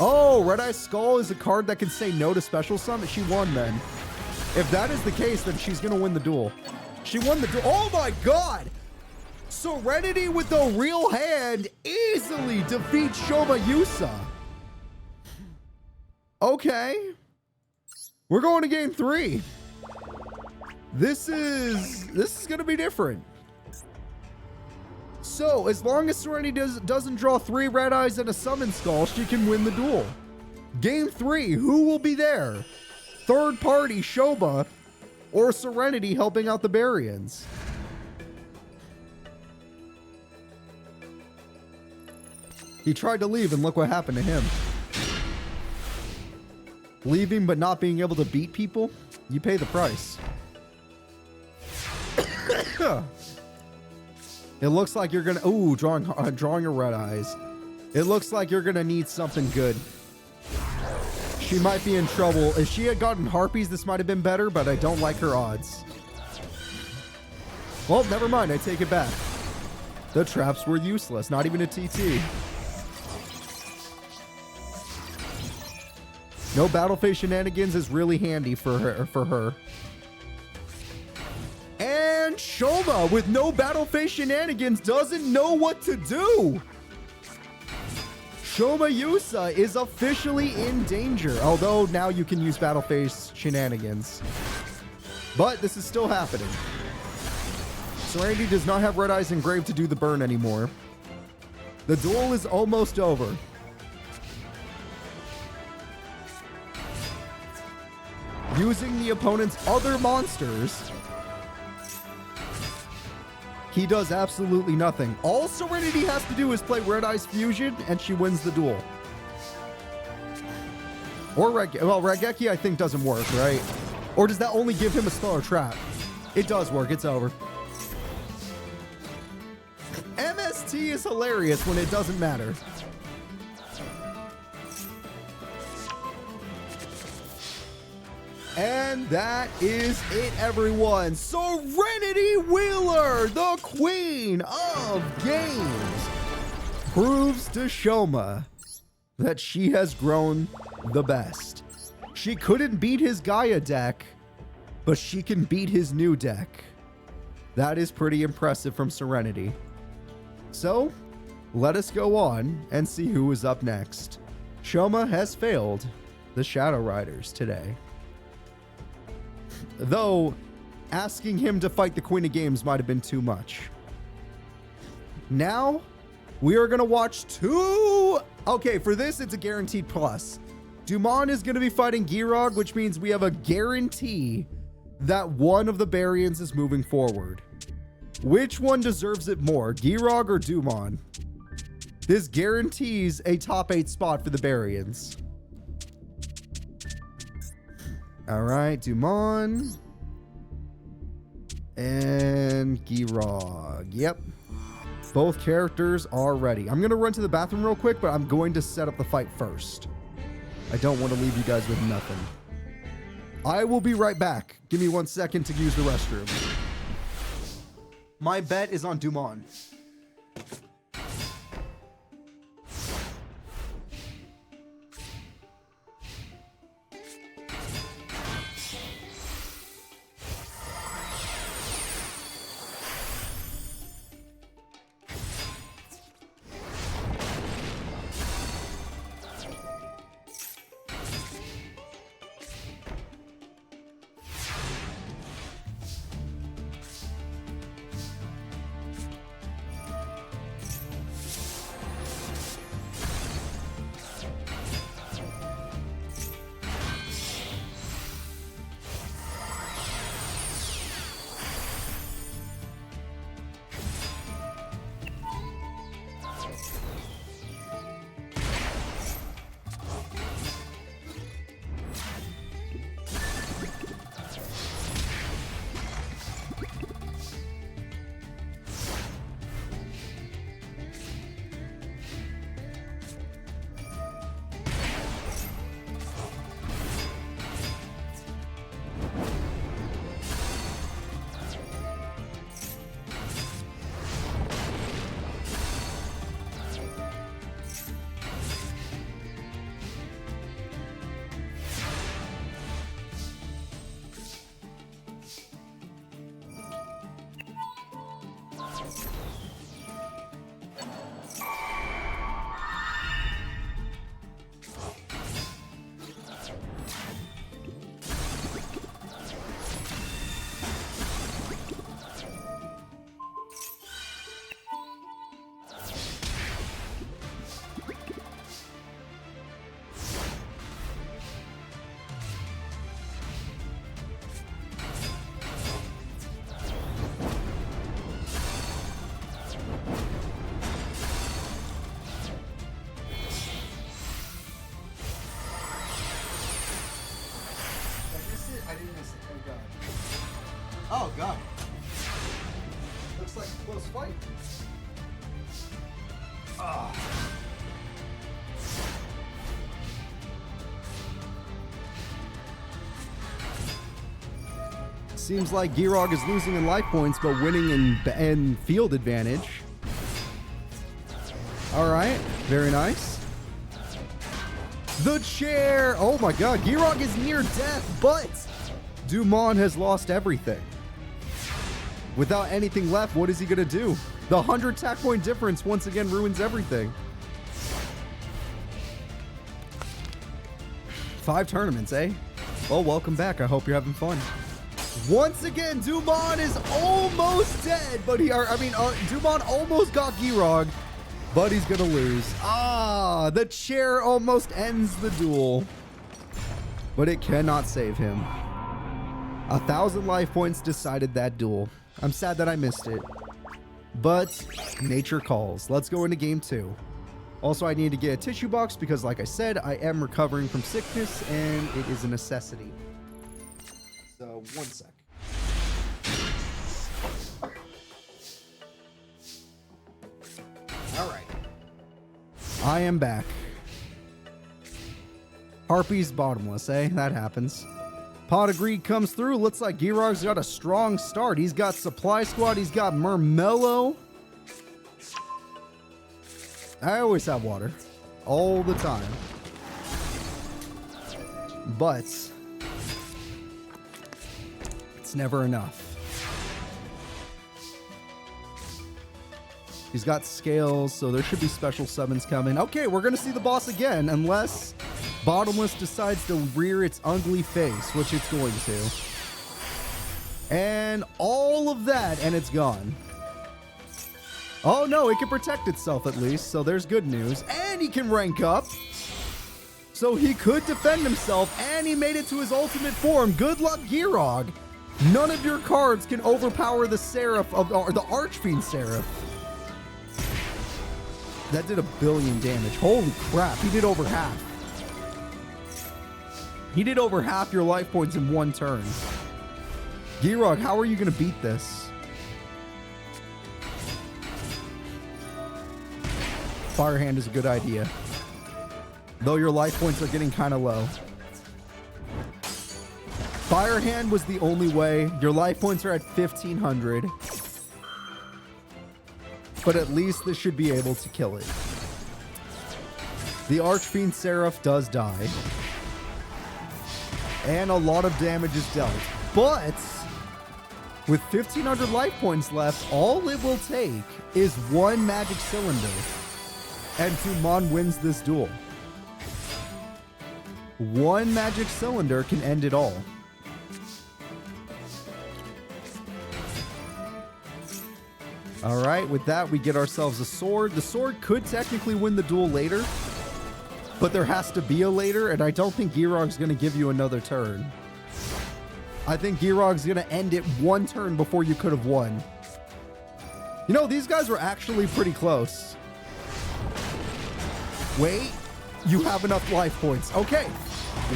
Oh, Red Eyes Skull is a card that can say no to special summon. She won then. If that is the case, then she's going to win the duel. She won the duel. Oh my god! Serenity with the real hand easily defeats Shoma Yusa. Okay. We're going to game 3. This is going to be different. So, as long as Serenity doesn't draw 3 Red Eyes and a Summon Skull, she can win the duel. Game 3, who will be there? Third party, Shoma, or Serenity helping out the Barians? He tried to leave and look what happened to him. Leaving but not being able to beat people? You pay the price. It looks like you're gonna... Ooh, drawing a Red Eyes. It looks like you're gonna need something good. She might be in trouble. If she had gotten Harpies, this might have been better, but I don't like her odds. Well, never mind. I take it back. The traps were useless. Not even a TT. No battle phase shenanigans is really handy for her. And Shoma, with no battle phase shenanigans, doesn't know what to do. Shoma Yusa is officially in danger, although now you can use battle phase shenanigans. But this is still happening. Serenity does not have Red Eyes engraved to do the burn anymore. The duel is almost over. Using the opponent's other monsters, he does absolutely nothing. All Serenity has to do is play Red Eyes Fusion, and she wins the duel. Or Regeki, I think, doesn't work, right? Or does that only give him a spell or trap? It does work. It's over. MST is hilarious when it doesn't matter. And that is it, everyone. Serenity Wheeler, the queen of games, proves to Shoma that she has grown the best. She couldn't beat his Gaia deck, but she can beat his new deck. That is pretty impressive from Serenity. So, let us go on and see who is up next. Shoma has failed the Shadow Riders today. Though, asking him to fight the Queen of Games might have been too much. Now, we are going to watch two... Okay, for this, it's a guaranteed plus. Dumon is going to be fighting Girag, which means we have a guarantee that one of the Barians is moving forward. Which one deserves it more, Girag or Dumon? This guarantees a top 8 spot for the Barians. All right, Dumon and Girag. Yep. Both characters are ready. I'm going to run to the bathroom real quick, but I'm going to set up the fight first. I don't want to leave you guys with nothing. I will be right back. Give me 1 second to use the restroom. My bet is on Dumon. Oh god. Looks like a close fight. Seems like Girag is losing in life points, but winning in field advantage. All right, very nice. The chair. Oh my god, Girag is near death, but Dumon has lost everything. Without anything left, what is he going to do? The 100 attack point difference once again ruins everything. 5 tournaments, eh? Well, welcome back. I hope you're having fun. Once again, Dumon is almost dead, but Dumon almost got Girag, but he's going to lose. Ah, the chair almost ends the duel, but it cannot save him. 1,000 life points decided that duel. I'm sad that I missed it, but nature calls. Let's go into game 2. Also, I need to get a tissue box because, like I said, I am recovering from sickness and it is a necessity. 1 sec. All right. I am back. Harpy's bottomless, eh? That happens. Pot of Greed comes through. Looks like Girag's got a strong start. He's got Supply Squad. He's got Mermello. I always have water. All the time. But it's never enough. He's got scales, so there should be special summons coming. Okay, we're going to see the boss again, unless Bottomless decides to rear its ugly face, which it's going to. And all of that, and it's gone. Oh no, it can protect itself at least, so there's good news. And he can rank up. So he could defend himself, and he made it to his ultimate form. Good luck, Girag. None of your cards can overpower the Seraph of, or the Archfiend Seraph. That did 1 billion damage. Holy crap, he did over half. He did over half your life points in 1 turn. Girag, how are you going to beat this? Fire Hand is a good idea. Though your life points are getting kind of low. Fire Hand was the only way. Your life points are at 1,500. But at least this should be able to kill it. The Archfiend Seraph does die. And a lot of damage is dealt. But with 1,500 life points left, all it will take is 1 magic cylinder. And Dumon wins this duel. 1 magic cylinder can end it all. All right, with that, we get ourselves a sword. The sword could technically win the duel later, but there has to be a later, and I don't think Girag's going to give you another turn. I think Girag's going to end it 1 turn before you could have won. You know, these guys were actually pretty close. Wait, you have enough life points. Okay,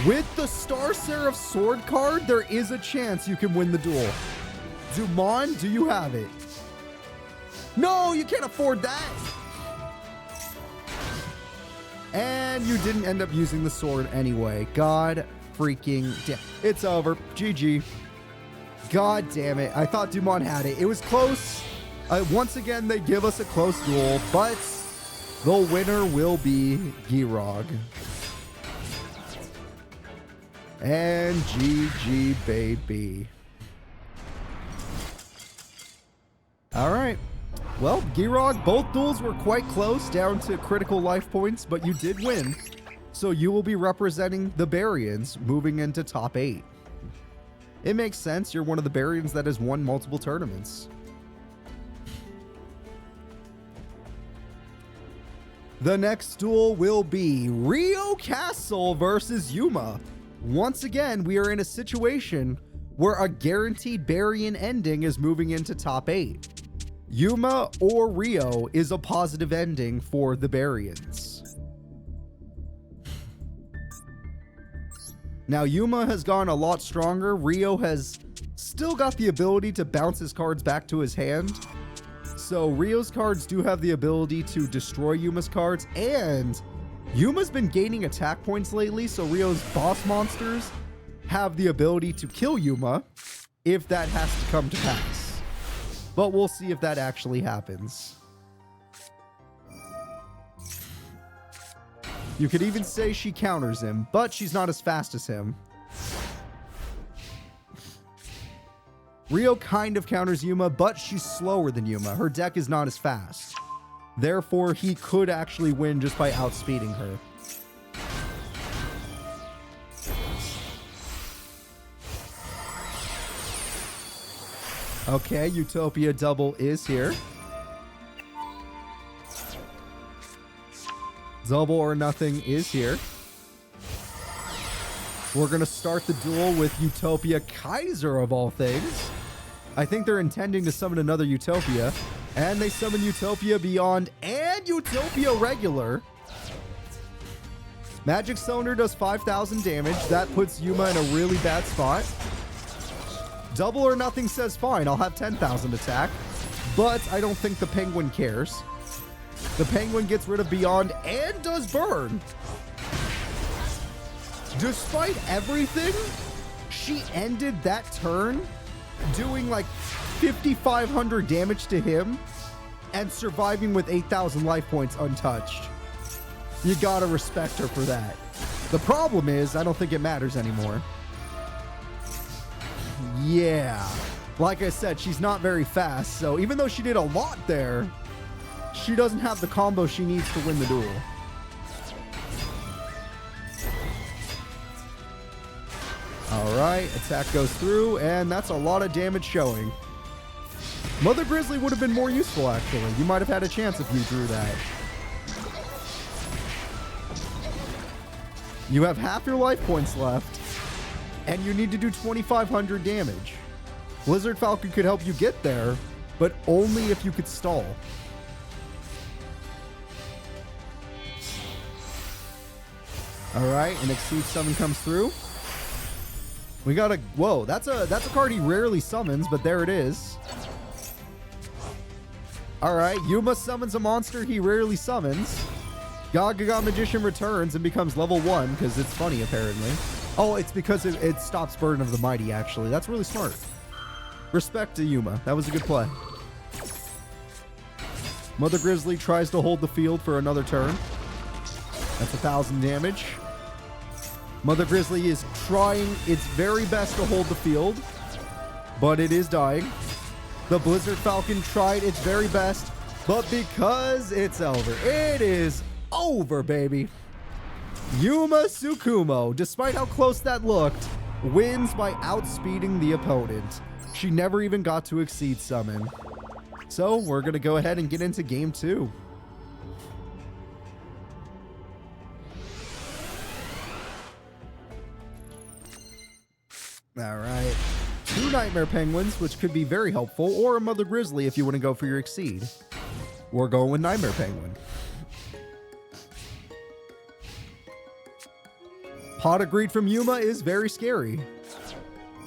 with the Star Seraph sword card, there is a chance you can win the duel. Dumon, do you have it? No, you can't afford that. And you didn't end up using the sword anyway. God freaking damn. It's over. GG. God damn it. I thought Dumon had it. It was close. Once again, they give us a close duel, but the winner will be Girag. And GG, baby. All right. Well, Girag, both duels were quite close, down to critical life points, but you did win. So you will be representing the Barians moving into top 8. It makes sense. You're one of the Barians that has won multiple tournaments. The next duel will be Rio Castle versus Yuma. Once again, we are in a situation where a guaranteed Barian ending is moving into top 8. Yuma or Rio is a positive ending for the Barians. Now, Yuma has gone a lot stronger. Rio has still got the ability to bounce his cards back to his hand. So Rio's cards do have the ability to destroy Yuma's cards, and Yuma's been gaining attack points lately, so Rio's boss monsters have the ability to kill Yuma if that has to come to pass. But we'll see if that actually happens. You could even say she counters him, but she's not as fast as him. Rio kind of counters Yuma, but she's slower than Yuma. Her deck is not as fast. Therefore, he could actually win just by outspeeding her. Okay, Utopia double is here. Double or nothing is here. We're going to start the duel with Utopia Kaiser of all things. I think they're intending to summon another Utopia. And they summon Utopia Beyond and Utopia Regular. Magic Cylinder does 5,000 damage. That puts Yuma in a really bad spot. Double or nothing says fine, I'll have 10,000 attack. But I don't think the penguin cares. The penguin gets rid of Beyond and does burn. Despite everything, she ended that turn doing like 5,500 damage to him and surviving with 8,000 life points untouched. You gotta respect her for that. The problem is, I don't think it matters anymore. Yeah. Like I said, she's not very fast, so even though she did a lot there, she doesn't have the combo she needs to win the duel. Alright, attack goes through, and that's a lot of damage showing. Mother Grizzly would have been more useful, actually. You might have had a chance if you drew that. You have half your life points left, and you need to do 2,500 damage. Blizzard Falcon could help you get there, but only if you could stall. Alright, an Exceed Summon comes through. We got a... Whoa, that's a card he rarely summons, but there it is. Alright, Yuma summons a monster he rarely summons. Gaga Magician returns and becomes level 1, because it's funny, apparently. Oh, it's because it stops Burden of the Mighty, actually. That's really smart. Respect to Yuma. That was a good play. Mother Grizzly tries to hold the field for another turn. That's 1,000 damage. Mother Grizzly is trying its very best to hold the field, but it is dying. The Blizzard Falcon tried its very best, but because it's over, it is over, baby. Yuma Tsukumo, despite how close that looked, wins by outspeeding the opponent. She never even got to Exceed Summon. So we're going to go ahead and get into game 2. Alright. 2 Nightmare Penguins, which could be very helpful, or a Mother Grizzly if you want to go for your Exceed. We're going with Nightmare Penguin. Pot of Greed from Yuma is very scary.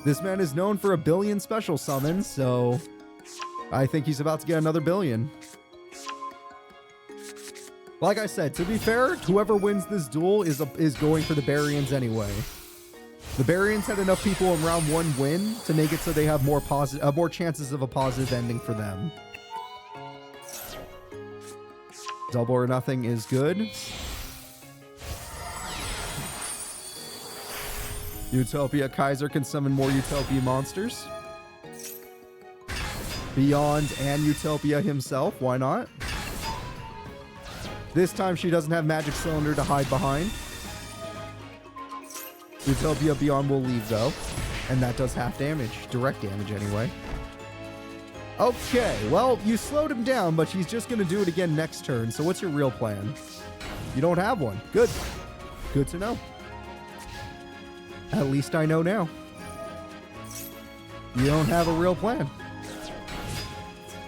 This man is known for 1 billion special summons, so I think he's about to get another 1 billion. Like I said, to be fair, whoever wins this duel is going for the Barians anyway. The Barians had enough people in round 1 win to make it so they have more chances of a positive ending for them. Double or nothing is good. Utopia Kaiser can summon more Utopia monsters. Beyond and Utopia himself, why not? This time she doesn't have Magic Cylinder to hide behind. Utopia Beyond will leave though, and that does half damage, direct damage anyway. Okay, well, you slowed him down, but he's just gonna do it again next turn, so what's your real plan? You don't have one. Good. Good to know. At least I know now. You don't have a real plan.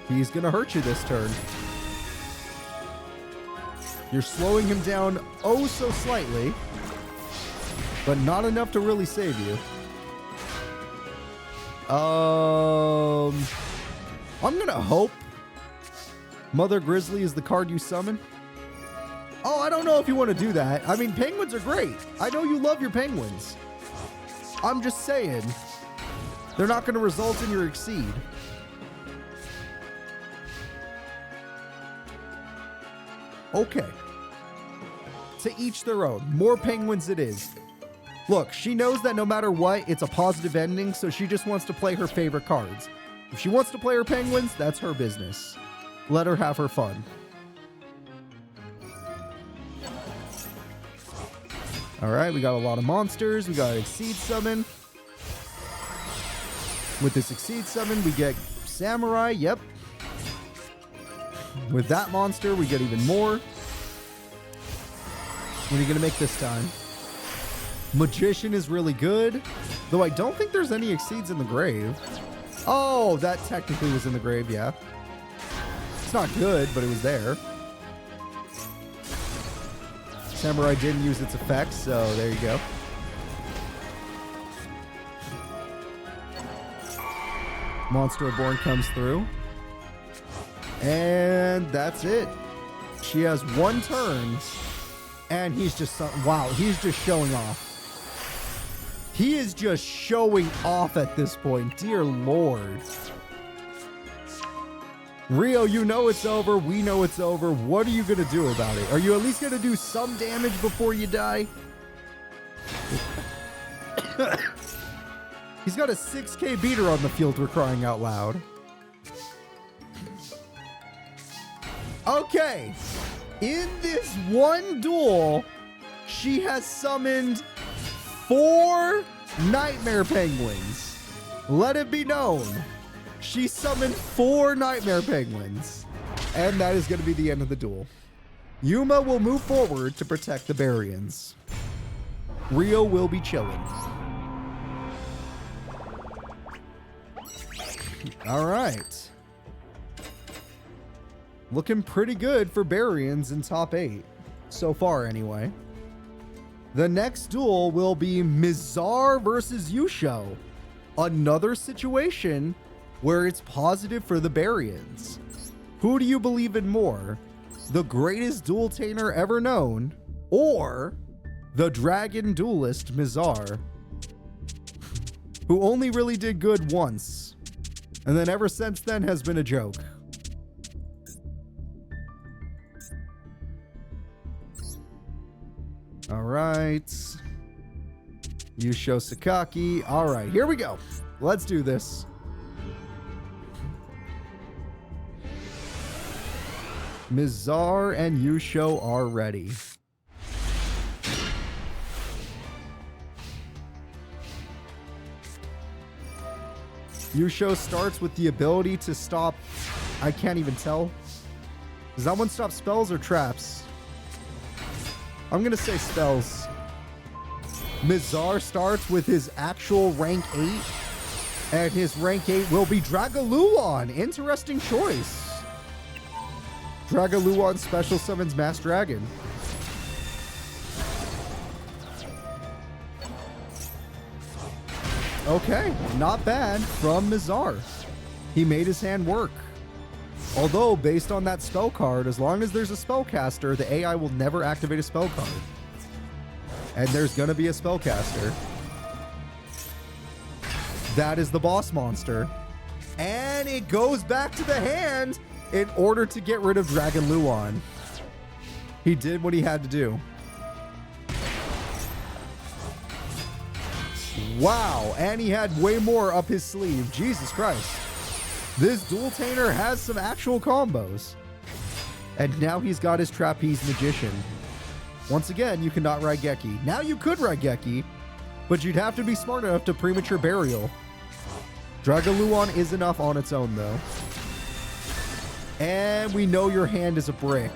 He's gonna hurt you this turn. You're slowing him down oh so slightly, but not enough to really save you. I'm gonna hope Mother Grizzly is the card you summon. Oh, I don't know if you want to do that. I mean, penguins are great. I know you love your penguins. I'm just saying, they're not going to result in your Exceed. Okay. To each their own. More penguins it is. Look, she knows that no matter what, it's a positive ending, so she just wants to play her favorite cards. If she wants to play her penguins, that's her business. Let her have her fun. Alright, we got a lot of monsters. We got an Exceed Summon. With this Exceed Summon, we get Samurai. Yep. With that monster, we get even more. What are you going to make this time? Magician is really good. Though I don't think there's any Exceeds in the grave. Oh, that technically was in the grave, yeah. It's not good, but it was there. Samurai didn't use its effects, so there you go. Monster Reborn comes through. And that's it. She has one turn. And he's just... Wow, he's just showing off. He is just showing off at this point. Dear Lord. Rio, you know it's over. We know it's over. What are you going to do about it? Are you at least going to do some damage before you die? He's got a 6k beater on the field for crying out loud. Okay. In this one duel, she has summoned 4 Nightmare Penguins. Let it be known. She summoned 4 Nightmare Penguins. And that is going to be the end of the duel. Yuma will move forward to protect the Barians. Rio will be chilling. All right. Looking pretty good for Barians in top 8. So far, anyway. The next duel will be Mizar versus Yusho. Another situation where it's positive for the Barians. Who do you believe in more? The greatest dual tainer ever known, or the dragon duelist Mizar, who only really did good once, and then ever since then has been a joke. All right. Yusho Sakaki. All right, here we go. Let's do this. Mizar and Yusho are ready. Yusho starts with the ability to stop... I can't even tell. Does that one stop spells or traps? I'm going to say spells. Mizar starts with his actual rank 8. And his rank 8 will be Dragaluon. Interesting choice. Dragaluon special summons Mass Dragon. Okay, not bad from Mizar. He made his hand work. Although, based on that spell card, as long as there's a spellcaster, the AI will never activate a spell card. And there's gonna be a spellcaster. That is the boss monster. And it goes back to the hand in order to get rid of Dragaluon. He did what he had to do. Wow, and he had way more up his sleeve. Jesus Christ. This dual tainer has some actual combos. And now he's got his Trapeze Magician. Once again, you cannot ride Gekko. Now you could ride Gekko, but you'd have to be smart enough to premature burial. Dragaluon is enough on its own, though. And we know your hand is a brick.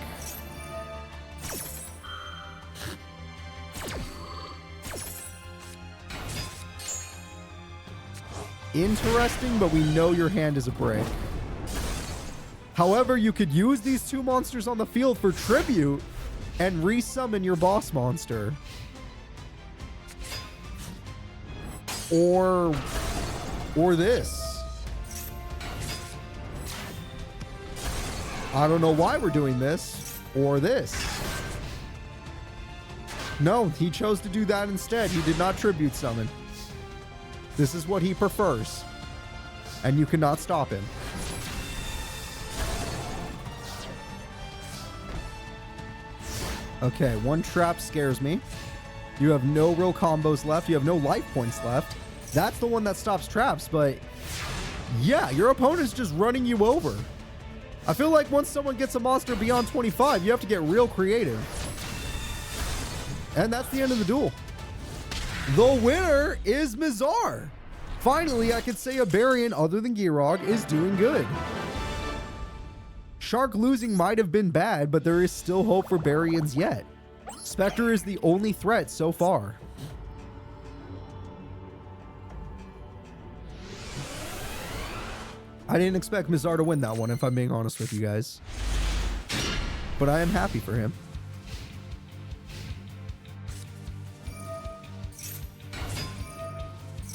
Interesting, but we know your hand is a brick. However, you could use these 2 monsters on the field for tribute and resummon your boss monster. Or this. I don't know why we're doing this. Or this. No, he chose to do that instead. He did not tribute summon. This is what he prefers. And you cannot stop him. Okay, 1 trap scares me. You have no real combos left. You have no life points left. That's the one that stops traps, but yeah, your opponent's just running you over. I feel like once someone gets a monster beyond 25, you have to get real creative. And that's the end of the duel. The winner is Mizar. Finally, I could say a Barian other than Girag is doing good. Shark losing might have been bad, but there is still hope for Barians yet. Spectre is the only threat so far. I didn't expect Mizar to win that one, if I'm being honest with you guys. But I am happy for him.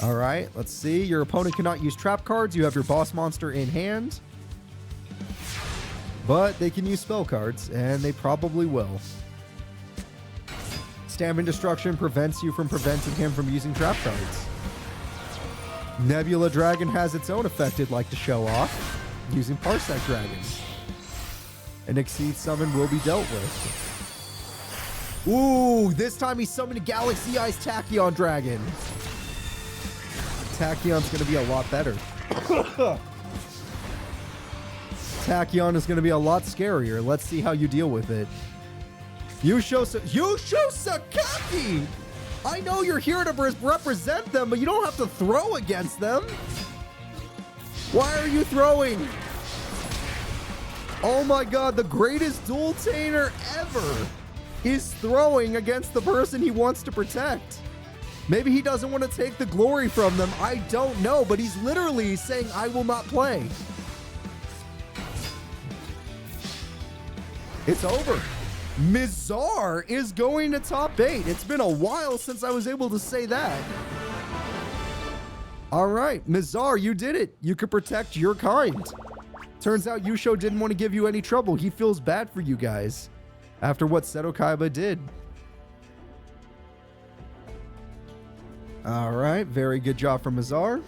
All right, let's see. Your opponent cannot use trap cards. You have your boss monster in hand. But they can use spell cards, and they probably will. Stamina Destruction prevents you from preventing him from using trap cards. Nebula Dragon has its own effect it'd like to show off, using Parsec Dragon. An Exceed Summon will be dealt with. Ooh, this time he summoned a Galaxy Eyes Tachyon Dragon. Tachyon's going to be a lot better. Tachyon is going to be a lot scarier. Let's see how you deal with it. Yusho Sakaki! I know you're here to represent them, but you don't have to throw against them. Why are you throwing? Oh my god, the greatest dual-tainer ever is throwing against the person he wants to protect. Maybe he doesn't want to take the glory from them. I don't know, but he's literally saying, I will not play. It's over. Mizar is going to top 8. It's been a while since I was able to say that. All right, Mizar, you did it. You could protect your kind. Turns out Yusho didn't want to give you any trouble. He feels bad for you guys after what Seto Kaiba did. All right, very good job from Mizar.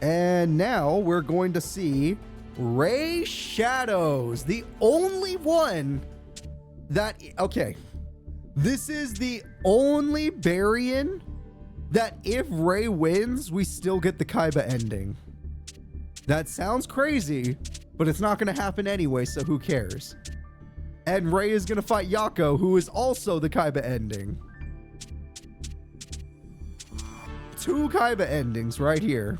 And now we're going to see Ray Shadows, the only one that... Okay, this is the only Barian that if Ray wins, we still get the Kaiba ending. That sounds crazy, but it's not going to happen anyway, so who cares? And Ray is going to fight Yako, who is also the Kaiba ending. 2 Kaiba endings right here.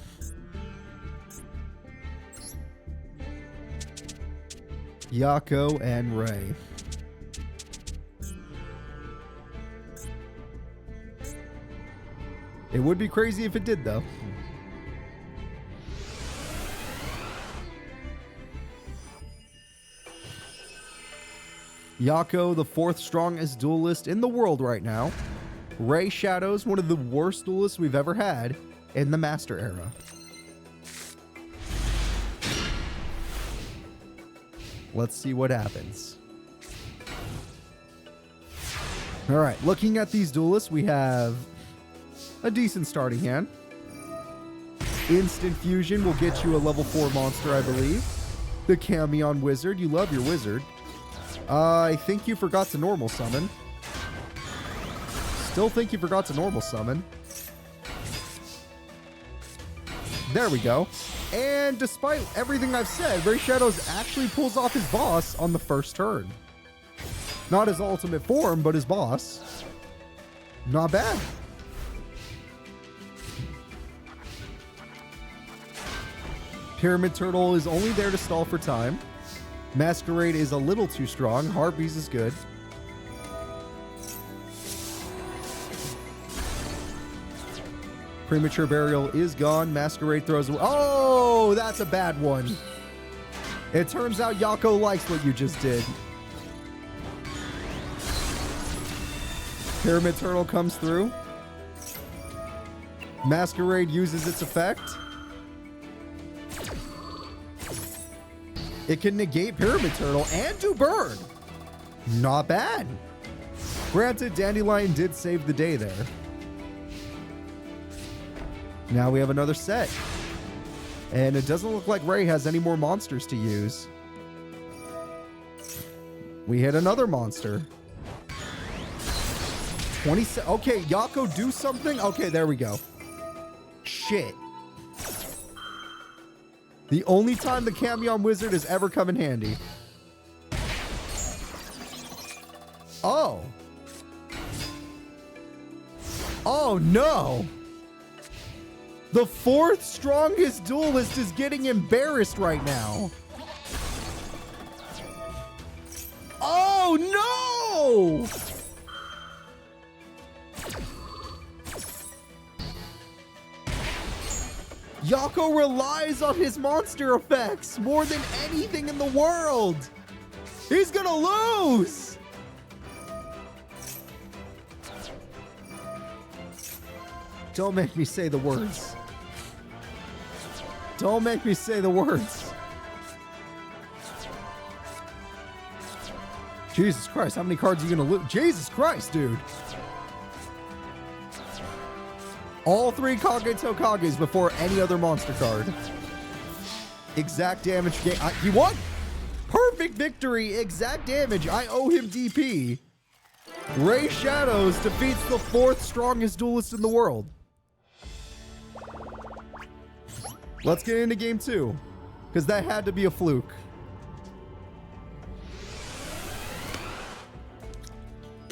Yako and Ray. It would be crazy if it did, though. Yako, the 4th strongest duelist in the world right now. Ray Shadows, one of the worst duelists we've ever had in the Master Era. Let's see what happens. All right, looking at these duelists, we have a decent starting hand. Instant Fusion will get you a level 4 monster, I believe. The Camion Wizard, you love your wizard. I think you forgot to normal summon. Still think you forgot to normal summon. There we go. And despite everything I've said, Ray Shadows actually pulls off his boss on the first turn. Not his ultimate form, but his boss. Not bad. Pyramid Turtle is only there to stall for time. Masquerade is a little too strong. Harpies is good. Premature Burial is gone. Masquerade throws away. Oh, that's a bad one. It turns out Yako likes what you just did. Pyramid Turtle comes through. Masquerade uses its effect. It can negate Pyramid Turtle and do burn. Not bad. Granted, Dandelion did save the day there. Now we have another set. And it doesn't look like Ray has any more monsters to use. We hit another monster. 27. Okay, Yako, do something. Okay, there we go. Shit. The only time the Camion Wizard has ever come in handy. Oh. Oh no. The 4th strongest duelist is getting embarrassed right now. Oh no! Yako relies on his monster effects more than anything in the world. He's gonna lose. Don't make me say the words. Don't make me say the words. Jesus Christ, how many cards are you going to lose? Jesus Christ, dude. All 3 Kage Tokages before any other monster card. Exact damage game. He won! Perfect victory, exact damage. I owe him DP. Ray Shadows defeats the 4th strongest duelist in the world. Let's get into game 2. Because that had to be a fluke.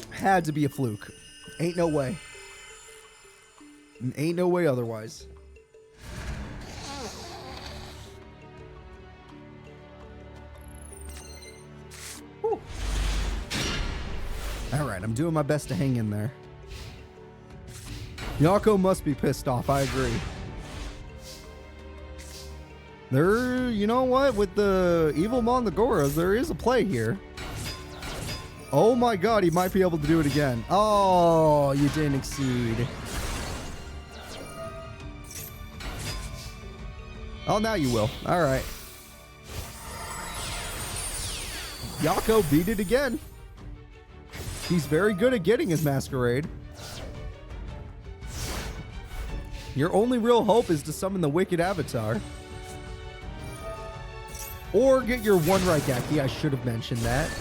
Had to be a fluke. Ain't no way. Ain't no way otherwise. Whew. All right, I'm doing my best to hang in there. Yako must be pissed off. I agree. You know what? With the Evil Mondagoras, there is a play here. Oh my god, he might be able to do it again. Oh, you didn't exceed. Oh, now you will. All right. Yako beat it again. He's very good at getting his Masquerade. Your only real hope is to summon the Wicked Avatar. Or get your 1 Raigeki. I should have mentioned that.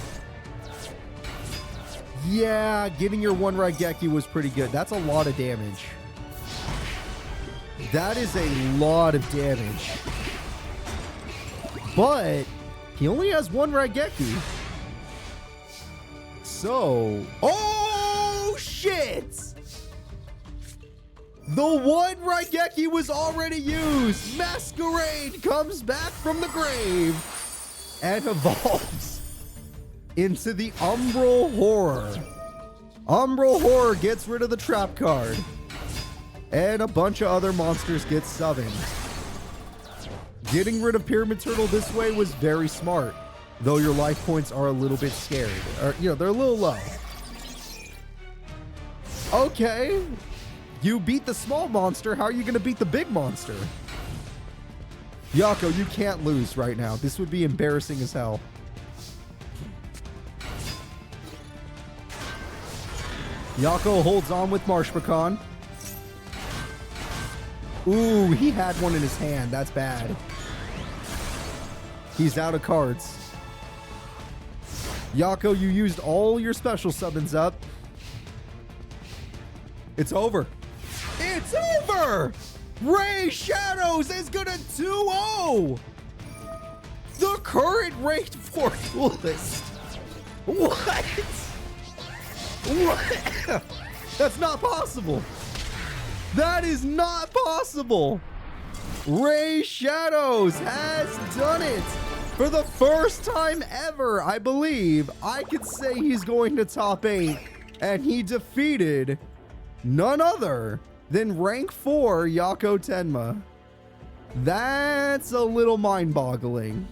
Yeah, getting your 1 Raigeki was pretty good. That's a lot of damage. That is a lot of damage. But he only has 1 Raigeki. So... Oh, shit! The 1 Raigeki was already used. Masquerade comes back from the grave and evolves into the Umbral Horror. Umbral Horror gets rid of the trap card. And a bunch of other monsters get summoned. Getting rid of Pyramid Turtle this way was very smart. Though your life points are a little bit scared. Or, you know, they're a little low. Okay. You beat the small monster. How are you going to beat the big monster? Yako, you can't lose right now. This would be embarrassing as hell. Yako holds on with Marsh Pecan. Ooh, he had one in his hand. That's bad. He's out of cards. Yako, you used all your special summons up. It's over. It's over! Ray Shadows is gonna 2-0! The current ranked 4 duelist. What? What? That's not possible. That is not possible. Ray Shadows has done it. For the first time ever, I believe, I could say he's going to top 8. And he defeated none other than rank 4 Yako Tenma. That's a little mind-boggling.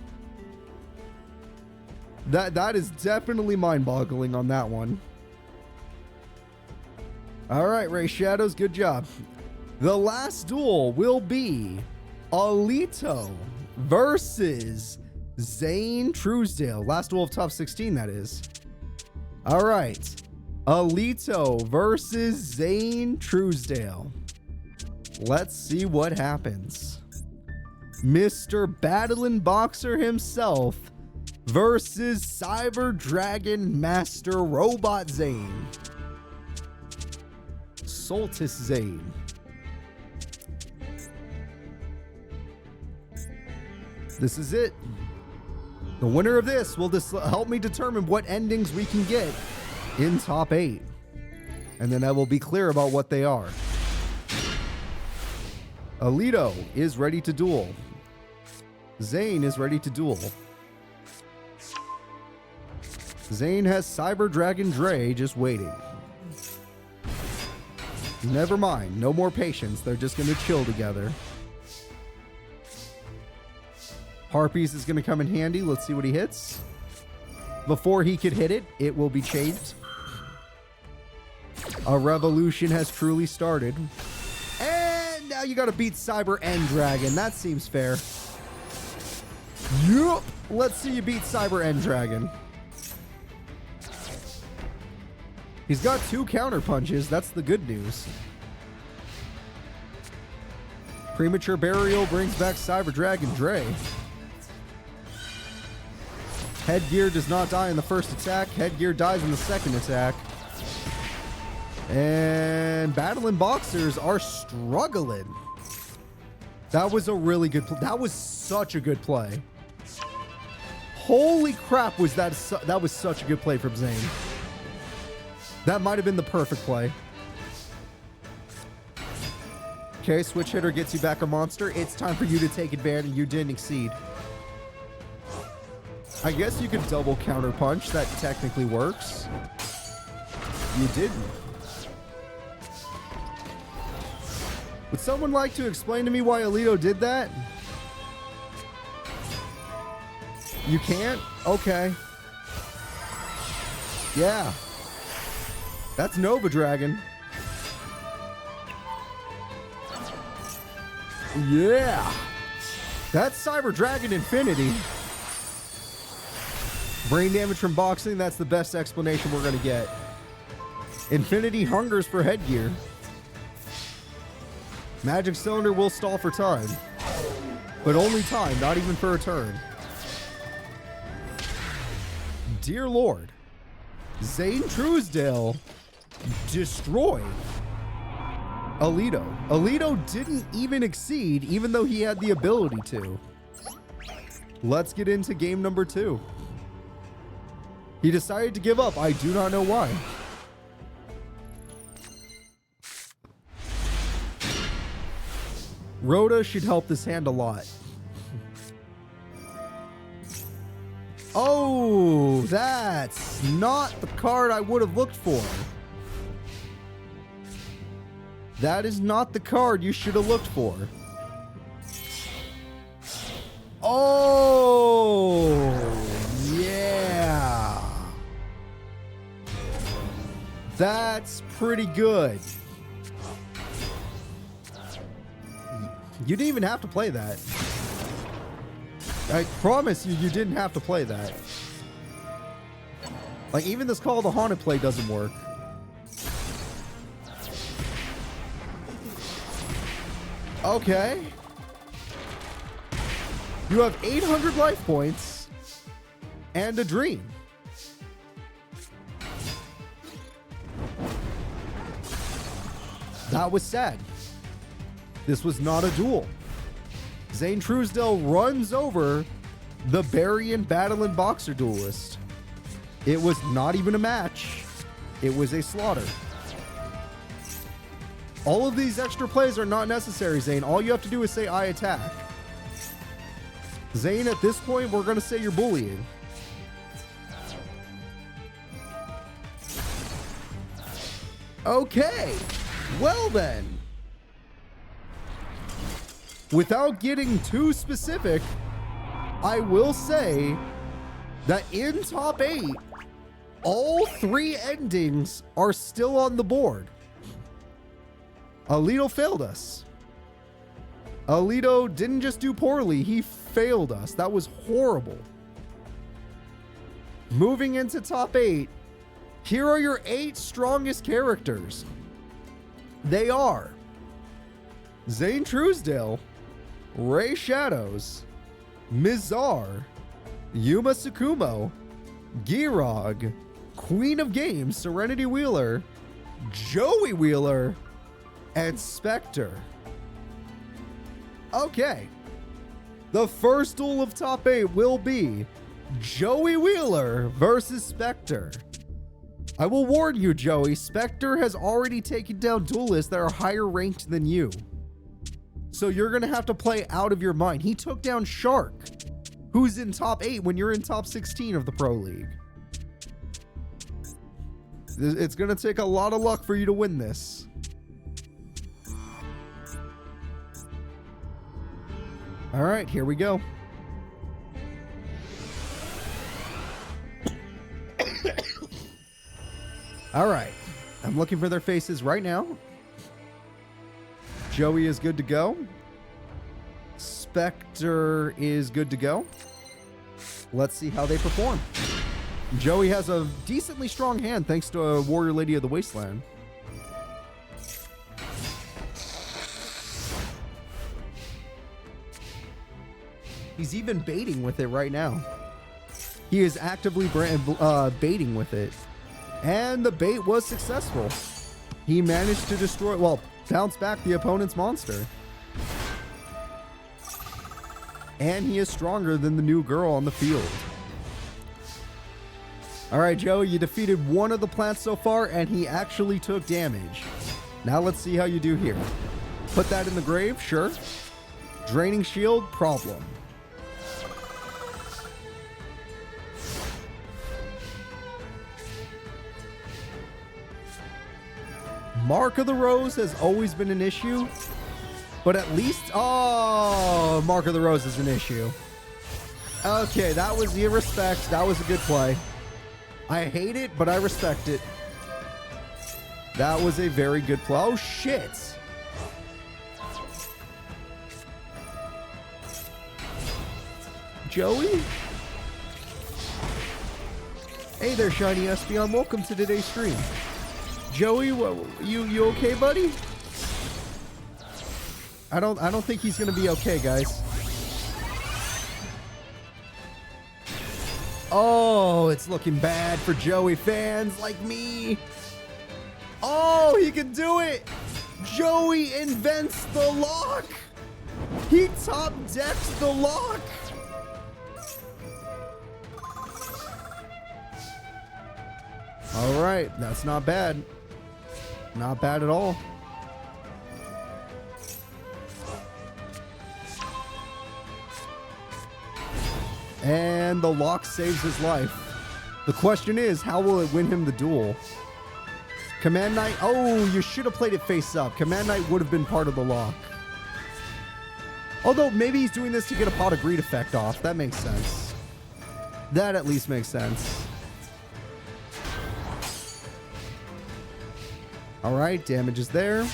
That is definitely mind-boggling on that one. All right, Ray Shadows, good job. The last duel will be Alito versus Zane Truesdale. Last duel of top 16, that is. All right. Alito versus Zane Truesdale. Let's see what happens. Mr. Battling Boxer himself versus Cyber Dragon Master Robot Zane. Soltis Zane. This is it. The winner of this will help me determine what endings we can get in top 8. And then I will be clear about what they are. Alito is ready to duel. Zane is ready to duel. Zane has Cyber Dragon Dre just waiting. Never mind, no more patience. They're just going to chill together. Harpies is going to come in handy. Let's see what he hits. Before he could hit it, it will be changed. A revolution has truly started. now you gotta beat Cyber and Dragon. That seems fair. Yup. Let's see you beat Cyber and Dragon. He's got 2 counter punches. That's the good news. Premature Burial brings back Cyber Dragon Trey. Headgear does not die in the first attack. Headgear dies in the second attack. And Battling Boxers are struggling. That was a really good play. That was such a good play. Holy crap, was that was such a good play from Zane. That might have been the perfect play. Okay, switch hitter gets you back a monster. It's time for you to take advantage. You didn't exceed. I guess you could double counter punch. That technically works. You didn't. Would someone like to explain to me why Alito did that? You can't? Okay. Yeah. That's Nova Dragon. Yeah. That's Cyber Dragon Infinity. Brain damage from boxing, that's the best explanation we're going to get. Infinity hungers for headgear. Magic Cylinder will stall for time. But only time, not even for a turn. Dear Lord. Zane Truesdale destroyed Alito. Alito didn't even exceed, even though he had the ability to. Let's get into game number 2. He decided to give up. I do not know why. Rhoda should help this hand a lot. Oh, that's not the card I would have looked for. That is not the card you should have looked for. Oh, yeah. That's pretty good. You didn't even have to play that. I promise you, you didn't have to play that. Like, even this Call of the Haunted play doesn't work. Okay. You have 800 life points and a dream. That was sad. This was not a duel. Zane Truesdale runs over the Barian Battling Boxer duelist. It was not even a match. It was a slaughter. All of these extra plays are not necessary, Zane. All you have to do is say, I attack. Zane, at this point, we're going to say you're bullying. Okay. Well then. Without getting too specific, I will say that in top 8, all 3 endings are still on the board. Alito failed us. Alito didn't just do poorly, he failed us. That was horrible. Moving into top 8, here are your 8 strongest characters. They are Zane Truesdale, Ray Shadows, Mizar, Yuma Tsukumo, Girag, Queen of Games, Serenity Wheeler, Joey Wheeler, and Spectre. Okay. The first duel of top 8 will be Joey Wheeler versus Spectre. I will warn you, Joey, Spectre has already taken down duelists that are higher ranked than you. So you're going to have to play out of your mind. He took down Shark, who's in top 8 when you're in top 16 of the Pro League. It's going to take a lot of luck for you to win this. All right, here we go. All right, I'm looking for their faces right now. Joey is good to go. Spectre is good to go. Let's see how they perform. Joey has a decently strong hand thanks to a Warrior Lady of the Wasteland. He's even baiting with it right now. He is actively baiting with it. And the bait was successful. He managed to destroy, well, bounce back the opponent's monster. And he is stronger than the new girl on the field. Alright, Joey, you defeated one of the plants so far, and he actually took damage. Now let's see how you do here. Put that in the grave, sure. Draining shield, problem. Mark of the Rose has always been an issue, but at least, oh, Mark of the Rose is an issue. Okay, that was your respect. That was a good play. I hate it, but I respect it. That was a very good play. Oh, shit. Joey? Hey there, Shiny Espeon. Welcome to today's stream. Joey, you okay, buddy? I don't think he's gonna be okay, guys. Oh, it's looking bad for Joey fans like me. Oh, he can do it! Joey invents the lock! He top decks the lock! Alright, that's not bad. Not bad at all. And the lock saves his life. The question is, how will it win him the duel? Command Knight, oh, you should have played it face up. Command Knight would have been part of the lock. Although, maybe he's doing this to get a Pot of Greed effect off. That makes sense. That at least makes sense. Alright, damage is there.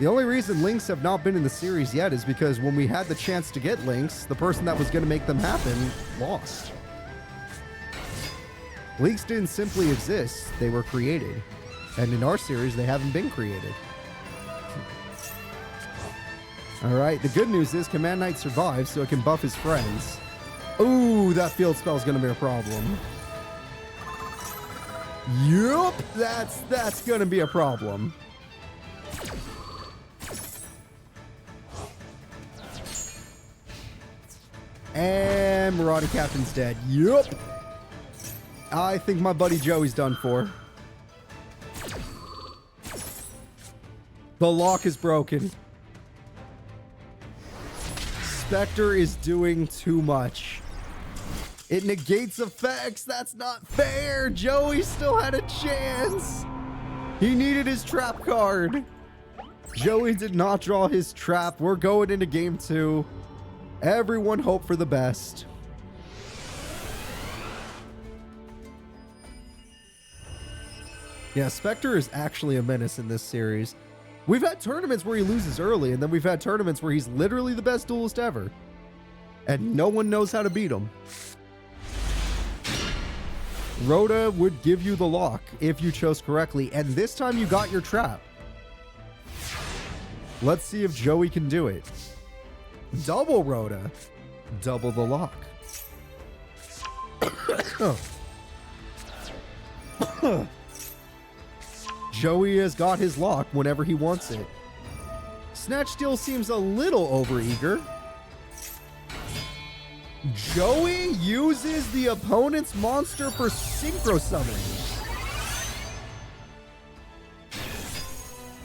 The only reason links have not been in the series yet is because when we had the chance to get links, the person that was going to make them happen lost. Links didn't simply exist, they were created. And in our series, they haven't been created. Alright, the good news is Command Knight survives, so it can buff his friends. Ooh, that field spell is going to be a problem. Yup, that's gonna be a problem. And Marauding Captain's dead. Yup. I think my buddy Joey's done for. The lock is broken. Spectre is doing too much. It negates effects. That's not fair. Joey still had a chance. He needed his trap card. Joey did not draw his trap. We're going into game 2. Everyone hope for the best. Yeah, Spectre is actually a menace in this series. We've had tournaments where he loses early, and then we've had tournaments where he's literally the best duelist ever. And no one knows how to beat him. Rhoda would give you the lock if you chose correctly, and this time you got your trap. Let's see if Joey can do it. Double Rhoda. Double the lock. Joey has got his lock whenever he wants it. Snatch Steal seems a little overeager. Joey uses the opponent's monster for synchro summoning.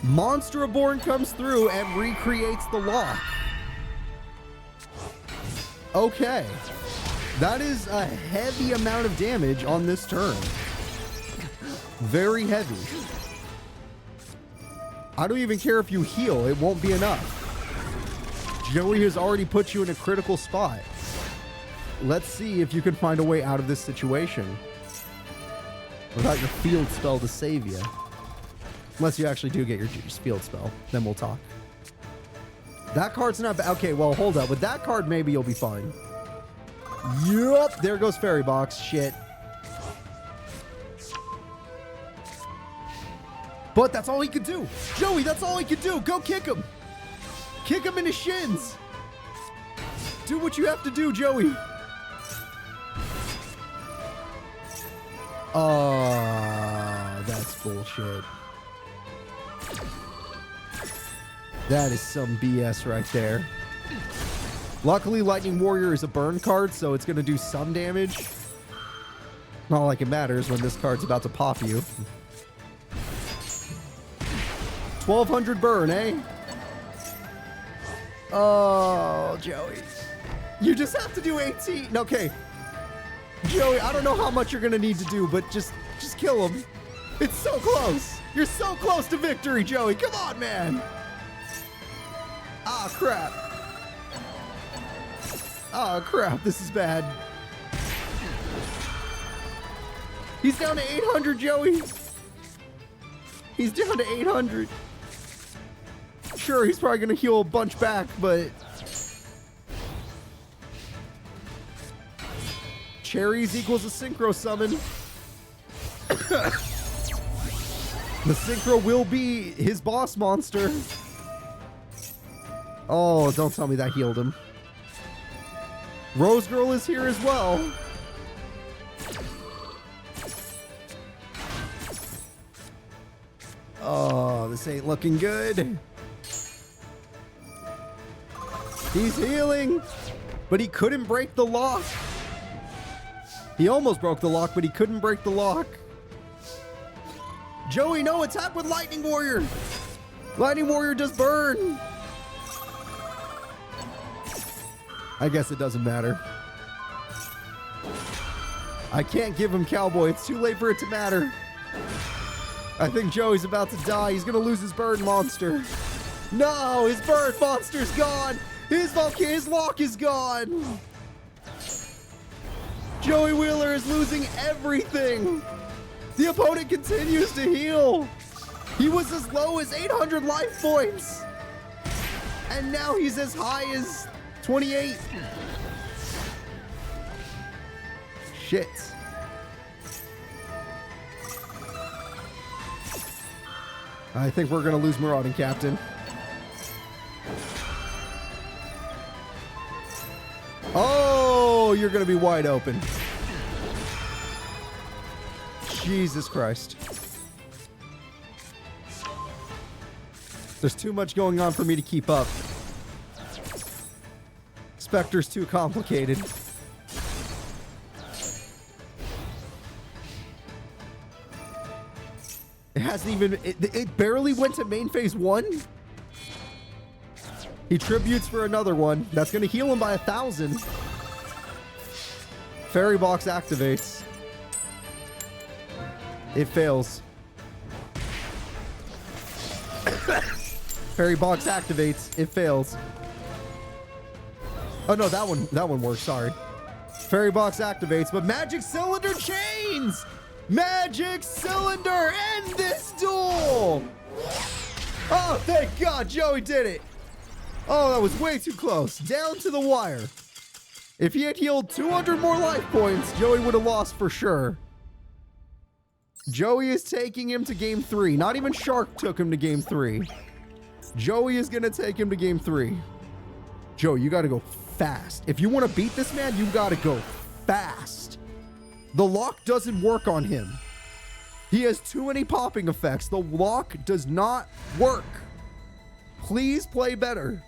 Monster Reborn comes through and recreates the lock. Okay. That is a heavy amount of damage on this turn. Very heavy. I don't even care if you heal. It won't be enough. Joey has already put you in a critical spot. Let's see if you can find a way out of this situation without your field spell to save you. Unless you actually do get your field spell. Then we'll talk. That card's not bad. Okay, well, hold up. With that card, maybe you'll be fine. Yup. There goes Fairy Box. Shit. But that's all he could do. Joey, that's all he could do. Go kick him. Kick him in his shins. Do what you have to do, Joey. Oh, that's bullshit. That is some BS right there. Luckily, Lightning Warrior is a burn card, so it's going to do some damage. Not like it matters when this card's about to pop you. 1200 burn, eh? Oh, Joey. You just have to do 18. Okay. Joey, I don't know how much you're going to need to do, but just kill him. It's so close. You're so close to victory, Joey. Come on, man. Ah, crap. Oh, crap. This is bad. He's down to 800, Joey. He's down to 800. Sure, he's probably going to heal a bunch back, but... Cherries equals a Synchro Summon. The Synchro will be his boss monster. Oh, don't tell me that healed him. Rose Girl is here as well. Oh, this ain't looking good. He's healing, but he couldn't break the lock. He almost broke the lock, but he couldn't break the lock. Joey, no attack with Lightning Warrior. Lightning Warrior does burn. I guess it doesn't matter. I can't give him Cowboy. It's too late for it to matter. I think Joey's about to die. He's going to lose his bird monster. No, his bird monster's gone. His lock is gone. Joey Wheeler is losing everything. The opponent continues to heal. He was as low as 800 life points. And now he's as high as 28. Shit. I think we're going to lose Marauding Captain. Oh, you're going to be wide open. Jesus Christ. There's too much going on for me to keep up. Spectre's too complicated. It hasn't even... It barely went to main phase 1? He tributes for another one. That's going to heal him by 1,000. Fairy Box activates. It fails. Fairy Box activates. It fails. Oh no, that one works. Sorry. Fairy Box activates, but Magic Cylinder chains. Magic Cylinder, end this duel. Oh, thank God, Joey did it. Oh, that was way too close. Down to the wire. If he had healed 200 more life points, Joey would have lost for sure. Joey is taking him to game 3. Not even Shark took him to game 3. Joey is going to take him to game 3. Joe, you got to go fast. If you want to beat this man, you got to go fast. The lock doesn't work on him. He has too many popping effects. The lock does not work. Please play better.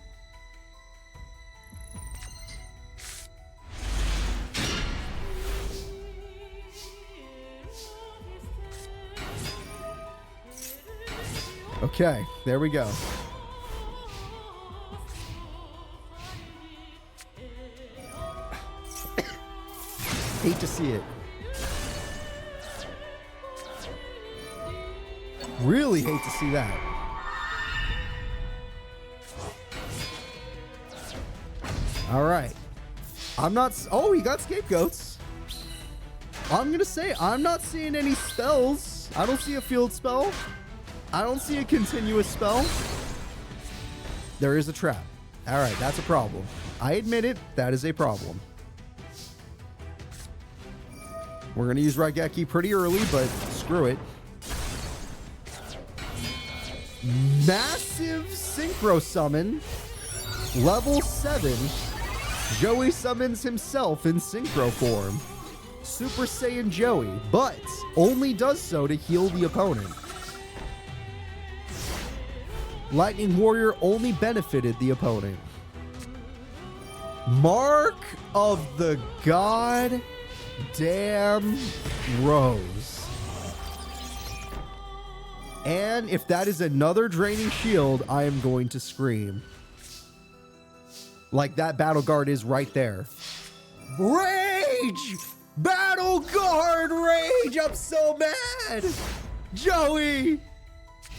Okay, there we go. Hate to see it. Really hate to see that. All right. I'm not... Oh, he got scapegoats. I'm going to say I'm not seeing any spells. I don't see a field spell. I don't see a continuous spell. There is a trap. All right, that's a problem. I admit it. That is a problem. We're going to use Raigeki pretty early, but screw it. Massive Synchro Summon. Level 7. Joey summons himself in Synchro form. Super Saiyan Joey, but only does so to heal the opponent. Lightning Warrior only benefited the opponent. Mark of the God Damn Rose. And if that is another draining shield, I am going to scream. Like that Battle Guard is right there. Rage! Battle Guard Rage! I'm so mad! Joey!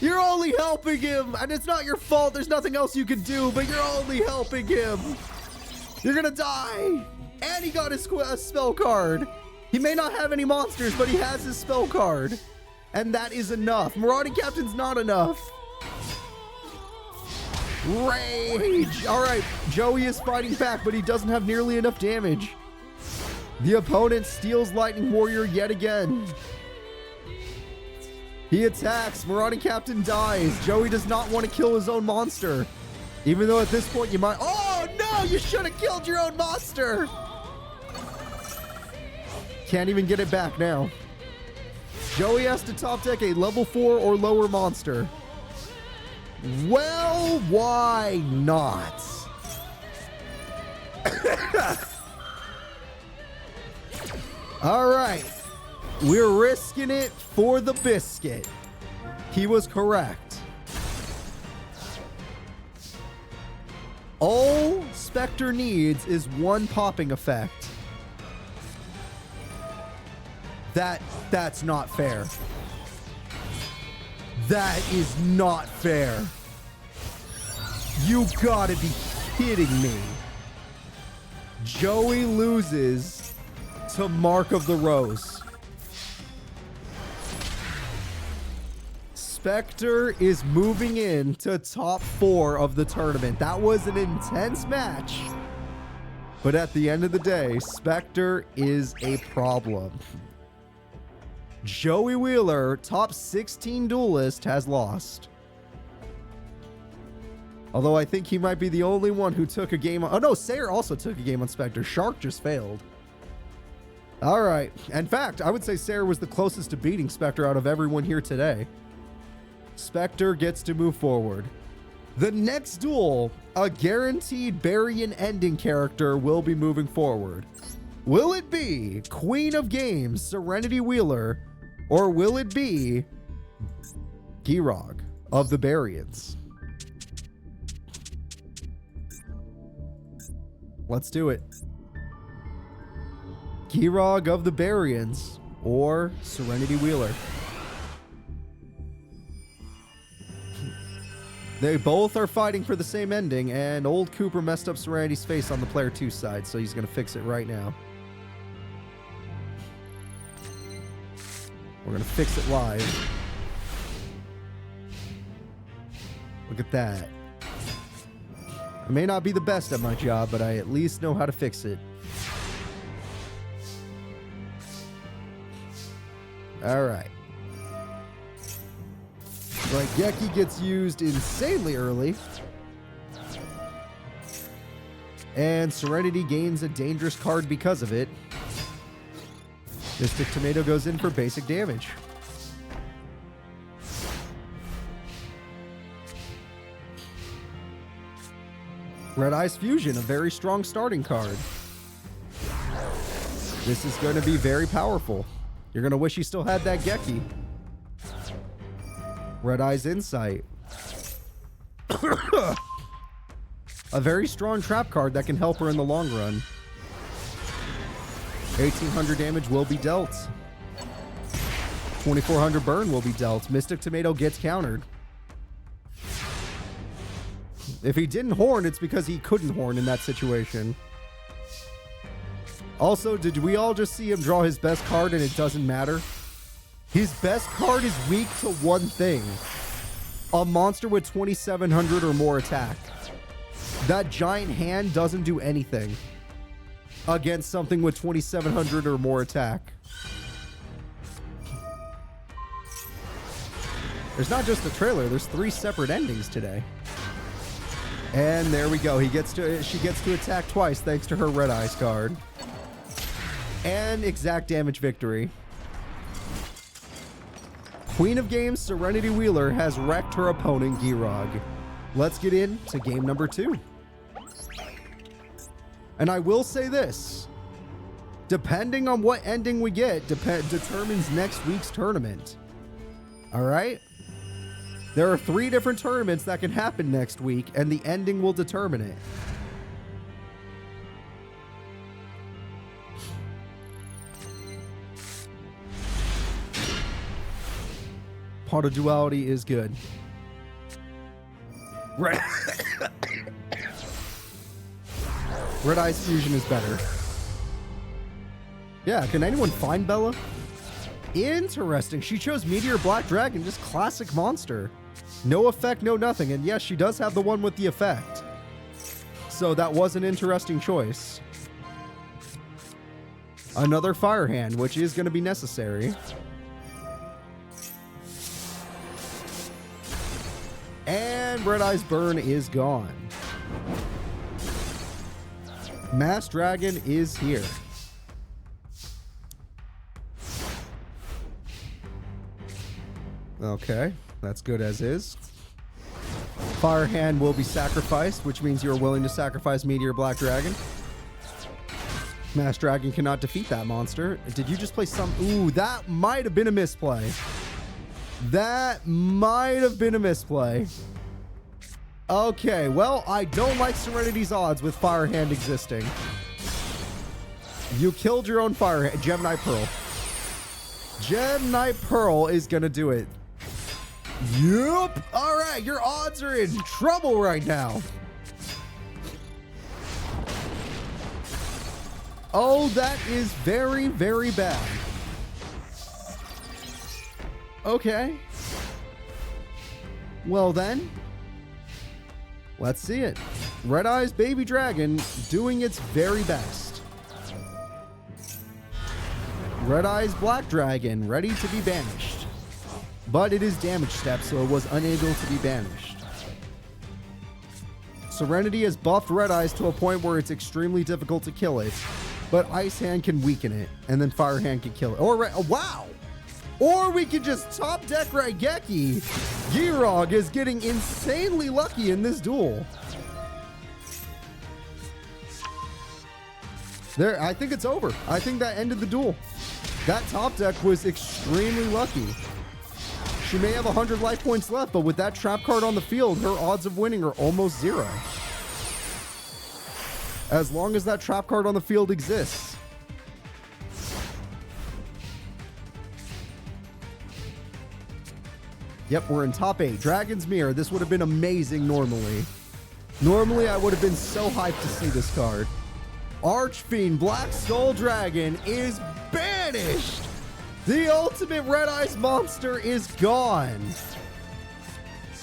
You're only helping him! And it's not your fault, there's nothing else you can do, but you're only helping him! You're gonna die! And he got his spell card! He may not have any monsters, but he has his spell card. And that is enough. Marauding Captain's not enough. Rage! Alright, Joey is fighting back, but he doesn't have nearly enough damage. The opponent steals Lightning Warrior yet again. He attacks. Marauding Captain dies. Joey does not want to kill his own monster. Even though at this point you might... Oh, no! You should have killed your own monster! Can't even get it back now. Joey has to top deck a level 4 or lower monster. Well, why not? All right. We're risking it for the biscuit. He was correct. All Spectre needs is one popping effect. That's not fair. That is not fair. You gotta be kidding me. Joey loses to Mark of the Rose. Spectre is moving in to top 4 of the tournament. That was an intense match. But at the end of the day, Spectre is a problem. Joey Wheeler, top 16 duelist, has lost. Although I think he might be the only one who took a game on... Oh no, Sayer also took a game on Spectre. Shark just failed. Alright. In fact, I would say Sayer was the closest to beating Spectre out of everyone here today. Spectre gets to move forward. The next duel, a guaranteed Barian ending character will be moving forward. Will it be Queen of Games, Serenity Wheeler, or will it be Girag of the Barians? Let's do it. Girag of the Barians or Serenity Wheeler. They both are fighting for the same ending, and old Cooper messed up Serenity's face on the player 2 side, so he's going to fix it right now. We're going to fix it live. Look at that. I may not be the best at my job, but I at least know how to fix it. Alright. Gekko gets used insanely early. And Serenity gains a dangerous card because of it. Mystic Tomato goes in for basic damage. Red Eyes Fusion, a very strong starting card. This is going to be very powerful. You're going to wish you still had that Gekko. Red Eyes Insight. A very strong trap card that can help her in the long run. 1800 damage will be dealt. 2400 burn will be dealt. Mystic Tomato gets countered. If he didn't horn, it's because he couldn't horn in that situation. Also, did we all just see him draw his best card and it doesn't matter? His best card is weak to one thing. A monster with 2700 or more attack. That giant hand doesn't do anything against something with 2700 or more attack. There's not just a trailer, there's 3 separate endings today. And there we go. She gets to attack twice thanks to her Red Eyes card. And exact damage victory. Queen of Games, Serenity Wheeler, has wrecked her opponent, Girag. Let's get into game number 2. And I will say this. Depending on what ending we get, determines next week's tournament. Alright? There are 3 different tournaments that can happen next week, and the ending will determine it. Part of duality is good. Red Eyes Fusion is better. Yeah, can anyone find Bella? Interesting. She chose Meteor Black Dragon, just classic monster. No effect, no nothing. And yes, she does have the one with the effect. So that was an interesting choice. Another Fire Hand, which is going to be necessary. And Red Eyes Burn is gone. Mass Dragon is here. Okay, that's good as is. Fire Hand will be sacrificed, which means you're willing to sacrifice Meteor Black Dragon. Mass Dragon cannot defeat that monster. Did you just play some... Ooh, that might have been a misplay. That might have been a misplay. Okay, well, I don't like Serenity's odds with Fire Hand existing. You killed your own Fire Hand. Gemini Pearl. Gemini Pearl is going to do it. Yup. All right, your odds are in trouble right now. Oh, that is very, very bad. Okay. Well then, let's see it. Red Eyes Baby Dragon doing its very best. Red Eyes Black Dragon ready to be banished. But it is damage step, so it was unable to be banished. Serenity has buffed Red Eyes to a point where it's extremely difficult to kill it. But Ice Hand can weaken it, and then Fire Hand can kill it. Or, wow! Or we could just top deck Raigeki. Girag is getting insanely lucky in this duel. There, I think it's over. I think that ended the duel. That top deck was extremely lucky. She may have 100 life points left, but with that trap card on the field, her odds of winning are almost 0. As long as that trap card on the field exists. Yep, we're in top 8. Dragon's Mirror. This would have been amazing normally. Normally, I would have been so hyped to see this card. Archfiend Black Skull Dragon is banished. The ultimate Red Eyes monster is gone.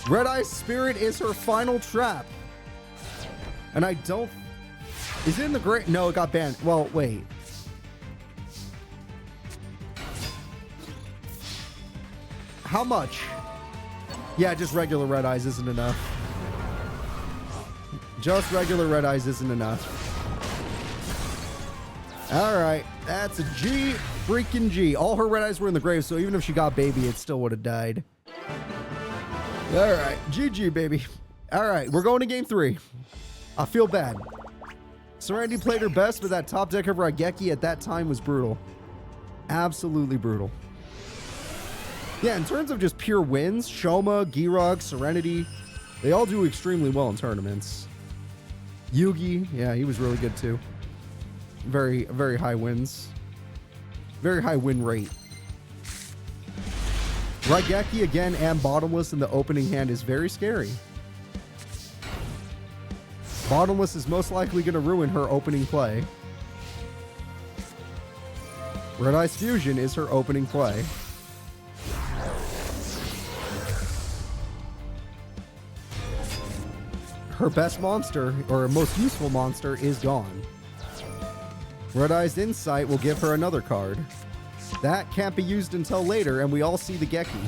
Red Eyes Spirit is her final trap. And I don't... Is it in the great... No, it got banned. Well, wait. How much? Yeah, just regular Red Eyes isn't enough. Just regular Red Eyes isn't enough. Alright, that's a G freaking G. All her Red Eyes were in the grave, so even if she got baby, it still would have died. Alright, GG, baby. Alright, we're going to game 3. I feel bad. Serenity played her best, but that top deck of Raigeki at that time was brutal. Absolutely brutal. Yeah, in terms of just pure wins, Shoma, Girag, Serenity, they all do extremely well in tournaments. Yugi, yeah, he was really good too. Very, very high wins. Very high win rate. Raigeki again and Bottomless in the opening hand is very scary. Bottomless is most likely going to ruin her opening play. Red Eyes Fusion is her opening play. her best monster, or most useful monster, is gone. Red Eye's Insight will give her another card. That can't be used until later, and we all see the Gekko.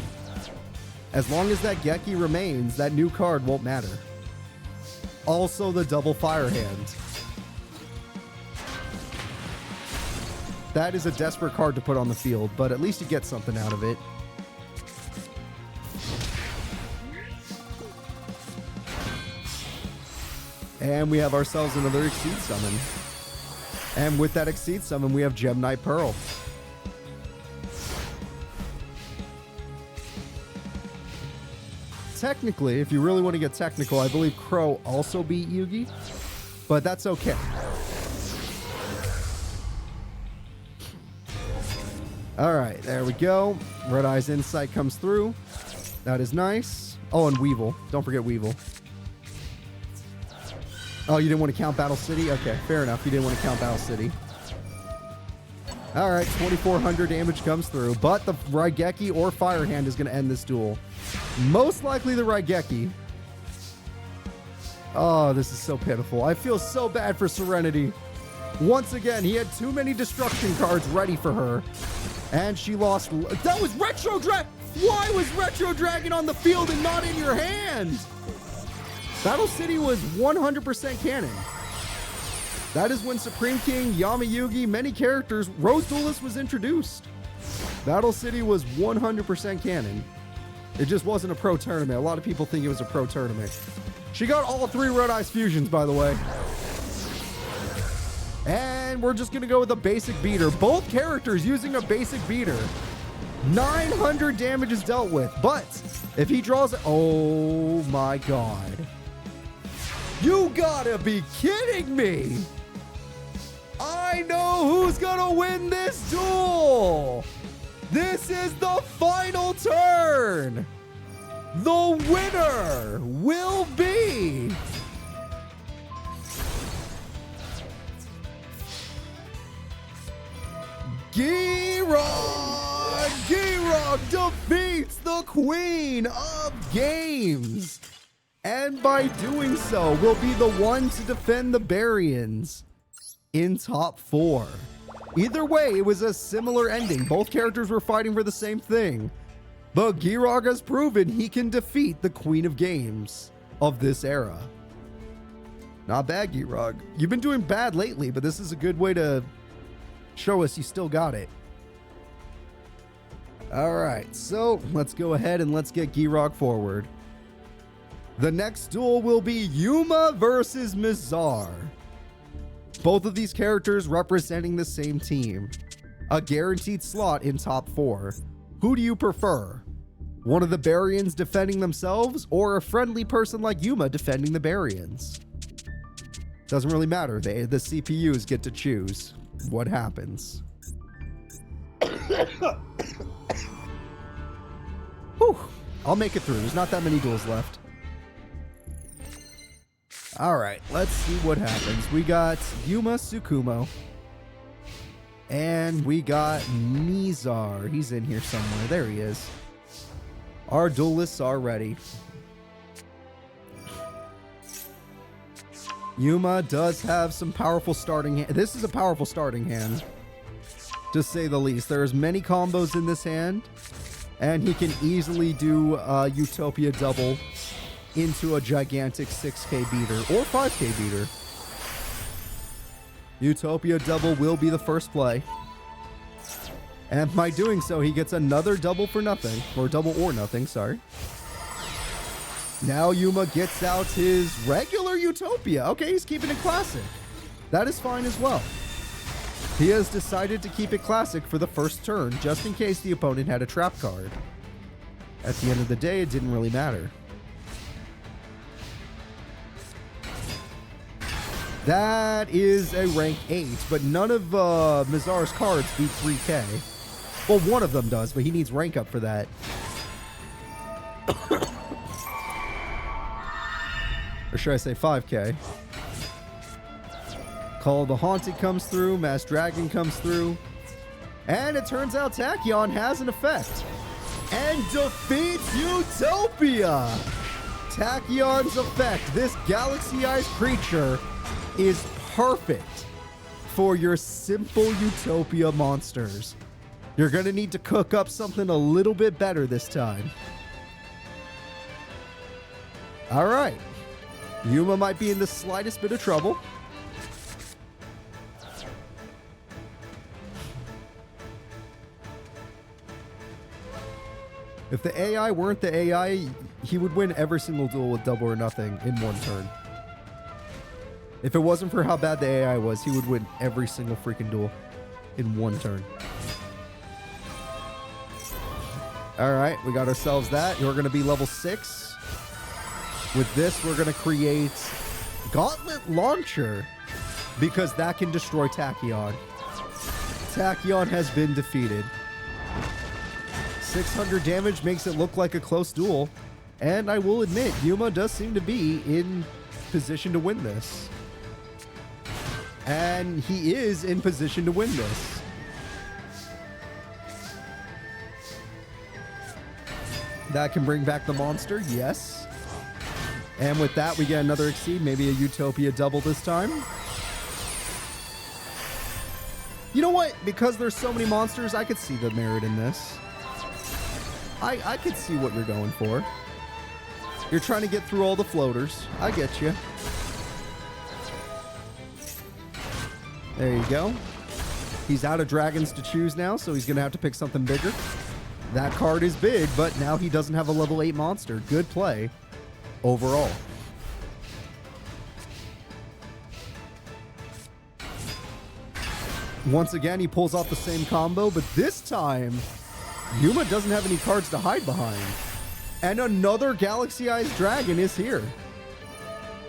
As long as that Gekko remains, that new card won't matter. Also, the double Fire Hand. That is a desperate card to put on the field, but at least you get something out of it. And we have ourselves another Exceed Summon. And with that Exceed Summon, we have Gem Knight Pearl. Technically, if you really want to get technical, I believe Crow also beat Yugi, but that's okay. All right, there we go. Red Eye's Insight comes through. That is nice. Oh, and Weevil. Don't forget Weevil. Oh, you didn't want to count Battle City? Okay, fair enough. You didn't want to count Battle City. All right, 2,400 damage comes through, but the Raigeki or Fire Hand is going to end this duel. Most likely the Raigeki. Oh, this is so pitiful. I feel so bad for Serenity. Once again, he had too many destruction cards ready for her. And she lost. That was Retro Dragon. Why was Retro Dragon on the field and not in your hand? Battle City was 100% canon. That is when Supreme King, Yama Yugi, many characters, Rose Duelist was introduced. Battle City was 100% canon. It just wasn't a pro tournament. A lot of people think it was a pro tournament. She got all 3 Red Eyes fusions, by the way. And we're just going to go with a basic beater. Both characters using a basic beater. 900 damage is dealt with. But if he draws... Oh my god. You gotta be kidding me. I know who's going to win this duel. This is the final turn. The winner will be... Girag! Girag defeats the Queen of Games! And by doing so, will be the one to defend the Barians in top 4. Either way, it was a similar ending. Both characters were fighting for the same thing. But Girag has proven he can defeat the Queen of Games of this era. Not bad, Girag. You've been doing bad lately, but this is a good way to show us you still got it. Alright, so let's go ahead and let's get Girag forward. The next duel will be Yuma versus Mizar. Both of these characters representing the same team. A guaranteed slot in top 4. Who do you prefer? One of the Barians defending themselves, or a friendly person like Yuma defending the Barians? Doesn't really matter. The CPUs get to choose what happens. Whew. I'll make it through. There's not that many duels left. Alright, let's see what happens. We got Yuma Tsukumo. And we got Mizar. He's in here somewhere. There he is. Our duelists are ready. Yuma does have some powerful starting hand. This is a powerful starting hand, to say the least. There's many combos in this hand, and he can easily do Utopia double into a gigantic 6k beater or 5k beater. Utopia double will be the first play. And by doing so, he gets another double for nothing, or double or nothing, sorry. Now Yuma gets out his regular Utopia. Okay, he's keeping it classic. That is fine as well. He has decided to keep it classic for the first turn, just in case the opponent had a trap card. At the end of the day, it didn't really matter. That is a rank 8, but none of Mizar's cards beat 3k. Well, one of them does, but he needs rank up for that. Or should I say 5k? Call of the Haunted comes through, Mass Dragon comes through, and it turns out Tachyon has an effect and defeats Utopia. Tachyon's effect. This galaxy-eyed creature is perfect for your simple Utopia monsters. You're going to need to cook up something a little bit better this time. All right. Yuma might be in the slightest bit of trouble. If the AI weren't the AI, he would win every single duel with double or nothing in one turn. If it wasn't for how bad the AI was, he would win every single freaking duel in one turn. All right, we got ourselves that. We're going to be level 6. With this, we're going to create Gauntlet Launcher because that can destroy Tachyon. Tachyon has been defeated. 600 damage makes it look like a close duel. And I will admit, Yuma does seem to be in position to win this. And he is in position to win this. That can bring back the monster, yes. And with that, we get another Exceed, maybe a Utopia double this time. You know what? Because there's so many monsters, I could see the merit in this. I could see what you're going for. You're trying to get through all the floaters. I get you. There you go. He's out of dragons to choose now, so he's going to have to pick something bigger. That card is big, but now he doesn't have a level 8 monster. Good play overall. Once again, he pulls off the same combo, but this time, Yuma doesn't have any cards to hide behind. And another galaxy-eyed dragon is here.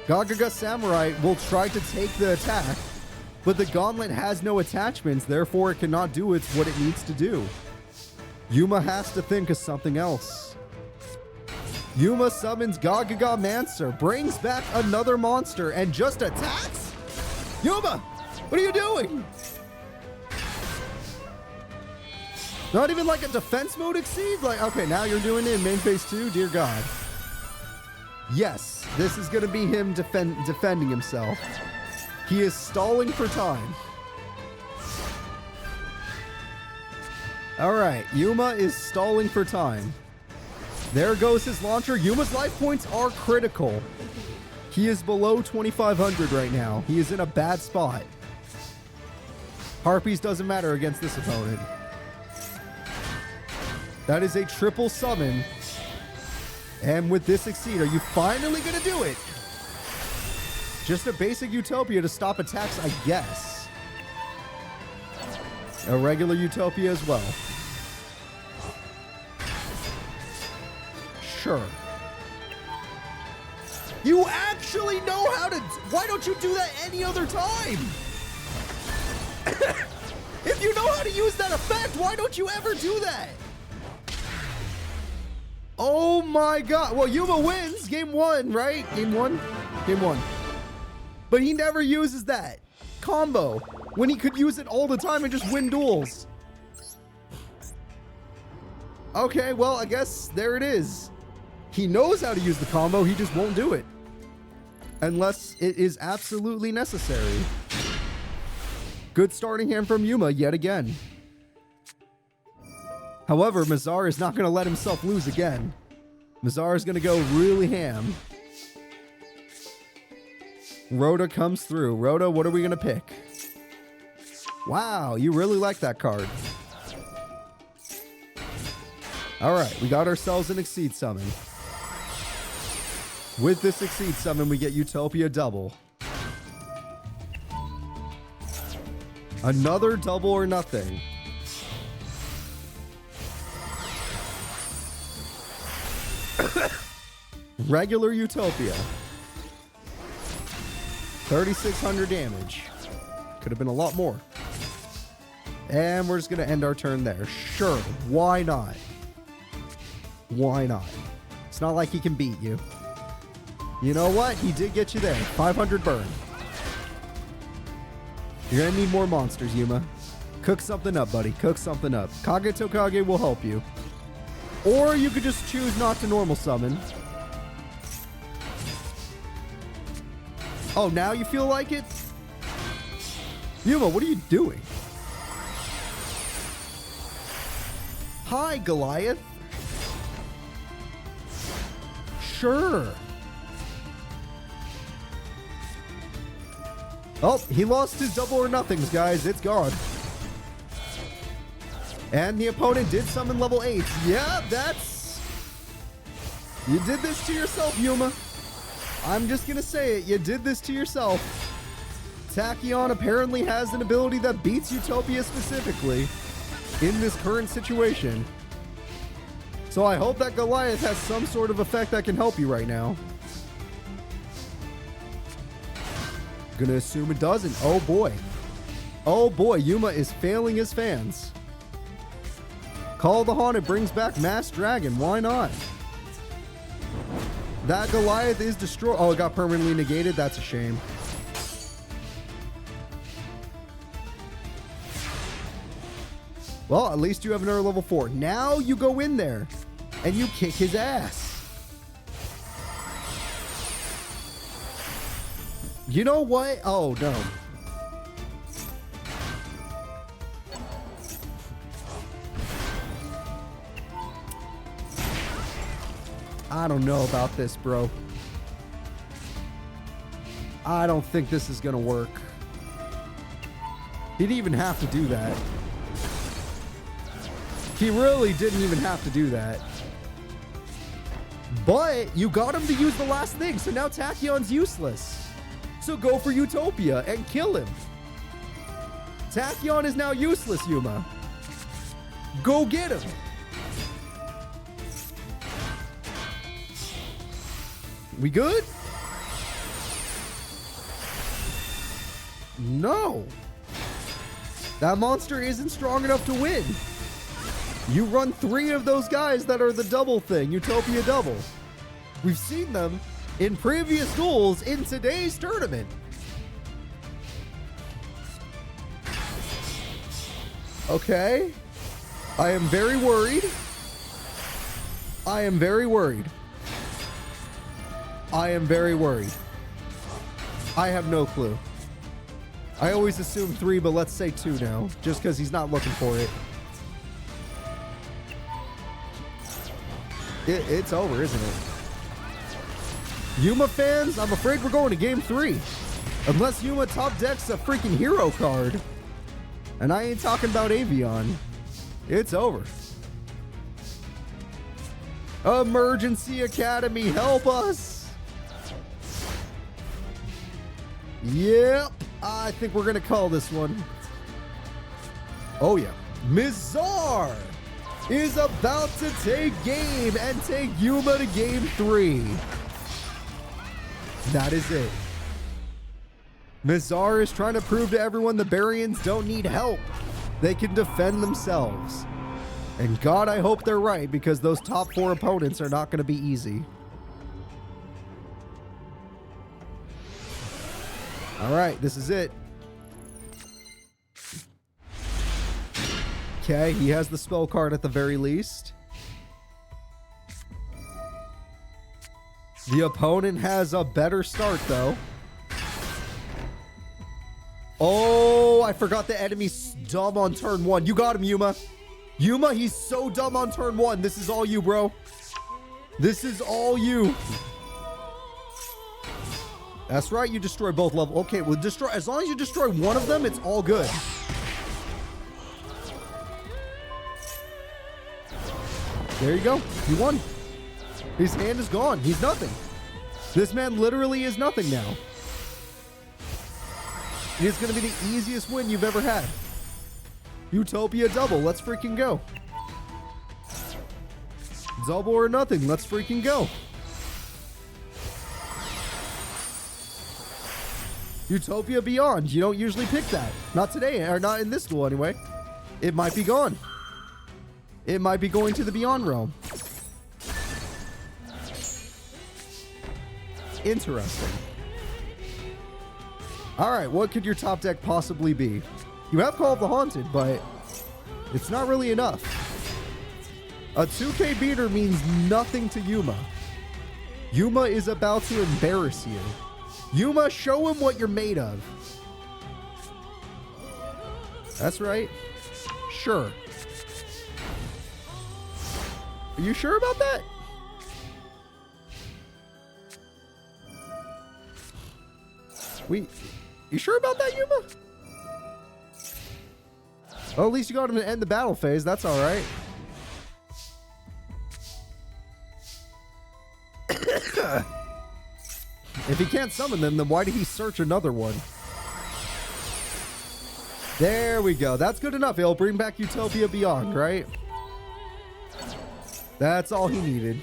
Gagaga Samurai will try to take the attack, but the gauntlet has no attachments, therefore it cannot do what it needs to do. Yuma has to think of something else. Yuma summons Gagaga Mancer, brings back another monster, and just attacks? Yuma, what are you doing? Not even like a defense mode Exceed? Like, okay, now you're doing it in main phase 2? Dear God. Yes, this is going to be him defending himself. He is stalling for time. All right, Yuma is stalling for time. There goes his launcher. Yuma's life points are critical. He is below 2,500 right now. He is in a bad spot. Harpies doesn't matter against this opponent. That is a triple summon. And with this Exceed, are you finally going to do it? Just a basic Utopia to stop attacks, I guess. A regular Utopia as well. Sure. You actually know how to... Why don't you do that any other time? If you know how to use that effect, why don't you ever do that? Oh my God. Well, Yuma wins game 1, right? Game 1? Game 1. But he never uses that combo when he could use it all the time and just win duels. Okay, well, I guess there it is. He knows how to use the combo, he just won't do it. Unless it is absolutely necessary. Good starting hand from Yuma yet again. However, Mizar is not going to let himself lose again. Mizar is going to go really ham. Rhoda comes through. Rhoda, what are we going to pick? Wow, you really like that card. All right, we got ourselves an Exceed summon. With this Exceed summon, we get Utopia double. Another double or nothing. Regular Utopia. 3,600 damage. Could have been a lot more. And we're just going to end our turn there. Sure, why not? Why not? It's not like he can beat you. You know what? He did get you there. 500 burn. You're going to need more monsters, Yuma. Cook something up, buddy. Cook something up. Kage Tokage will help you. Or you could just choose not to normal summon. Oh, now you feel like it? Yuma, what are you doing? Hi, Goliath. Sure. Oh, he lost his double or nothings, guys. It's gone. And the opponent did summon level 8. Yeah, that's... You did this to yourself, Yuma. I'm just gonna say it. You did this to yourself. Tachyon apparently has an ability that beats Utopia specifically in this current situation. So I hope that Goliath has some sort of effect that can help you right now. Gonna assume it doesn't. Oh boy. Oh boy, Yuma is failing his fans. Call the Haunted brings back Mass Dragon. Why not? That Goliath is destroyed. Oh, it got permanently negated. That's a shame. Well, at least you have another level 4. Now you go in there and you kick his ass. You know what? Oh, no. I don't know about this, bro. I don't think this is gonna work. He didn't even have to do that. He really didn't even have to do that. But you got him to use the last thing, so now Tachyon's useless. So go for Utopia and kill him. Tachyon is now useless, Yuma. Go get him. We good? No. That monster isn't strong enough to win. You run 3 of those guys that are the double thing, Utopia double. We've seen them in previous duels in today's tournament. Okay. I am very worried. I am very worried. I am very worried. I have no clue. I always assume 3, but let's say 2 now, just because he's not looking for it. It's over, isn't it? Yuma fans, I'm afraid we're going to game 3. Unless Yuma top decks a freaking hero card. And I ain't talking about Avion. It's over. Emergency Academy, help us! Yep, I think we're gonna call this one. Oh yeah. Mizar is about to take game and take Yuma to game 3. That is it. Mizar is trying to prove to everyone the Barians don't need help. They can defend themselves. And God, I hope they're right, because those top 4 opponents are not going to be easy. Alright, this is it. Okay, he has the spell card at the very least. The opponent has a better start, though. Oh, I forgot the enemy's dumb on turn 1. You got him, Yuma. Yuma, he's so dumb on turn 1. This is all you, bro. This is all you. That's right, you destroy both levels. Okay, well, destroy. As long as you destroy one of them, it's all good. There you go. He won. His hand is gone. He's nothing. This man literally is nothing now. It is going to be the easiest win you've ever had. Utopia double. Let's freaking go. Double or nothing. Let's freaking go. Utopia Beyond. You don't usually pick that. Not today, or not in this duel anyway. It might be gone. It might be going to the Beyond realm. Interesting. Alright, what could your top deck possibly be? You have Call of the Haunted, but it's not really enough. A 2k beater means nothing to Yuma. Yuma is about to embarrass you. Yuma, show him what you're made of. That's right. Sure. Are you sure about that? You sure about that, Yuma? Well, at least you got him to end the battle phase. That's all right. If he can't summon them, then why did he search another one? There we go. That's good enough. It'll bring back Utopia Beyond, right? That's all he needed.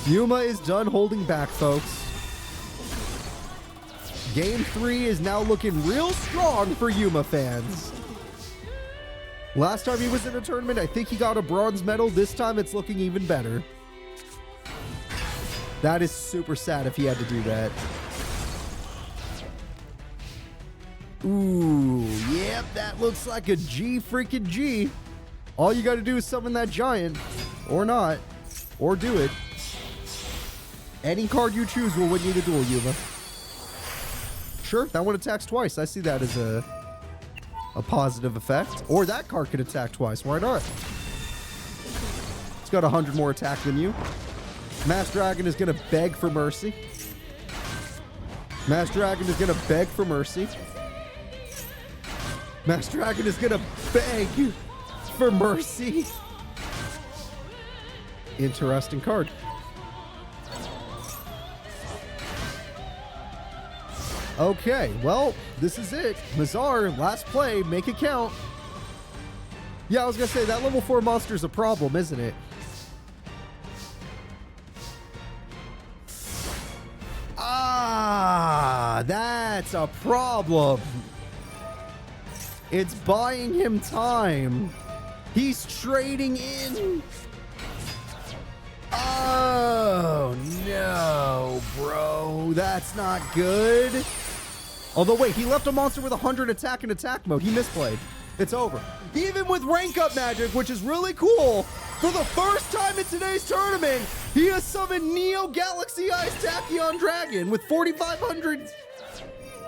Yuma is done holding back, folks. Game 3 is now looking real strong for Yuma fans. Last time he was in a tournament, I think he got a bronze medal. This time it's looking even better. That is super sad if he had to do that. Ooh, yep, that looks like a G freaking G. All you gotta do is summon that giant. Or not. Or do it. Any card you choose will win you the duel, Yuma. Sure, that one attacks twice. I see that as a positive effect. Or that card could attack twice. Why not? It's got 100 more attack than you. Mass Dragon is going to beg for mercy. Mass Dragon is going to beg for mercy. Mass Dragon is going to beg for mercy. Interesting card. Okay, well, this is it. Mizar, last play, make it count. Yeah, I was going to say, that level 4 monster's a problem, isn't it? Ah, that's a problem. It's buying him time. He's trading in. Oh, no, bro. That's not good. Although, wait, he left a monster with 100 attack in attack mode. He misplayed. It's over. Even with rank up magic, which is really cool, for the first time in today's tournament, he has summoned Neo Galaxy Eyes Tachyon Dragon with 4,500.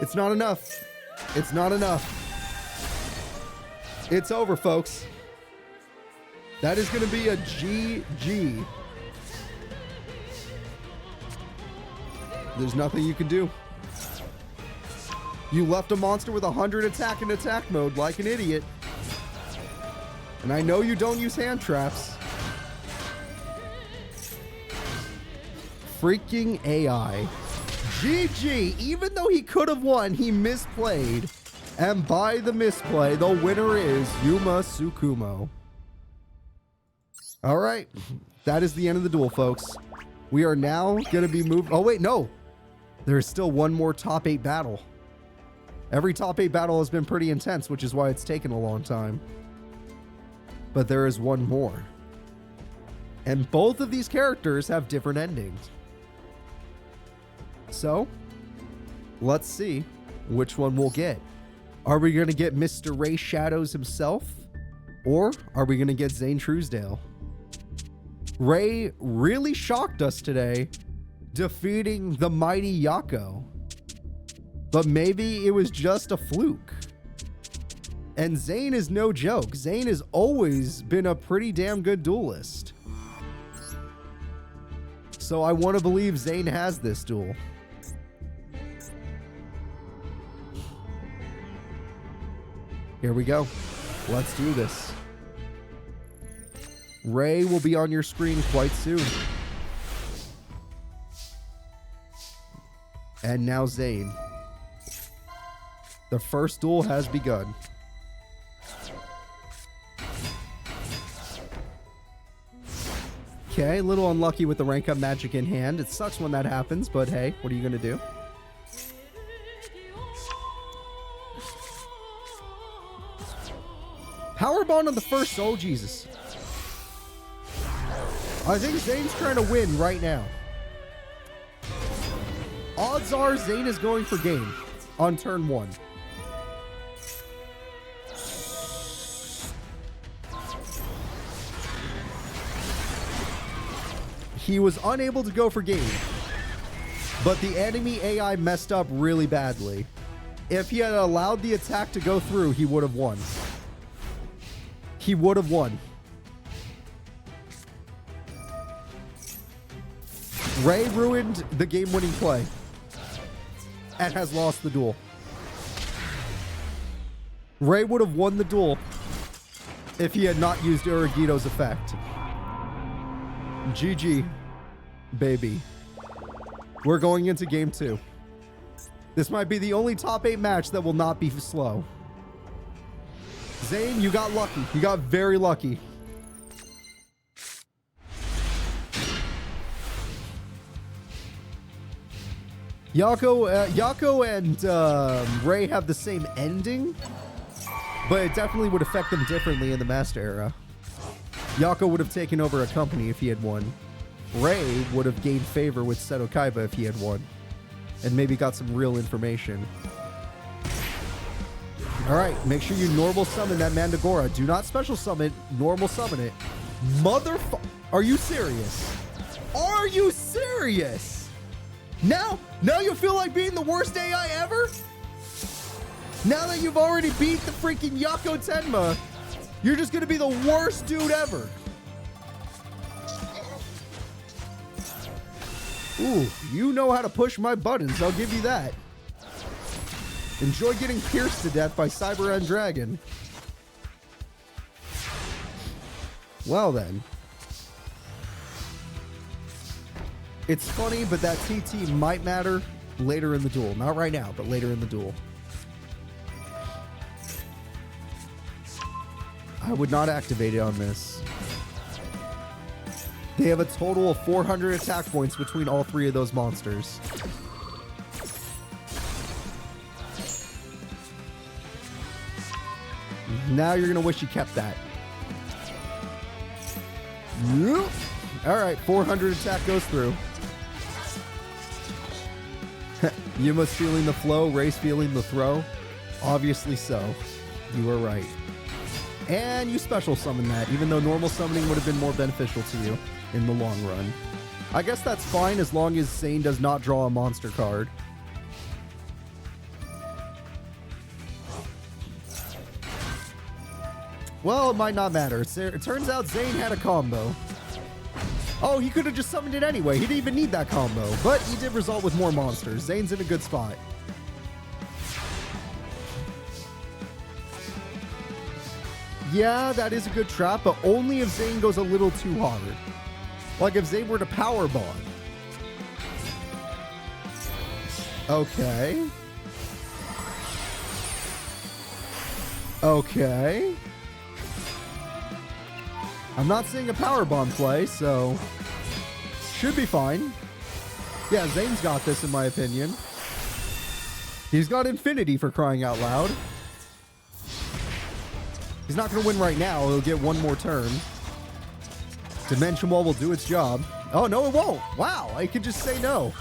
It's not enough. It's not enough. It's over, folks. That is going to be a GG. There's nothing you can do. You left a monster with 100 attack in attack mode like an idiot. And I know you don't use hand traps. Freaking AI. GG. Even though he could have won, he misplayed. And by the misplay, the winner is Yuma Tsukumo. All right. That is the end of the duel, folks. We are now going to be moved. Oh, wait, no. There's still one more top 8 battle. Every top 8 battle has been pretty intense, which is why it's taken a long time. But there is one more. And both of these characters have different endings. So, let's see which one we'll get. Are we going to get Mr. Ray Shadows himself? Or are we going to get Zane Truesdale? Ray really shocked us today, defeating the mighty Yako. But maybe it was just a fluke. And Zane is no joke. Zane has always been a pretty damn good duelist. So I want to believe Zane has this duel. Here we go. Let's do this. Ray will be on your screen quite soon. And now Zane. The first duel has begun. Okay, a little unlucky with the rank up magic in hand. It sucks when that happens, but hey, what are you going to do? Power Bond on the first. Oh, Jesus. I think Zane's trying to win right now. Odds are Zane is going for game on turn 1. He was unable to go for game. but the enemy AI messed up really badly. If he had allowed the attack to go through, he would have won. He would have won. Ray ruined the game-winning play and has lost the duel. Ray would have won the duel if he had not used Uragito's effect. GG, baby. We're going into game 2. This might be the only top 8 match that will not be slow. Zane, you got lucky. You got very lucky. Yako and Ray have the same ending, but it definitely would affect them differently in the Master Era. Yako would have taken over a company if he had won. Ray would have gained favor with Seto Kaiba if he had won, and maybe got some real information. Alright, make sure you normal summon that Mandragora. Do not special summon, normal summon it. Are you serious? Are you serious? Now you feel like being the worst AI ever? Now that you've already beat the freaking Yako Tenma, you're just gonna be the worst dude ever. Ooh, you know how to push my buttons, I'll give you that. Enjoy getting pierced to death by Cyber End Dragon. Well then. It's funny, but that TT might matter later in the duel. Not right now, but later in the duel. I would not activate it on this. They have a total of 400 attack points between all 3 of those monsters. Now you're going to wish you kept that. Alright, 400 attack goes through. Yuma's feeling the flow, Ray's feeling the throw. Obviously so. You are right. And you special summon that, even though normal summoning would have been more beneficial to you in the long run. I guess that's fine as long as Zane does not draw a monster card. Well, it might not matter. It turns out Zane had a combo. Oh, he could have just summoned it anyway. He didn't even need that combo. But he did result with more monsters. Zane's in a good spot. Yeah, that is a good trap, but only if Zane goes a little too hard. Like if Zane were to power bomb. Okay. Okay. I'm not seeing a power bomb play, so should be fine. Yeah, Zane's got this in my opinion. He's got infinity for crying out loud. He's not going to win right now. He'll get one more turn. Dimension Wall will do its job. Oh, no, it won't. Wow, I could just say no.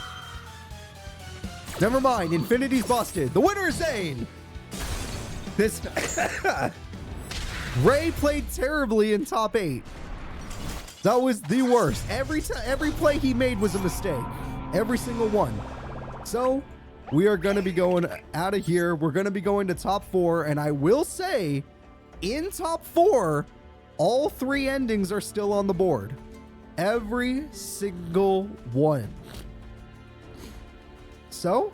Never mind. Infinity's busted. The winner is Zane. This... Ray played terribly in top 8. That was the worst. Every play he made was a mistake. Every single one. So, we are going to be going out of here. We're going to be going to top 4. And I will say, in top 4, all 3 endings are still on the board. Every single one. So,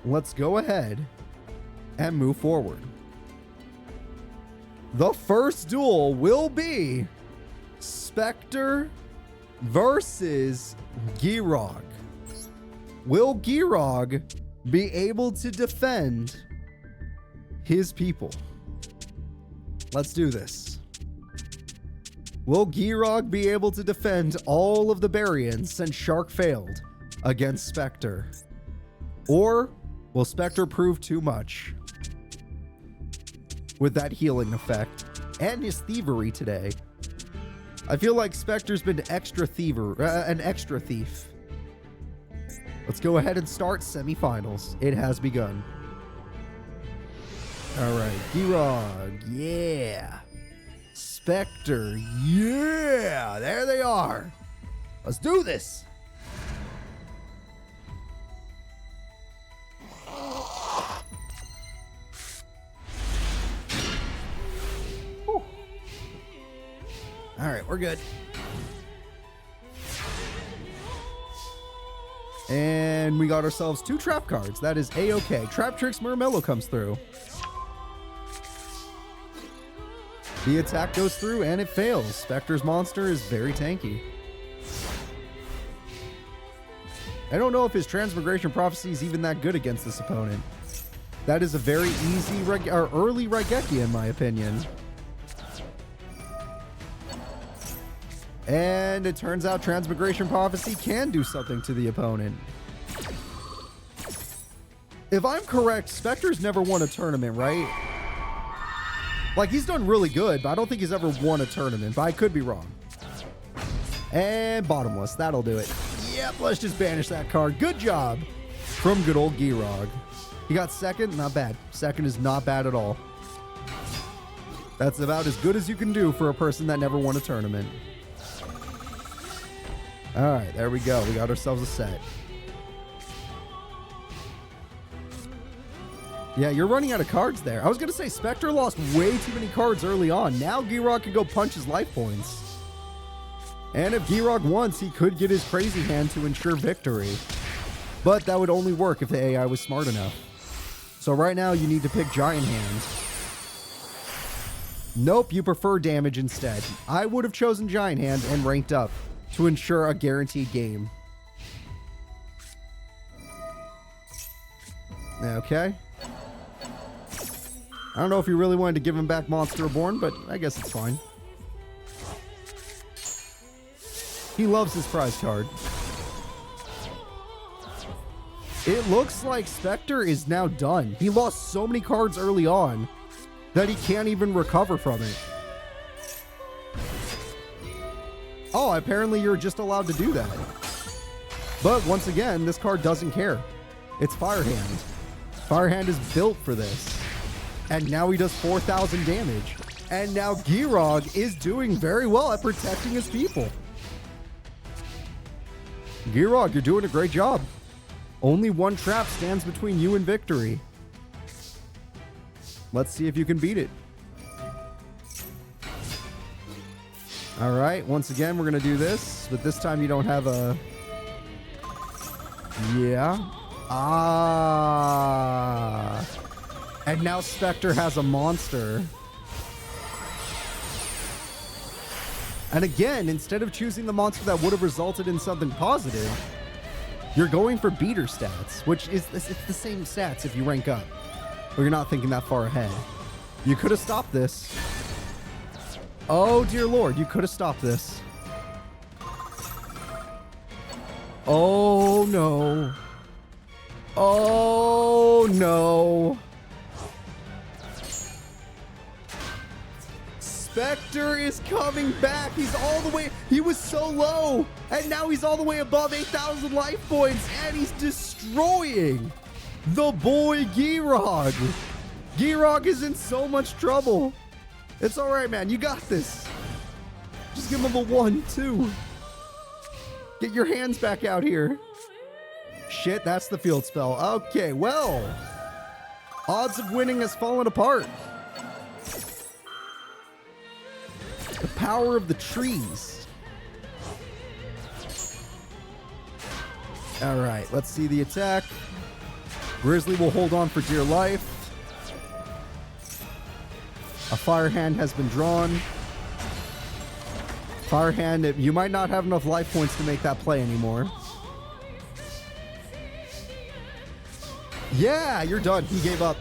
let's go ahead and move forward. The first duel will be Spectre versus Girag. Will Girag be able to defend his people? Let's do this. Will Girag be able to defend all of the Barians since Shark failed against Spectre? Or will Spectre prove too much with that healing effect and his thievery today? I feel like Spectre's been an extra thief. Let's go ahead and start semifinals. It has begun. All right, Girag, yeah. Spectre, yeah. There they are. Let's do this. Alright, we're good. And we got ourselves 2 trap cards. That is A-okay. Trap Tricks Murmello comes through. The attack goes through and it fails. Spectre's monster is very tanky. I don't know if his Transmigration Prophecy is even that good against this opponent. That is a very easy early Raigeki in my opinion. And it turns out Transmigration Prophecy can do something to the opponent. If I'm correct, Spectre's never won a tournament, right? Like, he's done really good, but I don't think he's ever won a tournament, but I could be wrong. And bottomless, that'll do it. Yep, let's just banish that card. Good job from good old Girag. He got second, not bad. Second is not bad at all. That's about as good as you can do for a person that never won a tournament. All right, there we go. We got ourselves a set. Yeah, you're running out of cards there. I was going to say Spectre lost way too many cards early on. Now Girag can go punch his life points. And if Girag wants, he could get his crazy hand to ensure victory. But that would only work if the AI was smart enough. So right now you need to pick Giant Hand. Nope, you prefer damage instead. I would have chosen Giant Hand and ranked up to ensure a guaranteed game. Okay. I don't know if you really wanted to give him back Monster Reborn, but I guess it's fine. He loves his prize card. It looks like Spectre is now done. He lost so many cards early on that he can't even recover from it. Oh, apparently you're just allowed to do that. But once again, this card doesn't care. It's Firehand. Firehand is built for this. And now he does 4,000 damage. And now Girag is doing very well at protecting his people. Girag, you're doing a great job. Only one trap stands between you and victory. Let's see if you can beat it. All right, once again, we're going to do this, but this time you don't have a... Yeah. Ah. And now Spectre has a monster. And again, instead of choosing the monster that would have resulted in something positive, you're going for beater stats, which is it's the same stats if you rank up. But you're not thinking that far ahead. You could have stopped this. Oh, dear Lord, you could have stopped this. Oh, no. Oh, no. Spectre is coming back. He's all the way. He was so low. And now he's all the way above 8,000 life points. And he's destroying the boy Girag. Girag is in so much trouble. It's all right, man. You got this. Just give him a 1-2. Get your hands back out here. Shit, that's the field spell. Okay, well. Odds of winning has fallen apart. The power of the trees. All right, let's see the attack. Grizzly will hold on for dear life. A fire hand has been drawn. Fire hand, you might not have enough life points to make that play anymore. Yeah, you're done. He gave up.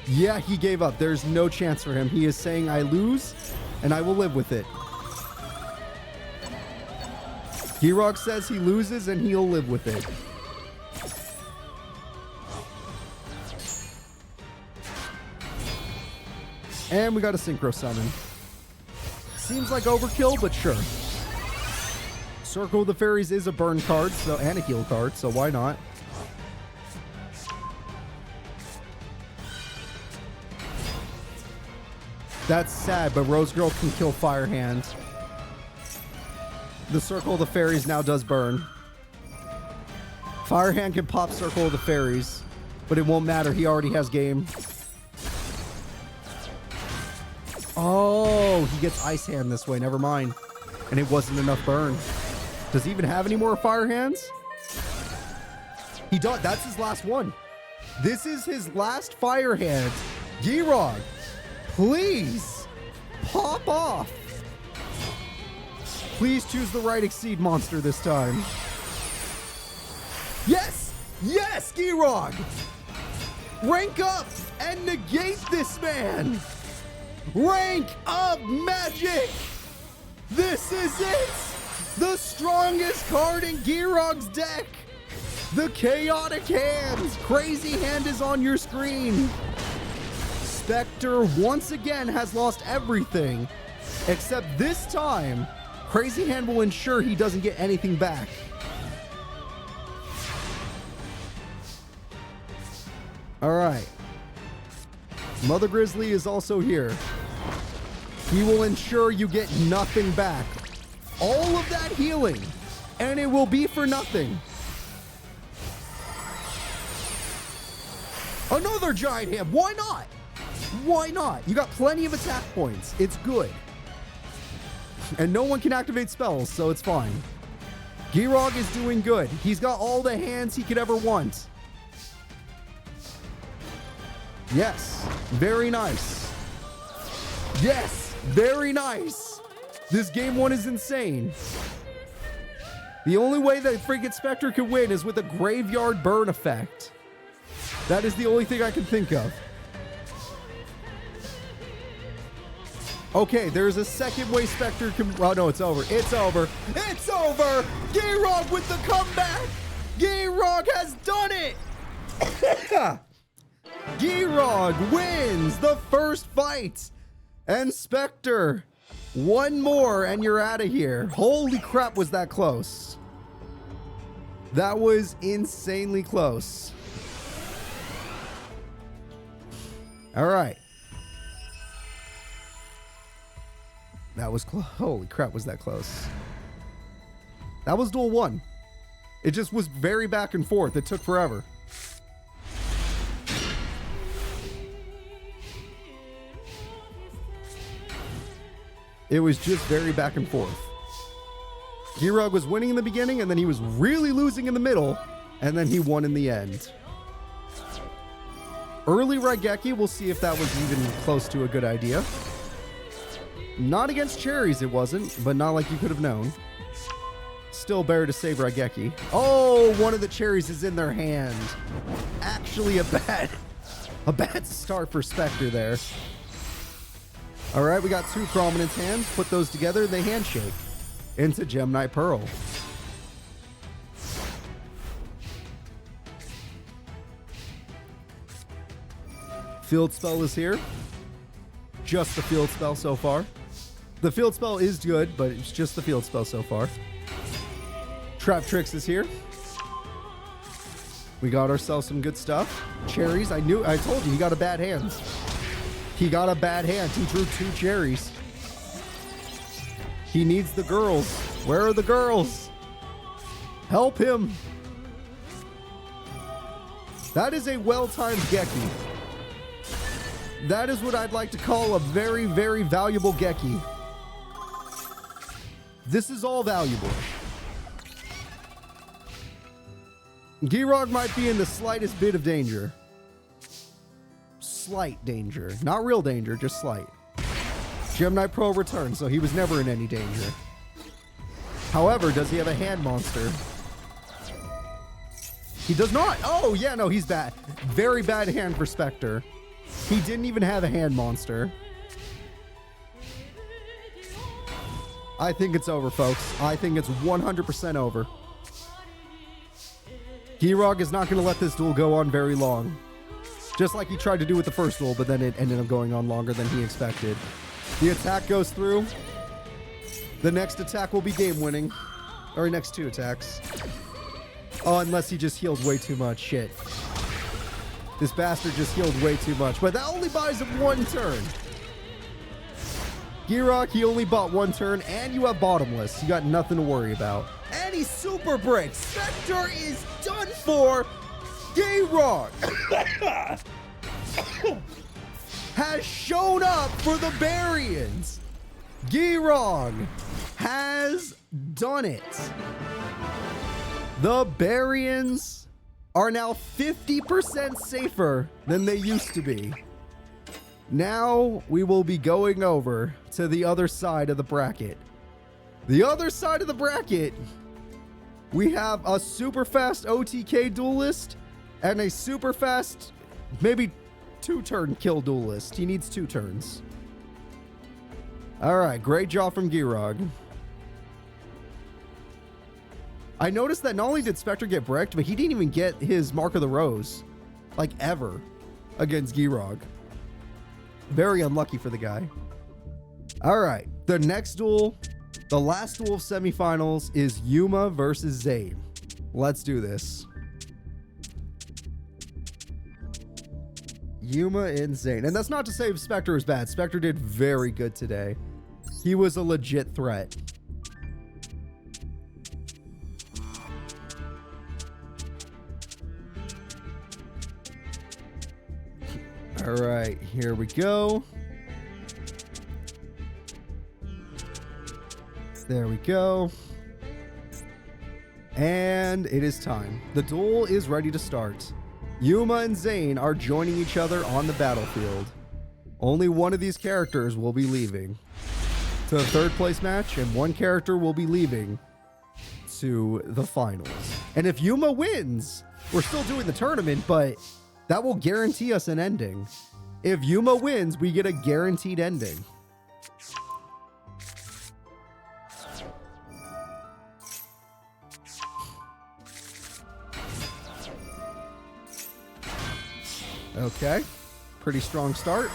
Yeah, he gave up. There's no chance for him. He is saying, I lose, and I will live with it. Girag says he loses, and he'll live with it. And we got a Synchro Summon. Seems like overkill, but sure. Circle of the Fairies is a burn card, so and a heal card, so why not? That's sad, but Rose Girl can kill Fire Hand. The Circle of the Fairies now does burn. Fire Hand can pop Circle of the Fairies, but it won't matter. He already has game. Oh, he gets Ice Hand this way. Never mind. And it wasn't enough burn. Does he even have any more Fire Hands? He does. That's his last one. This is his last Fire Hand. Girag, please pop off. Please choose the right Exceed monster this time. Yes! Yes, Girag! Rank up and negate this man! Rank up magic! This is it! The strongest card in Girag's deck! The Chaotic Hands! Crazy Hand is on your screen! Spectre once again has lost everything, except this time, Crazy Hand will ensure he doesn't get anything back. Alright. Mother Grizzly is also here. He will ensure you get nothing back. All of that healing, and it will be for nothing. Another Giant Hand. Why not? Why not? You got plenty of attack points. It's good. And no one can activate spells, so it's fine. Girag is doing good. He's got all the hands he could ever want. Yes. Very nice. Yes. Very nice. This game one is insane. The only way that freaking Spectre can win is with a graveyard burn effect. That is the only thing I can think of. Okay, there's a second way Spectre can... Oh, no, it's over. It's over. It's over! Girag with the comeback! Girag has done it! Girag wins the first fight! And Spectre, one more and you're out of here. Holy crap, was that close. That was insanely close. All right. That was close. Holy crap, was that close. That was duel one. It just was very back and forth. It took forever. It was just very back and forth. Girag was winning in the beginning, and then he was really losing in the middle, and then he won in the end. Early Raigeki, we'll see if that was even close to a good idea. Not against cherries, it wasn't, but not like you could have known. Still better to save Raigeki. Oh, one of the cherries is in their hand. Actually a bad start for Spectre there. All right, we got two Prominence hands. Put those together, they handshake into Gem Knight Pearl. Field Spell is here. Just the Field Spell so far. The Field Spell is good, but it's just the Field Spell so far. Trap Tricks is here. We got ourselves some good stuff. Cherries, I told you, he got a bad hand. He got a bad hand. He drew two cherries. He needs the girls. Where are the girls? Help him. That is a well-timed Gekko. That is what I'd like to call a very, very valuable Gekko. This is all valuable. Girag might be in the slightest bit of danger. Slight danger. Not real danger, just slight. Gem Knight Pro returned, so he was never in any danger. However, does he have a hand monster? He does not. Oh, yeah, no, he's bad. Very bad hand for Spectre. He didn't even have a hand monster. I think it's over, folks. I think it's 100% over. Girag is not going to let this duel go on very long. Just like he tried to do with the first duel, but then it ended up going on longer than he expected. The attack goes through. The next attack will be game-winning. Or next two attacks. Oh, unless he just healed way too much. Shit. This bastard just healed way too much. But that only buys him one turn. Girag, he only bought one turn, and you have Bottomless. You got nothing to worry about. And and he super breaks. Spectre is done for. Girag has shown up for the Barians. Girag has done it. The Barians are now 50% safer than they used to be. Now we will be going over to the other side of the bracket. The other side of the bracket, we have a super fast OTK duelist and a super fast, maybe 2-turn kill duelist. He needs 2 turns. All right, great job from Girag. I noticed that not only did Spectre get bricked, but he didn't even get his Mark of the Rose, like ever, against Girag. Very unlucky for the guy. All right, the next duel, the last duel of semifinals is Yuma versus Zane. Let's do this. Yuma and Zane. And that's not to say Spectre is bad. Spectre did very good today. He was a legit threat. All right, here we go. There we go. And it is time. The duel is ready to start. Yuma and Zane are joining each other on the battlefield. Only one of these characters will be leaving to the third place match, and one character will be leaving to the finals. And if Yuma wins, we're still doing the tournament, but that will guarantee us an ending. If Yuma wins, we get a guaranteed ending. Okay, pretty strong start.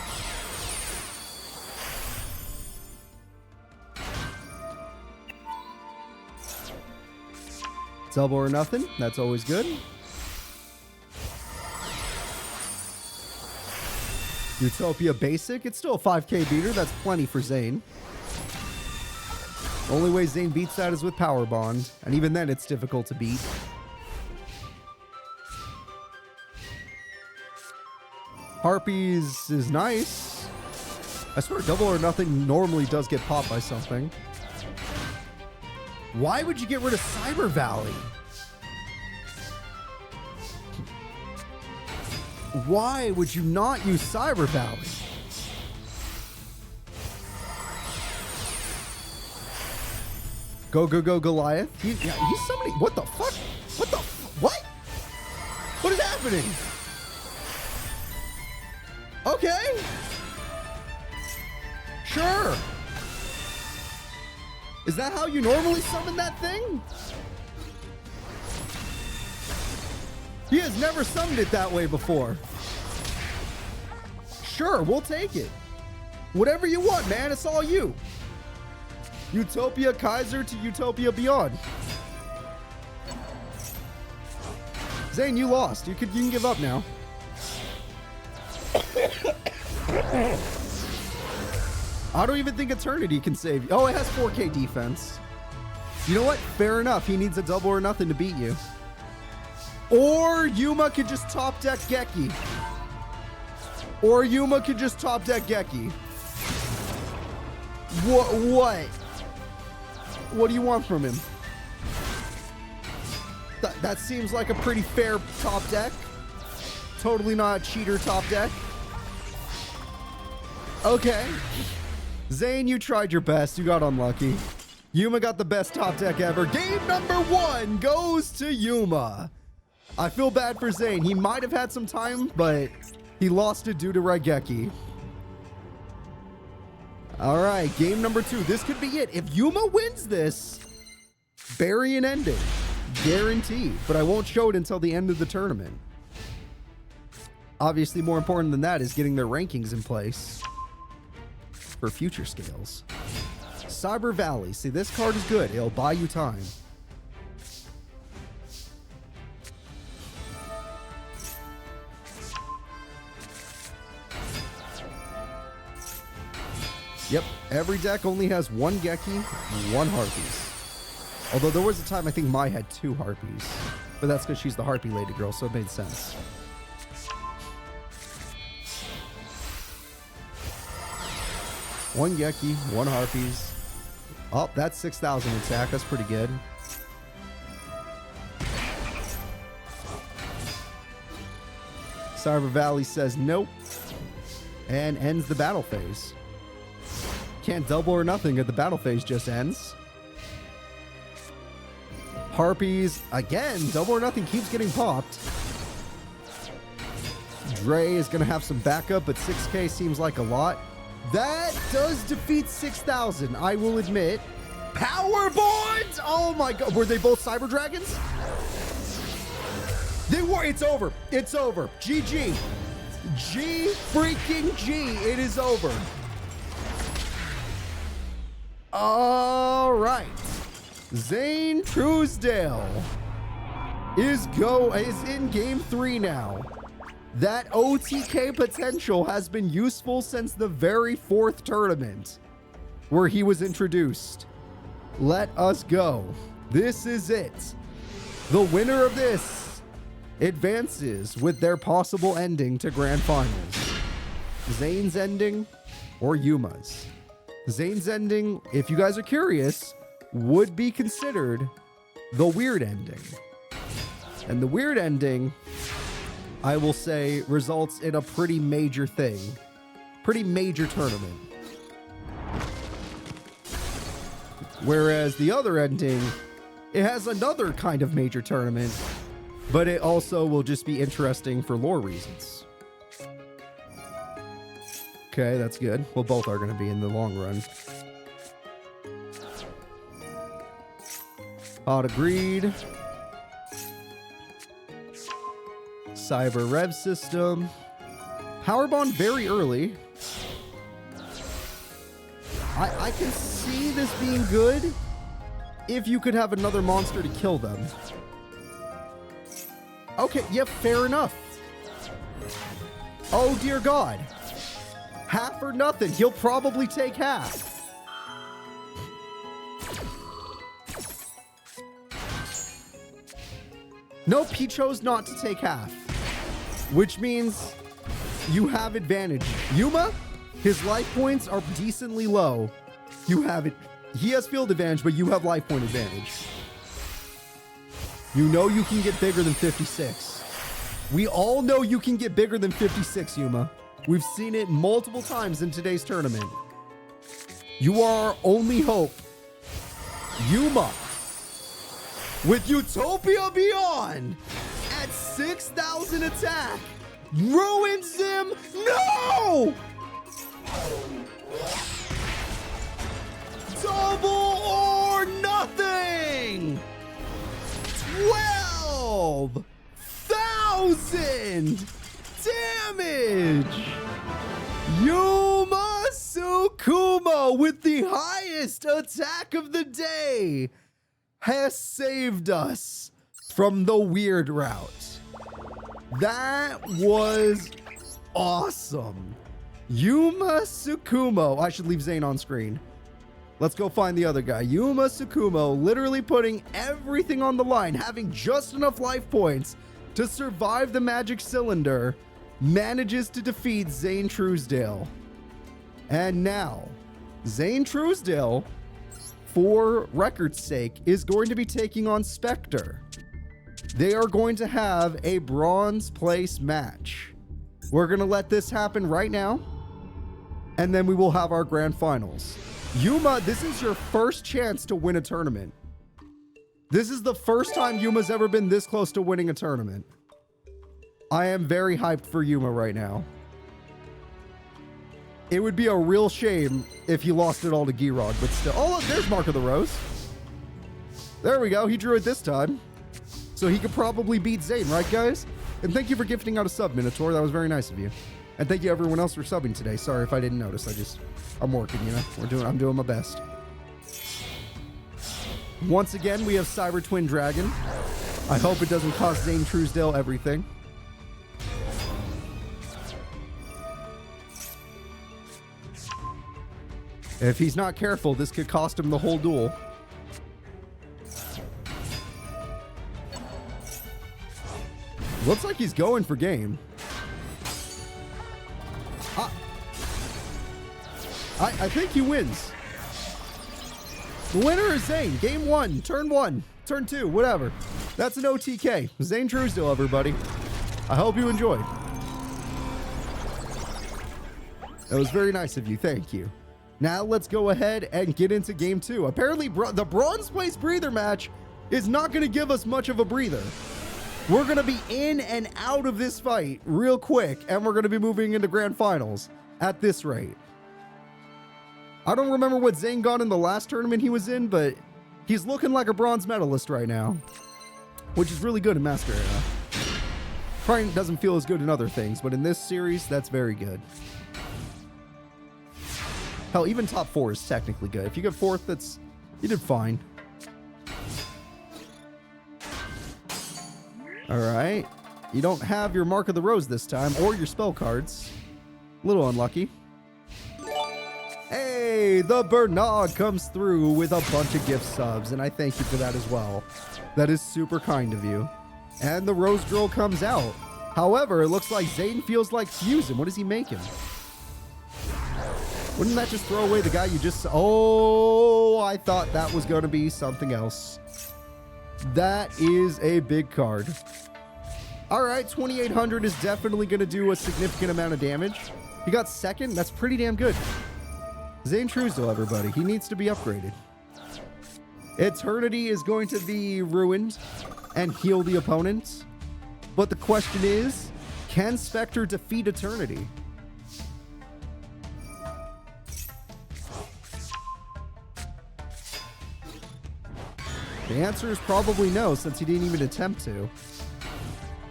Double or nothing, that's always good. Utopia basic, it's still a 5k beater, that's plenty for Zane. Only way Zane beats that is with Power Bond, and even then it's difficult to beat. Harpies is nice. I swear double or nothing normally does get popped by something. Why would you get rid of Cyber Valley? Why would you not use Cyber Valley? Go, go, go, Goliath. He's somebody. What the fuck? What the? What? What is happening? Okay. Sure. Is that how you normally summon that thing? He has never summoned it that way before. Sure, we'll take it. Whatever you want, man. It's all you. Utopia Kaiser to Utopia Beyond. Zane, you lost. You can give up now. I don't even think Eternity can save you. Oh, it has 4k defense. You know what? Fair enough. He needs a double or nothing to beat you. Or Yuma could just top deck Gekko. Or Yuma could just top deck Gekko. What? What do you want from him? That seems like a pretty fair top deck. Totally not a cheater top deck. Okay. Zane, you tried your best. You got unlucky. Yuma got the best top deck ever. Game number 1 goes to Yuma. I feel bad for Zane. He might have had some time, but he lost it due to Gekko. All right, game number 2. This could be it. If Yuma wins this, Barian ending. Guaranteed. But I won't show it until the end of the tournament. Obviously, more important than that is getting their rankings in place for future scales. Cyber Valley. See, this card is good. It'll buy you time. Yep, every deck only has one Gekko, one Harpies. Although there was a time I think Mai had 2 harpies. But that's because she's the harpy lady girl, so it made sense. One Yeki, 1 harpies. Oh, that's 6,000 attack. That's pretty good. Cyber Valley says nope. And ends the battle phase. Can't double or nothing if the battle phase just ends. Harpies, again, double or nothing keeps getting popped. Trey is going to have some backup, but 6k seems like a lot. That does defeat 6,000, I will admit. Power Bonds! Oh my god, were they both Cyber Dragons? They were, it's over. It's over. GG. G freaking G. It is over. All right. Zane Truesdale is in game 3 now. That OTK potential has been useful since the very 4th tournament where he was introduced. Let us go. This is it. The winner of this advances with their possible ending to Grand Finals. Zane's ending or Yuma's. Zane's ending, if you guys are curious, would be considered the weird ending. And the weird ending, I will say, results in a pretty major thing. Pretty major tournament. Whereas the other ending, it has another kind of major tournament, but it also will just be interesting for lore reasons. Okay, that's good. Well, both are going to be in the long run. Hot agreed. Cyber Rev system. Power Bond very early. I can see this being good if you could have another monster to kill them. Okay, yeah, fair enough. Oh dear God. Half or nothing. He'll probably take half. Nope, he chose not to take half. Which means you have advantage. Yuma, his life points are decently low. You have it. He has field advantage, but you have life point advantage. You know you can get bigger than 56. We all know you can get bigger than 56, Yuma. We've seen it multiple times in today's tournament. You are our only hope. Yuma, with Utopia Beyond at 6,000 attack, ruins him. No! Double or nothing! 12,000 damage! Yuma Tsukumo with the highest attack of the day has saved us from the weird route. That was awesome. Yuma Tsukumo. I should leave Zane on screen. Let's go find the other guy. Yuma Tsukumo literally putting everything on the line, having just enough life points to survive the magic cylinder, manages to defeat Zane Truesdale. And now, Zane Truesdale, for record's sake, is going to be taking on Spectre. They are going to have a bronze place match. We're going to let this happen right now, and then we will have our grand finals. Yuma, this is your first chance to win a tournament. This is the first time Yuma's ever been this close to winning a tournament. I am very hyped for Yuma right now. It would be a real shame if he lost it all to Girag, but still. Oh, look, there's Mark of the Rose. There we go. He drew it this time. So he could probably beat Zane, right, guys? And thank you for gifting out a sub, Minotaur. That was very nice of you. And thank you everyone else for subbing today. Sorry if I didn't notice. I'm working, you know. I'm doing my best. Once again, we have Cyber Twin Dragon. I hope it doesn't cost Zane Truesdale everything. If he's not careful, this could cost him the whole duel. Looks like he's going for game. I think he wins. The winner is Zane. Game 1, turn 1, turn 2, whatever. That's an OTK. Zane Truesdale, everybody. I hope you enjoyed. That was very nice of you. Thank you. Now let's go ahead and get into game 2. Apparently, the bronze place breather match is not going to give us much of a breather. We're going to be in and out of this fight real quick, and we're going to be moving into grand finals at this rate. I don't remember what Zane got in the last tournament he was in, but he's looking like a bronze medalist right now, which is really good in Master Era. Probably doesn't feel as good in other things, but in this series, that's very good. Hell, even top 4 is technically good. If you get 4th, you did fine. All right. You don't have your Mark of the Rose this time, or your spell cards. A little unlucky. Hey, the Bernard comes through with a bunch of gift subs, and I thank you for that as well. That is super kind of you. And the Rose Girl comes out. However, it looks like Zane feels like fusing. What is he making? Wouldn't that just throw away the guy you just... Oh, I thought that was going to be something else. That is a big card. All right, 2,800 is definitely going to do a significant amount of damage. He got 2nd. That's pretty damn good. Zane Truesdale, everybody. He needs to be upgraded. Eternity is going to be ruined and heal the opponent. But the question is, can Spectre defeat Eternity? The answer is probably no, since he didn't even attempt to.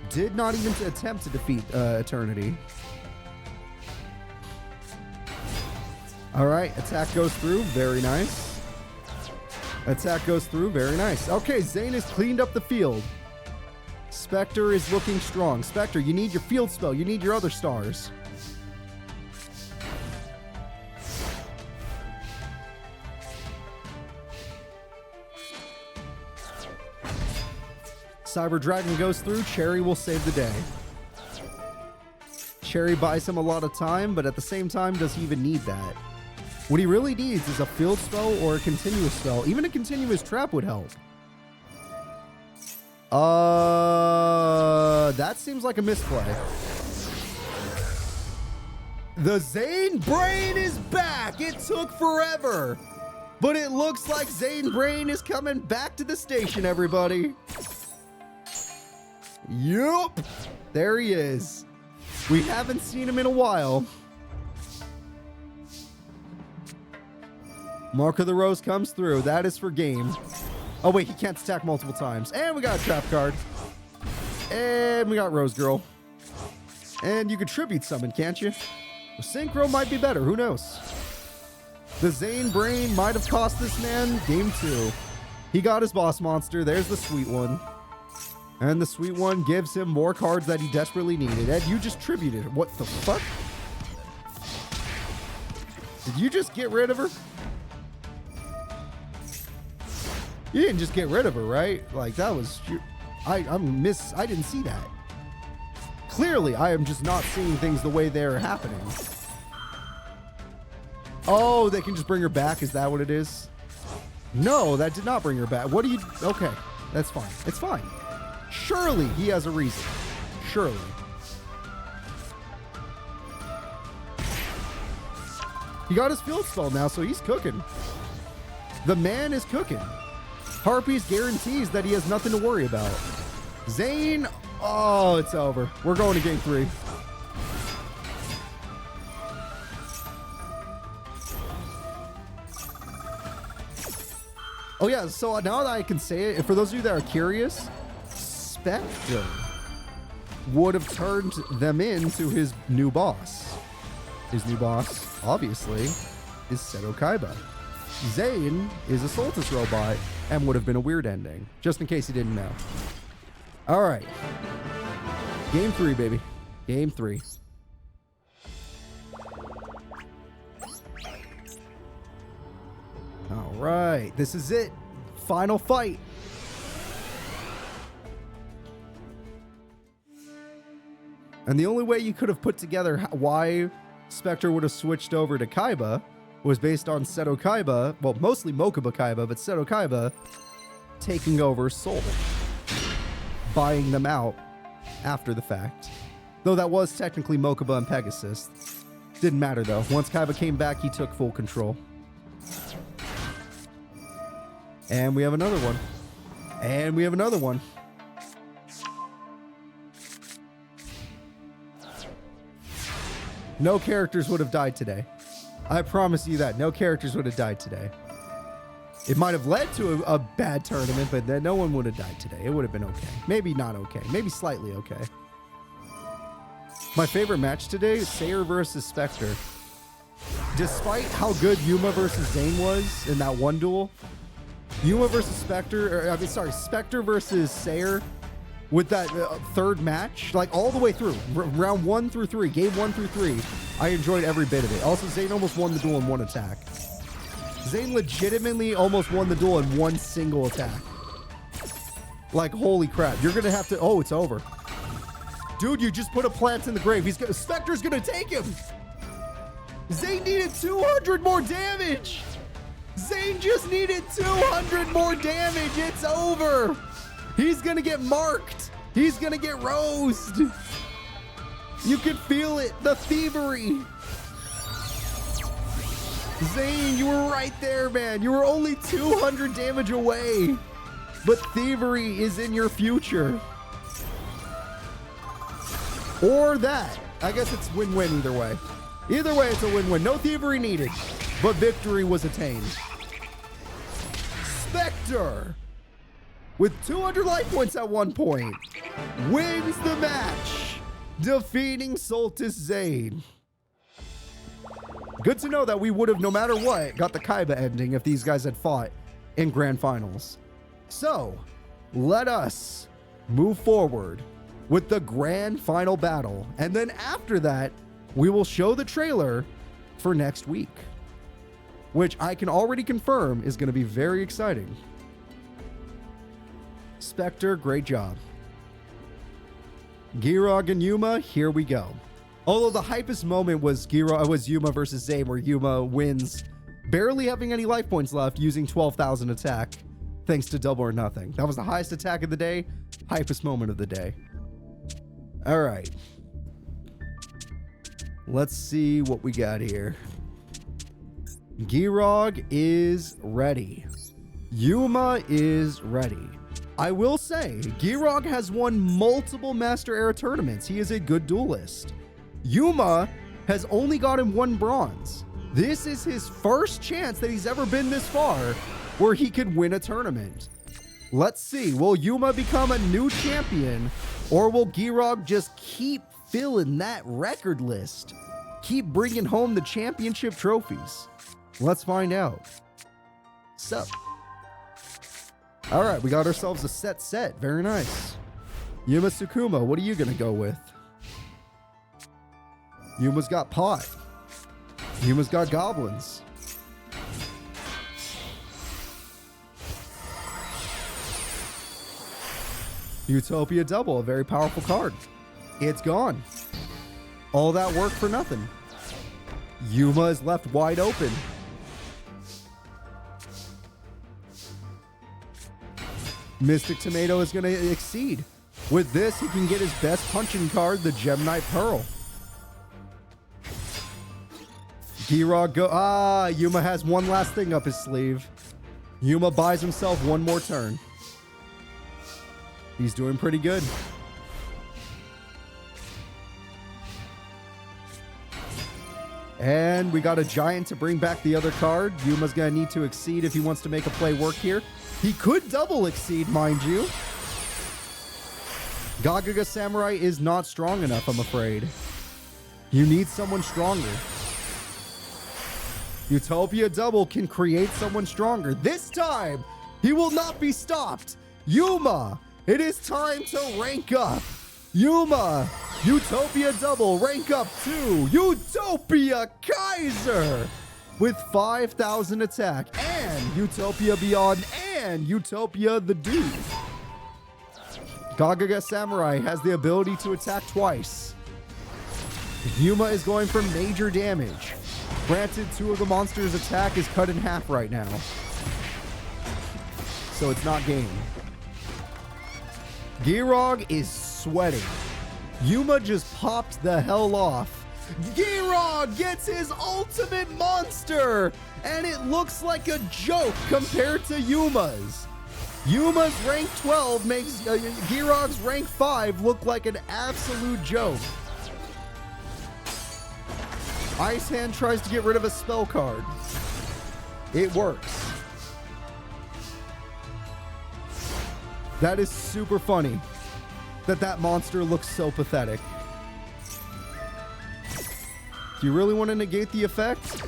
Did not even attempt to defeat Eternity. All right, attack goes through. Very nice. Attack goes through. Very nice. Okay, Zane has cleaned up the field. Spectre is looking strong. Spectre, you need your field spell. You need your other stars. Cyber Dragon goes through. Cherry will save the day. Cherry buys him a lot of time, but at the same time, does he even need that? What he really needs is a field spell or a continuous spell. Even a continuous trap would help. That seems like a misplay. The Zane Brain is back. It took forever, but it looks like Zane Brain is coming back to the station, everybody. Yup. There he is. We haven't seen him in a while. Mark of the Rose comes through. That is for game. Oh, wait. He can't stack multiple times. And we got a trap card. And we got Rose Girl. And you can tribute summon, can't you? Synchro might be better. Who knows? The Zane Brain might have cost this man game 2. He got his boss monster. There's the sweet one. And the sweet one gives him more cards that he desperately needed. And you just tributed. What the fuck? Did you just get rid of her? You didn't just get rid of her, right? Like, that was... I didn't see that. Clearly, I am just not seeing things the way they're happening. Oh, they can just bring her back? Is that what it is? No, that did not bring her back. What do you... Okay, that's fine. It's fine. Surely he has a reason. Surely. He got his field spell now, so he's cooking. The man is cooking. Harpies guarantees that he has nothing to worry about. Zane, oh, it's over. We're going to game 3. Oh yeah, so now that I can say it, for those of you that are curious, Spectre would have turned them into his new boss. His new boss, obviously, is Seto Kaiba. Zane is a Solstice robot and would have been a weird ending, just in case you didn't know. All right. Game 3, baby. Game 3. All right. This is it. Final fight. And the only way you could have put together why Spectre would have switched over to Kaiba was based on Seto Kaiba, well, mostly Mokuba Kaiba, but Seto Kaiba taking over Soul, buying them out after the fact. Though that was technically Mokuba and Pegasus. Didn't matter though. Once Kaiba came back, he took full control. And we have another one. And we have another one. No characters would have died today. I promise you that. No characters would have died today. It might have led to a bad tournament, but then no one would have died today. It would have been okay. Maybe not okay. Maybe slightly okay. My favorite match today is Sayer versus Spectre. Despite how good Yuma versus Zane was in that one duel, Yuma versus Spectre, Spectre versus Sayer with that third match, like all the way through, round 1 through 3, game 1 through 3, I enjoyed every bit of it. Also, Zane almost won the duel in one attack. Zane legitimately almost won the duel in one single attack. Like, holy crap. You're going to have to... Oh, it's over. Dude, you just put a plant in the grave. Spectre's going to take him. Zane needed 200 more damage. Zane just needed 200 more damage. It's over. He's going to get marked. He's going to get rosed. You can feel it. The thievery. Zane, you were right there, man. You were only 200 damage away. But thievery is in your future. Or that. I guess it's win-win either way. Either way, it's a win-win. No thievery needed. But victory was attained. Spectre, with 200 life points at one point, wins the match, defeating Soltis Zane. Good to know that we would have, no matter what, got the Kaiba ending if these guys had fought in Grand Finals. So, let us move forward with the Grand Final battle. And then after that, we will show the trailer for next week, which I can already confirm is going to be very exciting. Spectre, great job. Girag and Yuma, here we go. Although the hypest moment was Yuma versus Zane, where Yuma wins, barely having any life points left, using 12,000 attack, thanks to Double or Nothing. That was the highest attack of the day, hypest moment of the day. All right. Let's see what we got here. Girag is ready. Yuma is ready. I will say, Girag has won multiple Master Era tournaments. He is a good duelist. Yuma has only gotten 1 bronze. This is his first chance that he's ever been this far where he could win a tournament. Let's see, will Yuma become a new champion, or will Girag just keep filling that record list? Keep bringing home the championship trophies? Let's find out. Sup? All right, we got ourselves a set. Very nice. Yuma Tsukuma, what are you going to go with? Yuma's got pot. Yuma's got goblins. Utopia Double, a very powerful card. It's gone. All that work for nothing. Yuma is left wide open. Mystic Tomato is going to exceed. With this, he can get his best punching card, the Gem Knight Pearl. Girag go. Yuma has one last thing up his sleeve. Yuma buys himself one more turn. He's doing pretty good. And we got a giant to bring back the other card. Yuma's going to need to exceed if he wants to make a play work here. He could double exceed, mind you. Gagaga Samurai is not strong enough, I'm afraid. You need someone stronger. Utopia Double can create someone stronger. This time, he will not be stopped. Yuma, it is time to rank up. Yuma, Utopia Double, rank up to Utopia Kaiser with 5,000 attack, and Utopia Beyond, and Utopia the Dude. Gagaga Samurai has the ability to attack twice. Yuma is going for major damage. Granted, 2 of the monsters' attack is cut in half right now. So it's not game. Girag is sweating. Yuma just popped the hell off. Girag gets his ultimate monster! And it looks like a joke compared to Yuma's. Yuma's rank 12 makes Girag's rank 5 look like an absolute joke. Ice Hand tries to get rid of a spell card. It works. That is super funny that monster looks so pathetic. Do you really want to negate the effect?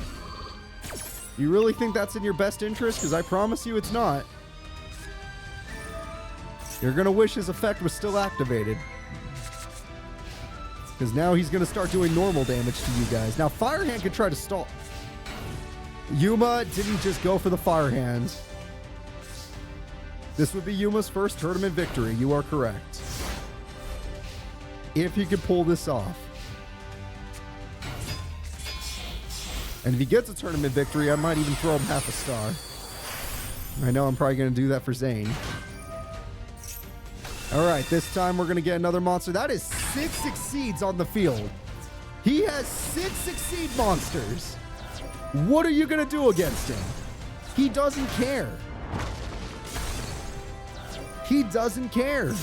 You really think that's in your best interest? Because I promise you it's not. You're going to wish his effect was still activated. Because now he's going to start doing normal damage to you guys. Now, Fire Hand could try to stall. Yuma didn't just go for the Fire Hand. This would be Yuma's first tournament victory. You are correct. If he could pull this off. And if he gets a tournament victory, I might even throw him half a star. I know I'm probably going to do that for Zane. Alright, this time we're going to get another monster. That is 6 succeeds on the field. He has 6 succeed monsters. What are you going to do against him? He doesn't care. He doesn't care.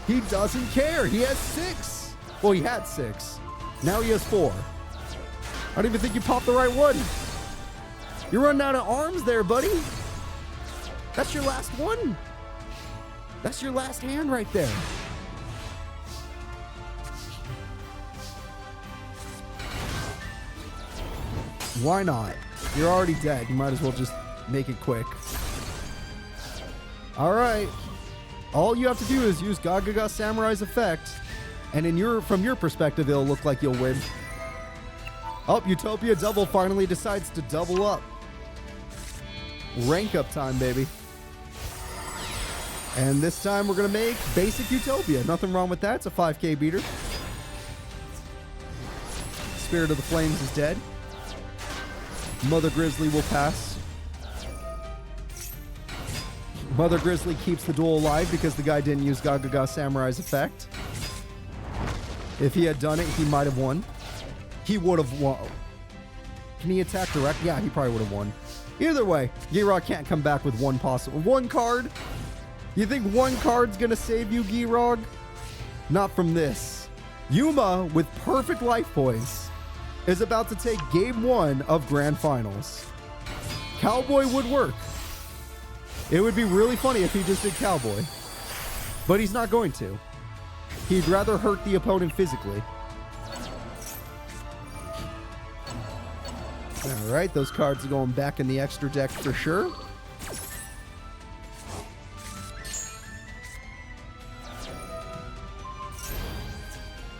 He doesn't care. He has 6. Well, he had 6. Now he has 4. I don't even think you popped the right one. You're running out of arms there, buddy. That's your last one. That's your last hand right there. Why not? You're already dead. You might as well just make it quick. All right. All you have to do is use Gagaga Samurai's effect, and from your perspective, it'll look like you'll win. Oh, Utopia Double finally decides to double up. Rank up time, baby. And this time we're going to make basic Utopia. Nothing wrong with that. It's a 5k beater. Spirit of the Flames is dead. Mother Grizzly will pass. Mother Grizzly keeps the duel alive because the guy didn't use Gagaga Samurai's effect. If he had done it, he might have won. He would have won. Can he attack direct? Yeah, he probably would have won. Either way, Girag can't come back with one card. You think one card's gonna save you, Girag? Not from this. Yuma, with perfect life points, is about to take game 1 of Grand Finals. Cowboy would work. It would be really funny if he just did Cowboy. But he's not going to. He'd rather hurt the opponent physically. Alright, those cards are going back in the extra deck for sure.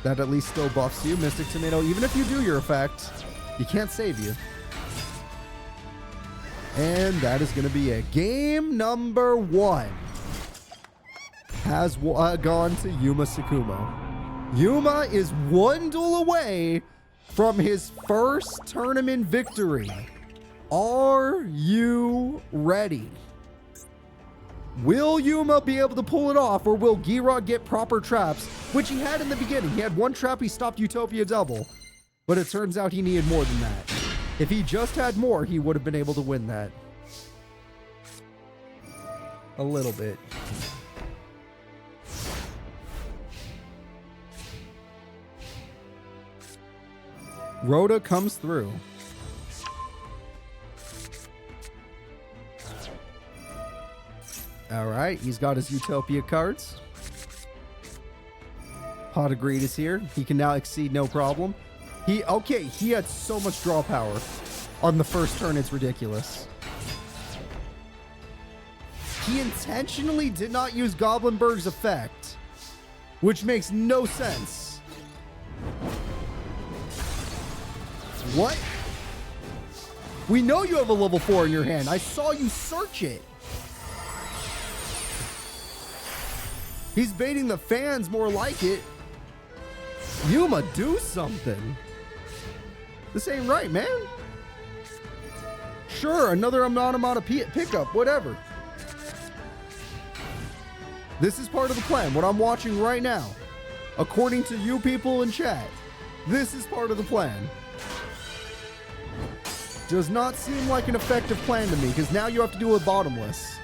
That at least still buffs you. Mystic Tomato, even if you do your effect, you can't save you. And that is going to be it. Game number 1 has gone to Yuma Tsukumo. Yuma is 1 duel away from his first tournament victory. Are you ready? Will Yuma be able to pull it off, or will Girag get proper traps, which he had in the beginning? He had 1 trap, he stopped Utopia Double, but it turns out he needed more than that. If he just had more, he would have been able to win that. A little bit. Rhoda comes through. Alright, he's got his Utopia cards. Pot of Greed is here. He can now exceed no problem. He had so much draw power on the first turn, it's ridiculous. He intentionally did not use Goblinberg's effect, which makes no sense. What? We know you have a level 4 in your hand. I saw you search it. He's baiting the fans more like it. Yuma, do something. This ain't right, man. Sure, another onomata pickup, whatever. This is part of the plan. What I'm watching right now, according to you people in chat, this is part of the plan. Does not seem like an effective plan to me, because now you have to do a bottomless.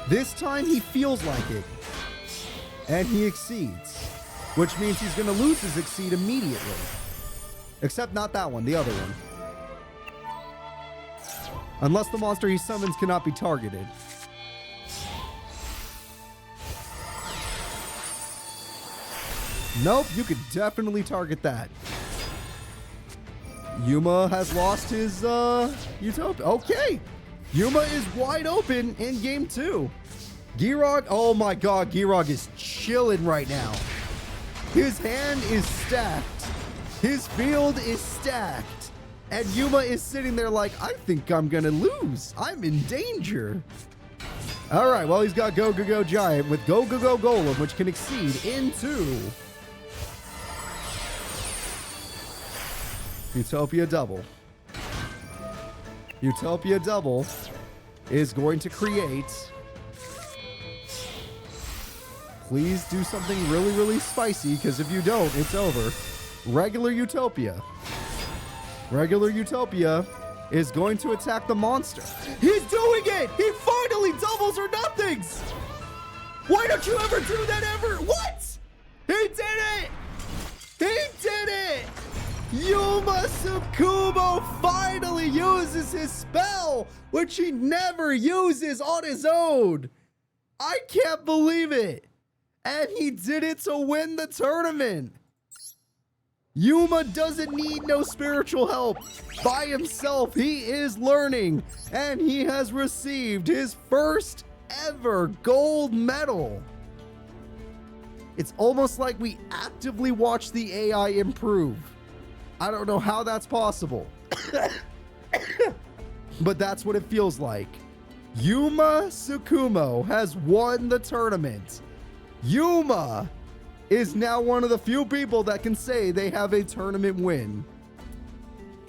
This time he feels like it. And he exceeds. Which means he's going to lose his exceed immediately. Except not that one, the other one. Unless the monster he summons cannot be targeted. Nope, you could definitely target that. Yuma has lost his Utopia. Okay. Yuma is wide open in game 2. Girag, oh my god, Girag is chilling right now. His hand is stacked. His field is stacked. And Yuma is sitting there like, I think I'm gonna lose. I'm in danger. Alright, well, he's got Go Go Go Giant with Go Go Go Golem, which can exceed into Utopia Double. Utopia Double is going to create... Please do something really, really spicy, because if you don't, it's over. Regular Utopia. Regular Utopia is going to attack the monster. He's doing it! He finally doubles or nothings! Why don't you ever do that ever? What? He did it! He did it! Yuma Tsukumo finally uses his spell, which he never uses on his own. I can't believe it. And he did it to win the tournament. Yuma doesn't need no spiritual help. By himself, he is learning. And he has received his first ever gold medal. It's almost like we actively watch the AI improve. I don't know how that's possible. But that's what it feels like. Yuma Tsukumo has won the tournament. Yuma is now one of the few people that can say they have a tournament win.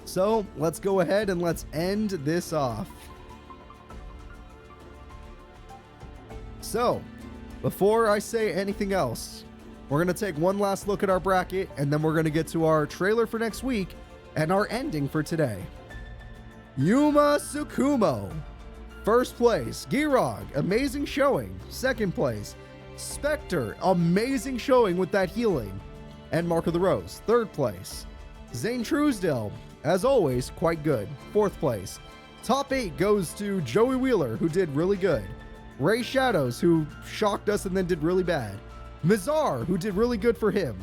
So let's go ahead and let's end this off. So before I say anything else, we're going to take one last look at our bracket, and then we're going to get to our trailer for next week and our ending for today. Yuma Tsukumo. First place, Girag, amazing showing. Second place, Spectre, amazing showing with that healing. And Mark of the Rose, third place. Zane Truesdale, as always, quite good. Fourth place. Top 8 goes to Joey Wheeler, who did really good. Ray Shadows, who shocked us and then did really bad. Mizar, who did really good for him.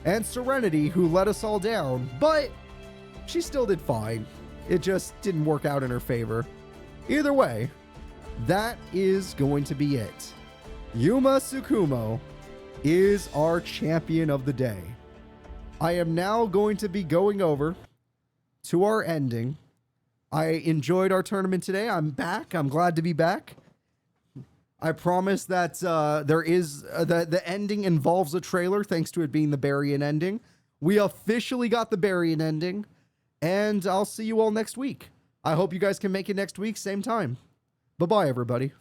And Serenity, who let us all down, but she still did fine. It just didn't work out in her favor. Either way, that is going to be it. Yuma Tsukumo is our champion of the day. I am now going to be going over to our ending. I enjoyed our tournament today. I'm back. I'm glad to be back. I promise that there is the ending involves a trailer, thanks to it being the Barian ending. We officially got the Barian ending, and I'll see you all next week. I hope you guys can make it next week, same time. Bye-bye, everybody.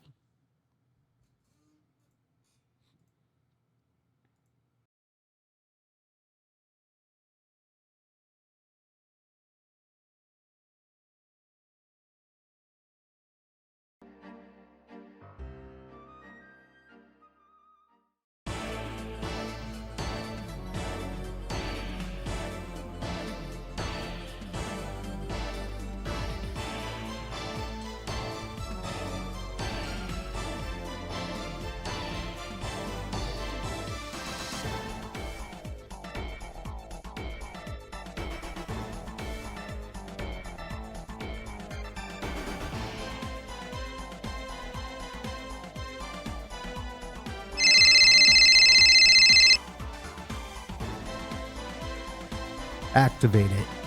Activate it.